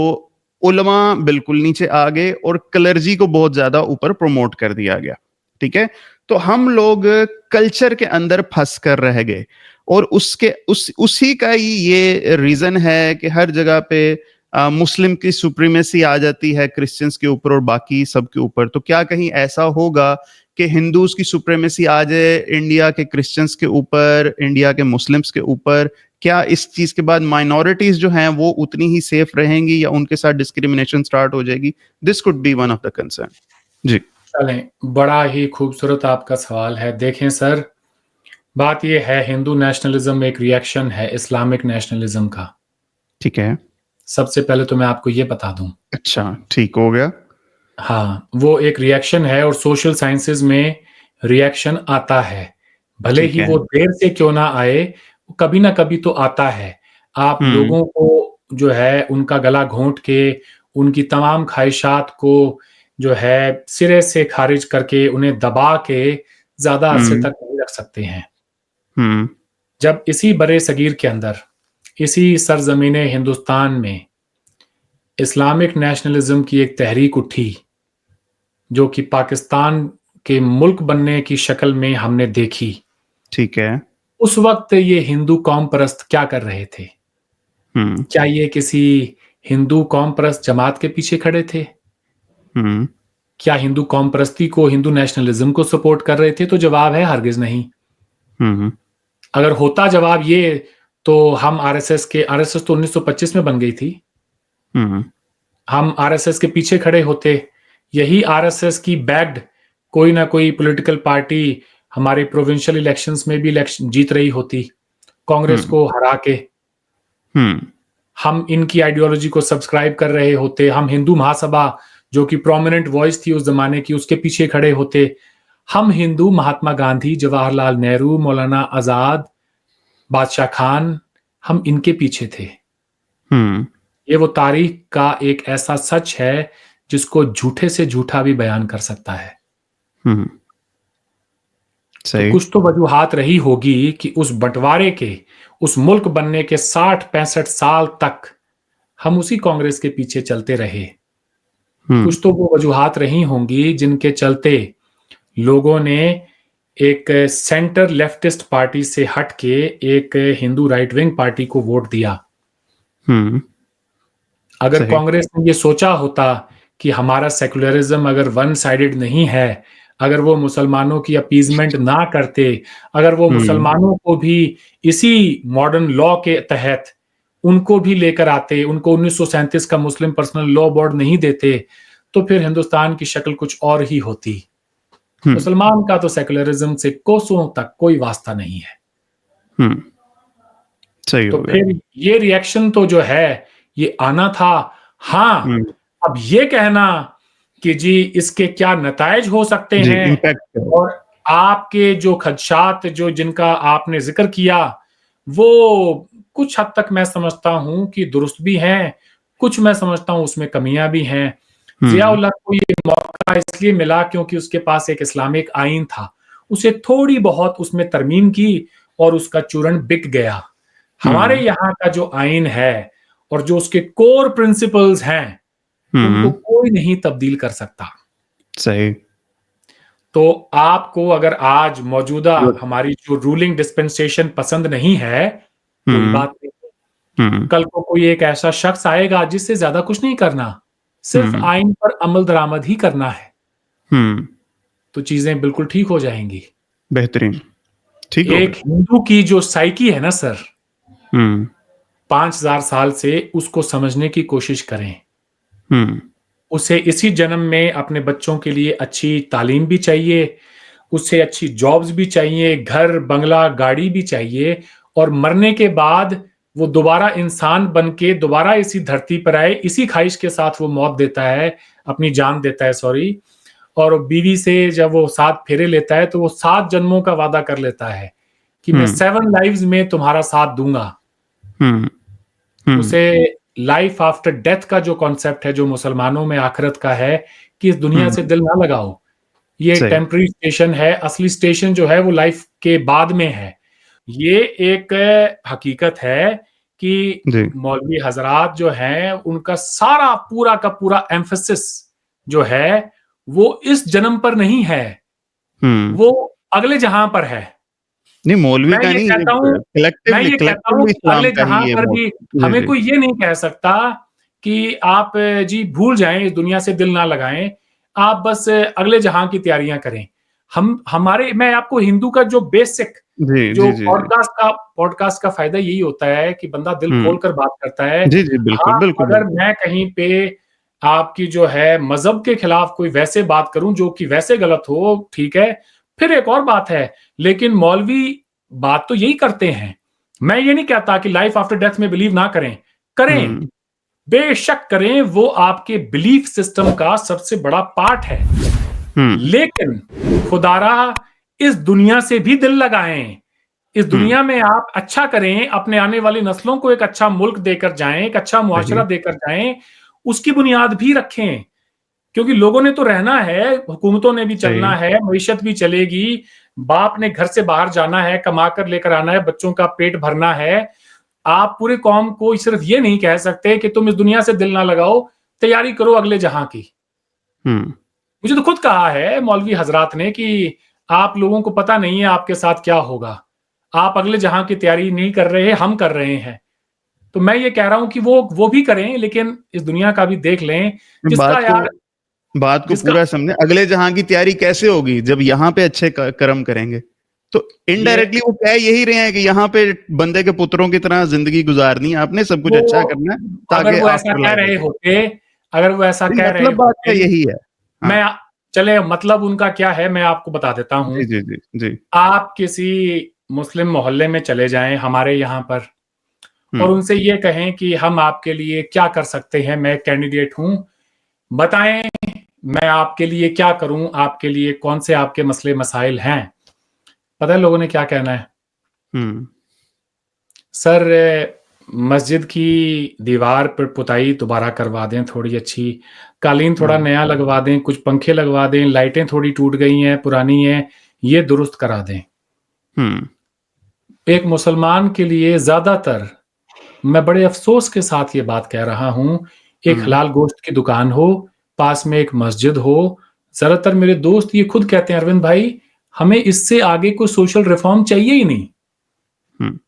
उलमा बिल्कुल नीचे आ गए और क्लर्जी को बहुत ज्यादा ऊपर प्रमोट कर दिया गया, ठीक है। तो हम लोग कल्चर के अंदर फंस कर रह गए, और उसी का ही ये रीजन है कि हर जगह पे मुस्लिम की सुप्रीमेसी आ जाती है क्रिश्चियंस के ऊपर और बाकी सब के ऊपर। तो क्या कहीं ऐसा होगा कि हिंदूज की सुप्रीमेसी आ जाए इंडिया के क्रिश्चियंस के ऊपर, इंडिया के मुस्लिम्स के ऊपर? क्या इस चीज के बाद माइनॉरिटीज जो हैं वो उतनी ही सेफ रहेंगी या उनके साथ डिस्क्रिमिनेशन स्टार्ट हो जाएगी? This could be one of the concern. जी। चलें, बड़ा ही खूबसूरत आपका सवाल है। देखें सर, बात यह है, हिंदू नेशनलिज्म एक रिएक्शन है इस्लामिक नेशनलिज्म का। ठीक है। सबसे पहले तो मैं आपको ये बता दूं। अच्छा, ठीक हो गया। हाँ, वो एक रिएक्शन है और सोशल साइंसेज में रिएक्शन आता है। भले ठीक ही है। वो देर से क्यों ना आए, कभी ना कभी तो आता है। आप हम्म। लोगों को जो है उनका गला घोंट के, उनकी तमाम ख्वाहिशात को जो है सिरे से खारिज करके, उन्हें दबा के ज़्यादा अरसे हम्म। तक नहीं रख सकते हैं। हम्म। जब इसी बरे-सगीर के अंदर, इसी सरज़मीने हिंदुस्तान में इस्लामिक नेशनलिज्म की एक तहरीक उठी, जो कि पाकिस्तान के मुल्क बनने की शक्ल में हमने देखी। ठीक है। उस वक़्त ये हिंदू कौम परस्त क्या कर रहे थे? हम्म। क्या ये किसी हिंदू कौम परस्त जमात के पीछे खड़े थे? हम्म। क्या हिंदू कौम परस्ती को, हिंदू नेशनलिज्म को सपोर्ट कर रहे थे? तो जवाब है हरगिज़ नहीं। हम्म। अगर होता जवाब ये, तो हम आरएसएस तो 1925 में बन गई थी। हम्म। हम आरएसएस के पीछे खड़े होते, यही आरएसएस की बैक्ड कोई ना कोई पॉलिटिकल पार्टी हमारे प्रोविंशियल इलेक्शंस में भी इलेक्शन जीत रही होती, कांग्रेस हम्म। को हरा के। हम्म। हम इनकी आइडियोलॉजी को सब्सक्राइब कर रहे होते, हम हिंदू महासभा जो कि प्रोमिनेंट वॉइस थी उस जमाने की, उसके पीछे खड़े होते। हम हिंदू महात्मा गांधी, जवाहरलाल नेहरू, मौलाना आजाद, बादशाह खान, हम इनके पीछे थे। हम्म। ये वो तारीख का एक ऐसा सच है जिसको झूठे से झूठा भी बयान कर सकता है। हम्म। तो सही। कुछ तो वजूहात रही होगी कि उस बंटवारे के, उस मुल्क बनने के 60-65 साल तक हम उसी कांग्रेस के पीछे चलते रहे। हम्म। कुछ तो वो वजूहात रही होंगी जिनके चलते लोगों ने एक सेंटर लेफ्टिस्ट पार्टी से हट के एक हिंदू राइट विंग पार्टी को वोट दिया। हम्म। अगर सही। कांग्रेस ने ये सोचा होता कि हमारा सेकुलरिज्म अगर वन साइडेड नहीं है, अगर वो मुसलमानों की अपीजमेंट ना करते, अगर वो हम्म। मुसलमानों को भी इसी मॉडर्न लॉ के तहत उनको भी लेकर आते, उनको 1937 का मुस्लिम पर्सनल लॉ बोर्ड नहीं देते, तो फिर हिंदुस्तान की शक्ल कुछ और ही होती। हम्म। मुसलमान का तो सेकुलरिज्म से कोसों तक कोई वास्ता नहीं है। हम्म। सही तो हो गया। फिर ये रिएक्शन तो जो है ये आना था। हाँ, हम्म। अब ये कहना कि जी इसके क्या नतायज हो सकते जी, हैं, इम्पैक्ट। और आपके जो खदशात जो जिनका आपने जिक्र किया, वो कुछ हद तक मैं समझता हूं कि दुरुस्त भी हैं, कुछ मैं समझता हूं उसमें कमियां भी हैं। हम्म। जियाउल हक को ये मौका इसलिए मिला क्योंकि उसके पास एक इस्लामिक आइन था, उसे थोड़ी बहुत उसमें तरमीम की और उसका चूर्ण बिक गया। हमारे हम्म। यहाँ का जो आइन है और जो उसके कोर प्रिंसिपल्स हैं, उनको हम्म। कोई नहीं तब्दील कर सकता। सही। तो आपको अगर आज मौजूदा गुड। हमारी जो रूलिंग डिस्पेंसेशन पसंद नहीं है, कोई बात नहीं। कल को कोई एक ऐसा शख्स आएगा जिससे ज्यादा कुछ नहीं करना, सिर्फ आइन पर अमल दरामद ही करना है, तो चीजें बिल्कुल ठीक हो जाएंगी। बेहतरीन, ठीक हो एक हिंदू की जो साइकी है ना सर, गए। 5000 साल से उसको समझने की कोशिश करें। उसे इसी जन्म में अपने बच्चों के लिए अच्छी तालीम भी चाहिए, उसे अच्छी जॉब्स भी चाहिए, घर बंगला गाड़ी भी चाहिए, और मरने के बाद वो दोबारा इंसान बन के दोबारा इसी धरती पर आए। इसी ख्वाहिश के साथ वो मौत देता है, अपनी जान देता है, सॉरी। और बीवी से जब वो 7 फेरे लेता है तो वो 7 जन्मों का वादा कर लेता है कि मैं 7 लाइव्स में तुम्हारा साथ दूंगा। उसे लाइफ आफ्टर डेथ का जो कॉन्सेप्ट है, जो मुसलमानों में आखिरत का है, कि इस दुनिया से दिल ना लगाओ, ये सही। टेम्पररी स्टेशन है, असली स्टेशन जो है वो लाइफ के बाद में है। ये एक हकीकत है कि जी। मौलवी हजरात जो हैं उनका सारा पूरा का पूरा एम्फेसिस जो है वो इस जन्म पर नहीं है, वो अगले जहां पर है। नहीं, मौलवी मैं का ये नहीं, कहता हूं मैं कलेक्टिवली ये कहता हूं कलेक्टिवली कि इस्लाम अगले का ही जहां ये पर मौत। भी जी, हमें जी। कोई ये नहीं कह सकता कि आप जी भूल जाएं, इस दुनिया से दिल ना लगाएं, आप बस अगले जहां की तैयारियां करें। मैं आपको हिंदू का जो बेसिक जी, जो जी, जी, जी। पॉडकास्ट का फायदा यही होता है कि बंदा दिल खोल कर बात करता है। जी, जी, बिल्कुल, हाँ, बिल्कुल, अगर बिल्कुल। मैं कहीं पे आपकी जो है मजहब के खिलाफ कोई वैसे बात करूं जो कि वैसे गलत हो, ठीक है, फिर एक और बात है। लेकिन मौलवी बात तो यही करते हैं। मैं ये नहीं कहता कि लाइफ आफ्टर डेथ में बिलीव ना करें, करें, हुँ, बेशक करें, वो आपके बिलीफ सिस्टम का सबसे बड़ा पार्ट है। हुँ, लेकिन खुदारा इस दुनिया से भी दिल लगाएं, इस हुँ, दुनिया में आप अच्छा करें, अपने आने वाली नस्लों को एक अच्छा मुल्क देकर जाएं, एक अच्छा मुआशरा सही। देकर जाएं, उसकी बुनियाद भी रखें। क्योंकि लोगों ने तो रहना है, हुकूमतों ने भी चलना सही। है, मईशत भी चलेगी, बाप ने घर से बाहर जाना है, कमा कर लेकर आना है, बच्चों का पेट भरना है। आप पूरे कौम को सिर्फ ये नहीं कह सकते कि तुम इस दुनिया से दिल ना लगाओ, तैयारी करो अगले जहां की। हुँ, मुझे तो खुद कहा है मौलवी हजरात ने कि आप लोगों को पता नहीं है आपके साथ क्या होगा, आप अगले जहां की तैयारी नहीं कर रहे, हम कर रहे हैं। तो मैं ये कह रहा हूं कि वो भी करें, लेकिन इस दुनिया का भी देख लें। जिसका बात को यार बात को जिसका पूरा समझें, अगले जहां की तैयारी कैसे होगी जब यहाँ पे अच्छे कर्म करेंगे। तो ये इनडायरेक्टली वो कह यही रहे हैं कि यहाँ पे बंदे के पुत्रों की तरह जिंदगी गुजारनी है, आपने सब कुछ वो अच्छा करना है अगर ताकि वो ऐसा आफ्टर कह लाइफ रहे हो। होते अगर वो ऐसा नहीं, कह रहे मतलब बात का होते यही है। हाँ। मैं चले मतलब उनका क्या है मैं आपको बता देता हूं। जी, जी, जी, जी। आप किसी मुस्लिम मोहल्ले में चले जाएं हमारे यहाँ पर, हुँ, और उनसे ये कहें कि हम आपके लिए क्या कर सकते हैं, मैं कैंडिडेट हूं, बताएं मैं आपके लिए क्या करूं, आपके लिए कौन से आपके मसले मसाइल हैं। पता है लोगों ने क्या कहना है? हुँ, सर, मस्जिद की दीवार पर पुताई दोबारा करवा दें थोड़ी अच्छी, कालीन थोड़ा हुँ, नया लगवा दें, कुछ पंखे लगवा दें, लाइटें थोड़ी टूट गई हैं, पुरानी हैं, ये दुरुस्त करा दें। हुँ, एक मुसलमान के लिए ज़्यादातर, मैं बड़े अफ़सोस के साथ ये बात कह रहा हूँ, एक हुँ, हलाल गोश्त की दुकान हो, पास में एक मस्जिद हो, ज़्यादातर मेरे दोस्त ये खुद कहते हैं, अरविंद भाई, हमें इससे आगे कोई सोशल रिफ़ॉर्म चाहिए ही नहीं। हुँ,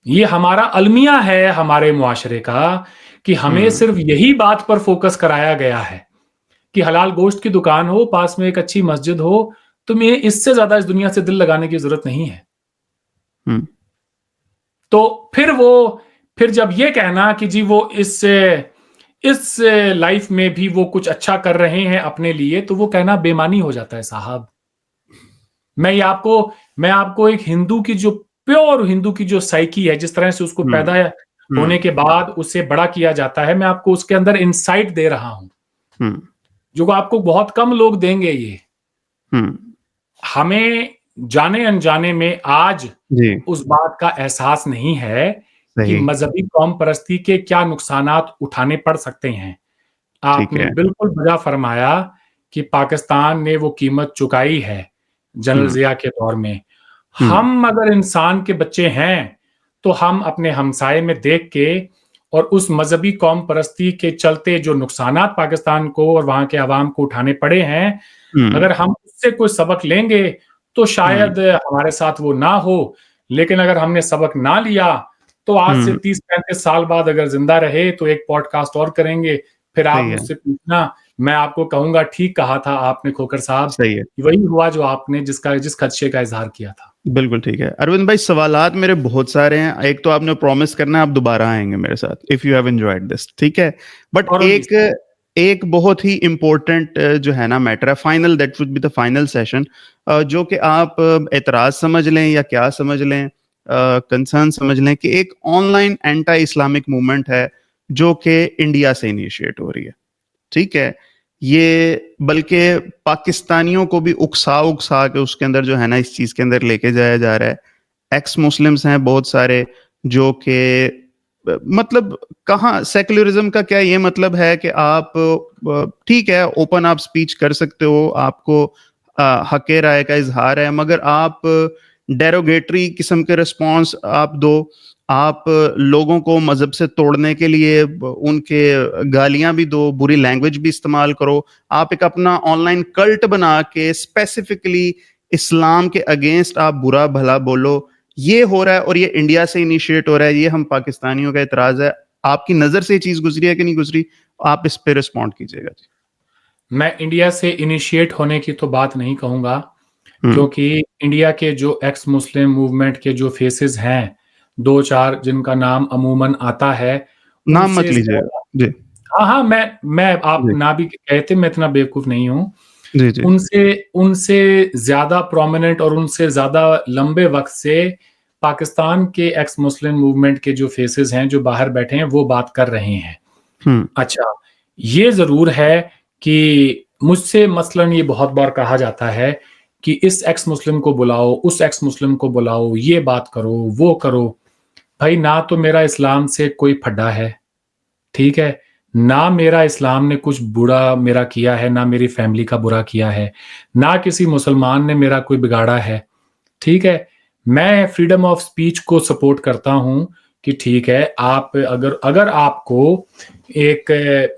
ये हमारा अलमिया है हमारे मुआशरे का कि हमें हुँ, सिर्फ यही बात पर फोकस कराया गया है कि हलाल गोश्त की दुकान हो, पास में एक अच्छी मस्जिद हो, तुम्हें इससे ज्यादा इस दुनिया से दिल लगाने की जरूरत नहीं है। हुँ, तो फिर जब ये कहना कि जी वो इस लाइफ में भी वो कुछ अच्छा कर रहे हैं अपने लिए, तो वो कहना बेमानी हो जाता है साहब। मैं ये आपको मैं आपको एक हिंदू की जो प्योर हिंदू की जो साइकी है, जिस तरह से उसको हुँ, पैदा हुँ, होने के बाद उससे बड़ा किया जाता है, मैं आपको उसके अंदर इंसाइट दे रहा हूं, हुँ, जो आपको बहुत कम लोग देंगे। ये हुँ, हमें जाने अनजाने में आज जी, उस बात का एहसास नहीं है कि सही, मजहबी कौम परस्ती के क्या नुकसानात उठाने पड़ सकते हैं। ठीक आपने है। बिल्कुल बजा फरमाया कि पाकिस्तान ने वो कीमत चुकाई है जनरल हुँ, जिया के दौर में। हुँ, हम अगर इंसान के बच्चे हैं, तो हम अपने हमसाये में देख के और उस मजहबी कौम परस्ती के चलते जो नुकसानात पाकिस्तान को और वहां के अवाम को उठाने पड़े हैं, हुँ, अगर हम उससे कोई सबक लेंगे तो शायद हमारे साथ वो ना हो, लेकिन अगर हमने सबक ना लिया तो आज से 30-35 साल बाद अगर जिंदा रहे तो एक पॉडकास्ट और करेंगे, फिर आप सही है, मुझसे पूछना, मैं आपको कहूंगा ठीक कहा था आपने खोकर साहब, सही है। वही हुआ जो आपने जिस खदशे का इजहार किया था। बिल्कुल ठीक है अरविंद भाई, सवालात मेरे बहुत सारे हैं। एक तो आपने प्रॉमिस करना है आप दोबारा आएंगे मेरे साथ, if you have enjoyed this, ठीक है। बट और एक एक बहुत ही इंपॉर्टेंट जो है ना मैटर है, final, that would be the final session, जो कि आप एतराज समझ लें या क्या समझ लें, कंसर्न समझ लें, कि एक ऑनलाइन एंटी इस्लामिक मूवमेंट है जो कि इंडिया से इनिशिएट हो रही है, ठीक है। ये बल्कि पाकिस्तानियों को भी उकसा उकसा के उसके अंदर जो है ना इस चीज के अंदर लेके जाया जा रहा है। एक्स मुस्लिम्स हैं बहुत सारे जो कि मतलब कहाँ सेक्युलरिज्म का क्या ये मतलब है कि आप ठीक है ओपन आप स्पीच कर सकते हो, आपको हक राय का इजहार है, मगर आप डेरोगेटरी किस्म के रिस्पॉन्स आप दो, आप लोगों को मजहब से तोड़ने के लिए उनके गालियां भी दो, बुरी लैंग्वेज भी इस्तेमाल करो, आप एक अपना ऑनलाइन कल्ट बना के स्पेसिफिकली इस्लाम के अगेंस्ट आप बुरा भला बोलो, ये हो रहा है और ये इंडिया से इनिशिएट हो रहा है। ये हम पाकिस्तानियों का एतराज है। आपकी नजर से ये चीज गुजरी है कि नहीं गुजरी, आप इस पे रिस्पॉन्ड कीजिएगा जी। मैं इंडिया से इनिशिएट होने की तो बात नहीं कहूंगा, हम्म, क्योंकि इंडिया के जो एक्स मुस्लिम मूवमेंट के जो फेसेस हैं, 2-4 जिनका नाम अमूमन आता है, नाम मत उनसे लीजिएगा ज्यादा, जी। हाँ हाँ, मैं आप जी ना भी कहते, मैं इतना बेवकूफ नहीं हूं। जी जी। उनसे उनसे ज्यादा प्रोमिनेंट और उनसे ज्यादा लंबे वक्त से पाकिस्तान के एक्स मुस्लिम मूवमेंट के जो फेसेस हैं जो बाहर बैठे हैं वो बात कर रहे हैं। हम्म अच्छा, ये जरूर है कि मुझसे मसलन ये बहुत बार कहा जाता है कि इस एक्स मुस्लिम को बुलाओ, उस एक्स मुस्लिम को बुलाओ, ये बात करो, वो करो। भाई, ना तो मेरा इस्लाम से कोई फड्डा है, ठीक है, ना मेरा इस्लाम ने कुछ बुरा मेरा किया है, ना मेरी फैमिली का बुरा किया है, ना किसी मुसलमान ने मेरा कोई बिगाड़ा है, ठीक है। मैं फ्रीडम ऑफ स्पीच को सपोर्ट करता हूं कि ठीक है, आप अगर अगर आपको एक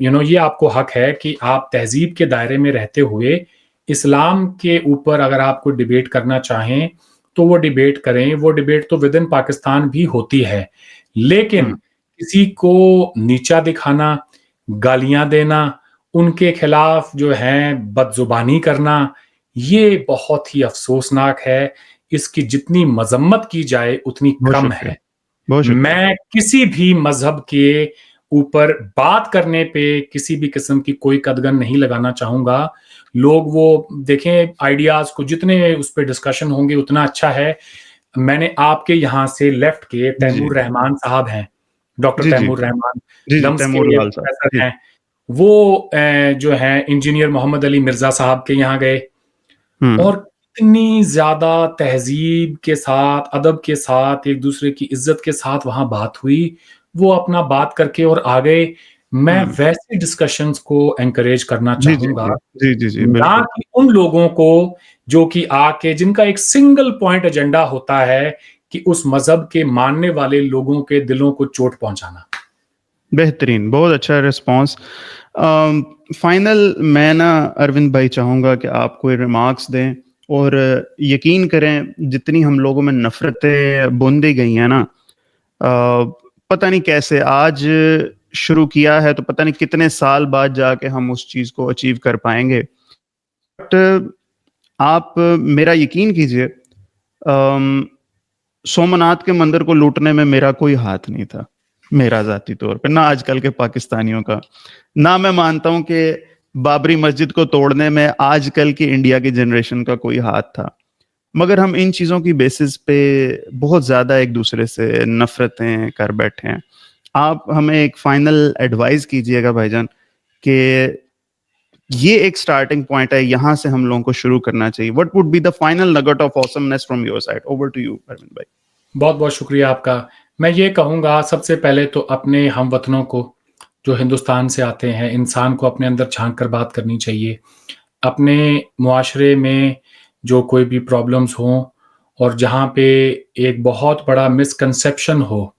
ये आपको हक है कि आप तहजीब के दायरे में रहते हुए इस्लाम के ऊपर अगर आपको डिबेट करना चाहें तो वो डिबेट करें। वो डिबेट तो विद इन पाकिस्तान भी होती है, लेकिन हम्म किसी को नीचा दिखाना, गालियां देना, उनके खिलाफ जो है बदजुबानी करना, ये बहुत ही अफसोसनाक है। इसकी जितनी मजम्मत की जाए उतनी बहुत कम शुक्रिया, है। बहुत शुक्रिया। मैं किसी भी मजहब के ऊपर बात करने पे किसी भी किस्म की कोई कदगन नहीं लगाना चाहूंगा। लोग वो देखें, आइडियाज को जितने उस पर डिस्कशन होंगे उतना अच्छा है। मैंने आपके यहाँ से लेफ्ट के जी जी तैमूर रहमान साहब हैं, डॉक्टर जी जी तैमूर रहमान, जी जी। डम्स तैमूर के लाल साहब प्रोफेसर जी। हैं। वो जो हैं इंजीनियर मोहम्मद अली मिर्जा साहब के यहाँ गए हम्म और इतनी ज्यादा तहजीब के साथ, अदब के साथ, एक दूसरे की इज्जत के साथ वहां बात हुई। वो अपना बात करके और आ गए। मैं हम्म। वैसे डिस्कशंस को एनकरेज करना जी जी चाहूंगा, जी जी जी जी ना बिल्कुल। कि उन लोगों को जो कि आके जिनका एक सिंगल पॉइंट एजेंडा होता है कि उस मजहब के मानने वाले लोगों के दिलों को चोट पहुंचाना। बेहतरीन, बहुत अच्छा रिस्पांस। फाइनल मैं ना अरविंद भाई चाहूंगा कि आप कोई रिमार्क्स दें, और यकीन करें जितनी हम लोगों में नफरतें बूंदी गई हैं ना, पता नहीं कैसे आज शुरू किया है तो पता नहीं कितने साल बाद जाके हम उस चीज को अचीव कर पाएंगे। बट आप मेरा यकीन कीजिए, अम, सोमनाथ के मंदिर को लूटने में मेरा कोई हाथ नहीं था, मेरा जाती तौर पे, ना आजकल के पाकिस्तानियों का। ना मैं मानता हूं कि बाबरी मस्जिद को तोड़ने में आजकल की इंडिया की जनरेशन का कोई हाथ था। मगर हम इन चीजों की बेसिस पे बहुत ज्यादा एक दूसरे से नफरतें कर बैठे हैं। आप हमें एक फाइनल एडवाइस कीजिएगा भाईजान कि ये एक स्टार्टिंग पॉइंट है, यहां से हम लोगों को शुरू करना चाहिए। What would be the final nugget of awesomeness from your side? Over to you Arvind भाई। बहुत बहुत शुक्रिया आपका। मैं ये कहूँगा, सबसे पहले तो अपने हमवतनों को जो हिंदुस्तान से आते हैं, इंसान को अपने अंदर झांक कर बात करनी चाहिए। अपने मुआशरे में जो कोई भी प्रॉब्लम्स हों और जहाँ पे एक बहुत बड़ा मिसकंसेप्शन हो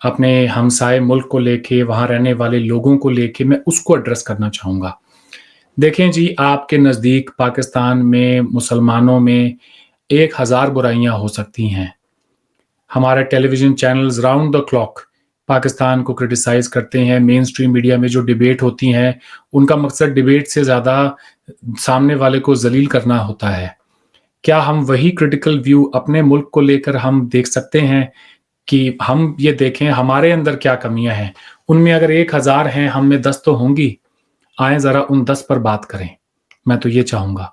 अपने हमसाए मुल्क को लेके, वहाँ रहने वाले लोगों को लेके, मैं उसको एड्रेस करना चाहूँगा। देखें जी, आपके नज़दीक पाकिस्तान में मुसलमानों में 1000 बुराइयाँ हो सकती हैं। हमारे television channels round the clock Pakistan को क्रिटिसाइज़ करते हैं। मेन स्ट्रीम मीडिया में जो डिबेट होती हैं, उनका मकसद डिबेट से ज़्यादा सामने वाले को ज़लील करना होता है। क्या हम वही क्रिटिकल व्यू अपने मुल्क को लेकर हम देख सकते हैं कि हम ये देखें हमारे अंदर क्या कमियाँ हैं? उनमें अगर 1000 हैं, हम में 10 तो होंगी। आएँ ज़रा उन 10 पर बात करें। मैं तो ये चाहूँगा।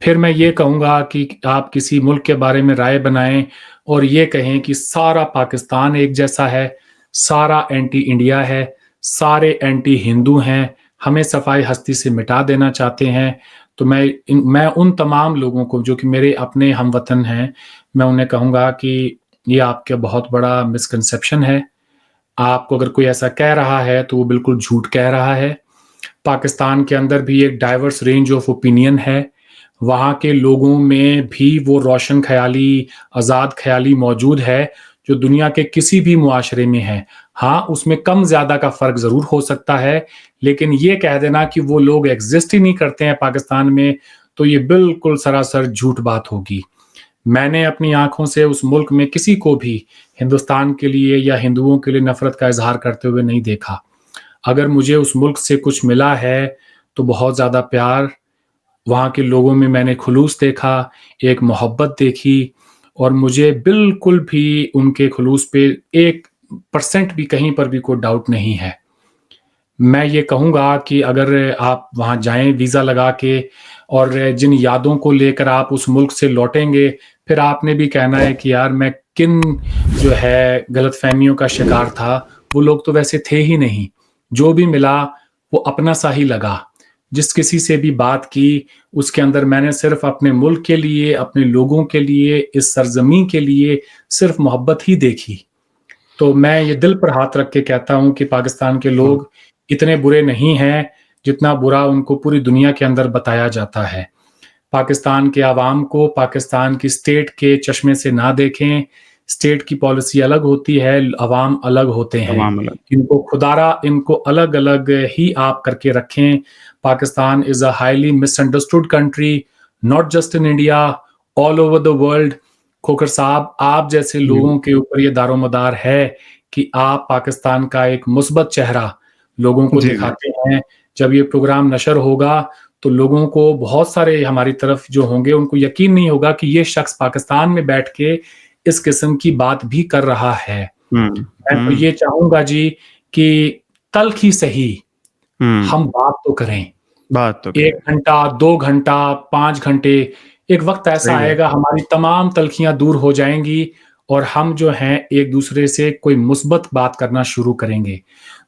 फिर मैं ये कहूँगा कि आप किसी मुल्क के बारे में राय बनाएँ और ये कहें कि सारा पाकिस्तान एक जैसा है, सारा एंटी इंडिया है, सारे एंटी हिंदू हैं, हमें सफाई हस्ती से मिटा देना चाहते हैं। तो मैं उन तमाम लोगों को जो कि मेरे अपने हमवतन हैं, मैं उन्हें कहूँगा कि ये आपका बहुत बड़ा मिसकंसेप्शन है। आपको अगर कोई ऐसा कह रहा है, तो वो बिल्कुल झूठ कह रहा है। पाकिस्तान के अंदर भी एक डाइवर्स रेंज ऑफ ओपिनियन है। वहाँ के लोगों में भी वो रोशन ख़याली, आज़ाद ख़याली मौजूद है, जो दुनिया के किसी भी मुआशरे में है। हाँ, उसमें कम-ज़्यादा का फ़र्क ज़रूर हो सकता है, लेकिन ये कह देना कि वो लोग एग्ज़िस्ट ही नहीं करते हैं पाकिस्तान में, तो ये बिल्कुल सरासर झूठ बात होगी। मैंने अपनी आँखों से उस मुल्क में किसी को भी हिंदुस्तान के लिए या हिंदुओं के लिए नफ़रत का इज़हार करते हुए नहीं देखा। अगर मुझे उस मुल्क से कुछ मिला है, तो बहुत ज़्यादा प्यार, वहाँ के लोगों में मैंने खुलूस देखा, एक मोहब्बत देखी और मुझे बिल्कुल भी उनके खुलूस पे 1% भी कहीं पर भी कोई डाउट नहीं है। मैं ये कहूँगा कि अगर आप वहाँ जाएँ वीज़ा लगा के और जिन यादों को लेकर आप उस मुल्क से लौटेंगे, फिर आपने भी कहना है कि यार मैं किन जो है गलतफ़हमियों का शिकार था, वो लोग तो वैसे थे ही नहीं। जो भी मिला, वो अपना सा ही लगा। जिस किसी से भी बात की, उसके अंदर मैंने सिर्फ़ अपने मुल्क के लिए, अपने लोगों के लिए, इस सरज़मीं के लिए सिर्फ़ मोहब्बत ही देखी। तो मैं ये दिल पर हाथ रख के कहता हूँ कि पाकिस्तान के लोग इतने बुरे नहीं हैं, जितना बुरा उनको पूरी दुनिया के अंदर बताया जाता है। पाकिस्तान के अवाम को पाकिस्तान की स्टेट के चश्मे से ना देखें, स्टेट की पॉलिसी अलग होती है, अवाम अलग होते हैं। तमाम अलग। इनको अलग-अलग ही आप करके रखें। Pakistan is a highly misunderstood country, not just in India, all over the world. Khokhar साहब, आप जैसे लोगों के ऊपर ये दारोमदार है कि आप पाकिस्तान का एक मुस्बत चेहरा लोगों को जी, जी। दिखाते हैं। जब ये प्रोग्राम नशर होगा, तो लोगों को बहुत सारे हमारी तरफ जो होंगे, उनको यकीन नहीं होगा कि ये शख्स पाकिस्तान में बैठ के इस किस्म की बात भी कर रहा है। हुँ, मैं तो हुँ, ये चाहूँगा जी कि तल्ख़ ही सही, हुँ। हम बात तो करें। बात तो 1 करें। घंटा, 2 घंटा, 5 घंटे, एक वक़्त ऐसा सही बात। आएगा हमारी तमाम तल्ख़ियाँ दूर हो जाएँगी और हम जो हैं एक-दूसरे से कोई मुस्बत बात करना शुरू करेंगे।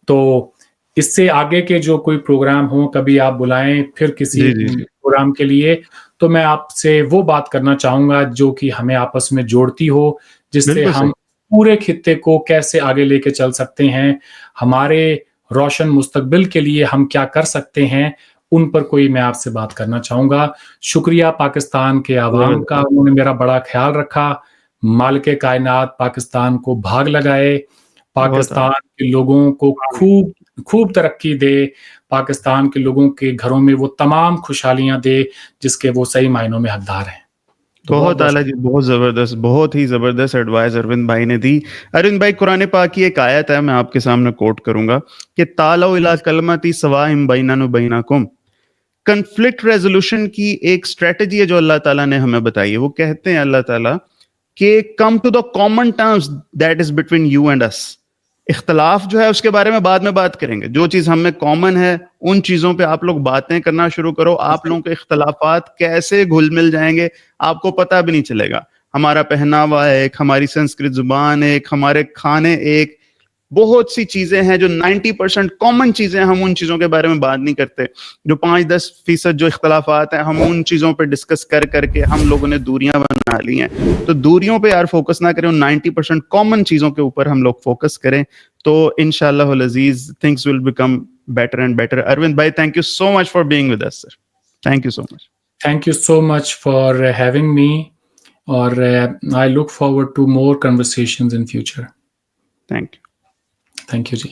तो इससे आगे के जो कोई प्रोग्राम हो, कभी आप बुलाएँ फिर किसी जी, जी, जी। प्रोग्राम के लिए, तो मैं आपसे वो बात करना चाहूँगा जो कि हमें आपस में जोड़ती हो, जिससे बिल्कुल हम सही। पूरे खित्ते को कैसे आगे लेके चल सकते हैं, हमारे रोशन मुस्तकबिल के लिए हम क्या कर सकते हैं, उन पर कोई मैं आपसे बात करना चाहूँगा। शुक्रिया पाकिस्तान के अवाम का, ज़बरदस्त। उन्होंने मेरा बड़ा ख़्याल रखा। मालिक-ए-कायनात पाकिस्तान को भाग लगाए, बहुत आला। पाकिस्तान के लोगों को आमीन। खूब खूब तरक्की दे, पाकिस्तान के लोगों के घरों में वो तमाम खुशहालियाँ दे, जिसके वो सही मायनों में हकदार हैं। तो बहुत बहुत-बहुत आला जी, बहुत ज़बरदस्त, बहुत ही ज़बरदस्त एडवाइस अरविंद भाई ने दी। अरविंद भाई, कुरान पाक की एक आयत है, मैं आपके सामने कोट करूँगा कि तालौ इला कलमति सवाइम बैनना व बैनकुम। कॉन्फ्लिक्ट रेज़ोल्यूशन की एक स्ट्रैटेजी है जो अल्लाह ताला ने हमें बताई है। वो कहते हैं अल्लाह ताला कि come to the common terms that is between you and us. इख्तिलाफ जो है उसके बारे में बाद में बात करेंगे। जो चीज़ हम में कॉमन है, उन चीज़ों पे आप लोग बातें करना शुरू करो। आप लोगों के इख्तिलाफात कैसे घुल-मिल जाएँगे, आपको पता भी नहीं चलेगा। हमारा पहनावा एक, हमारी संस्कृत ज़ुबान एक, हमारे खाने एक, बहुत सी चीज़ें हैं जो 90% कॉमन चीज़ें हैं, हम उन चीज़ों के बारे में बात नहीं करते। जो 5-10% जो इख्तिलाफात हैं, हम उन चीज़ों पे डिस्कस कर के हम लोगों ने दूरियाँ बना ली हैं। तो दूरियों पे यार फ़ोकस ना करें, उन 90% कॉमन चीज़ों के ऊपर हम लोग फ़ोकस करें, तो इंशाअल्लाहुल अज़ीज़ things will become better and better. Arvind भाई, thank you so much for being with us sir. Thank you so much. Thank you so much for having me और I look forward to more conversations in future. Thank you. Thank you ji.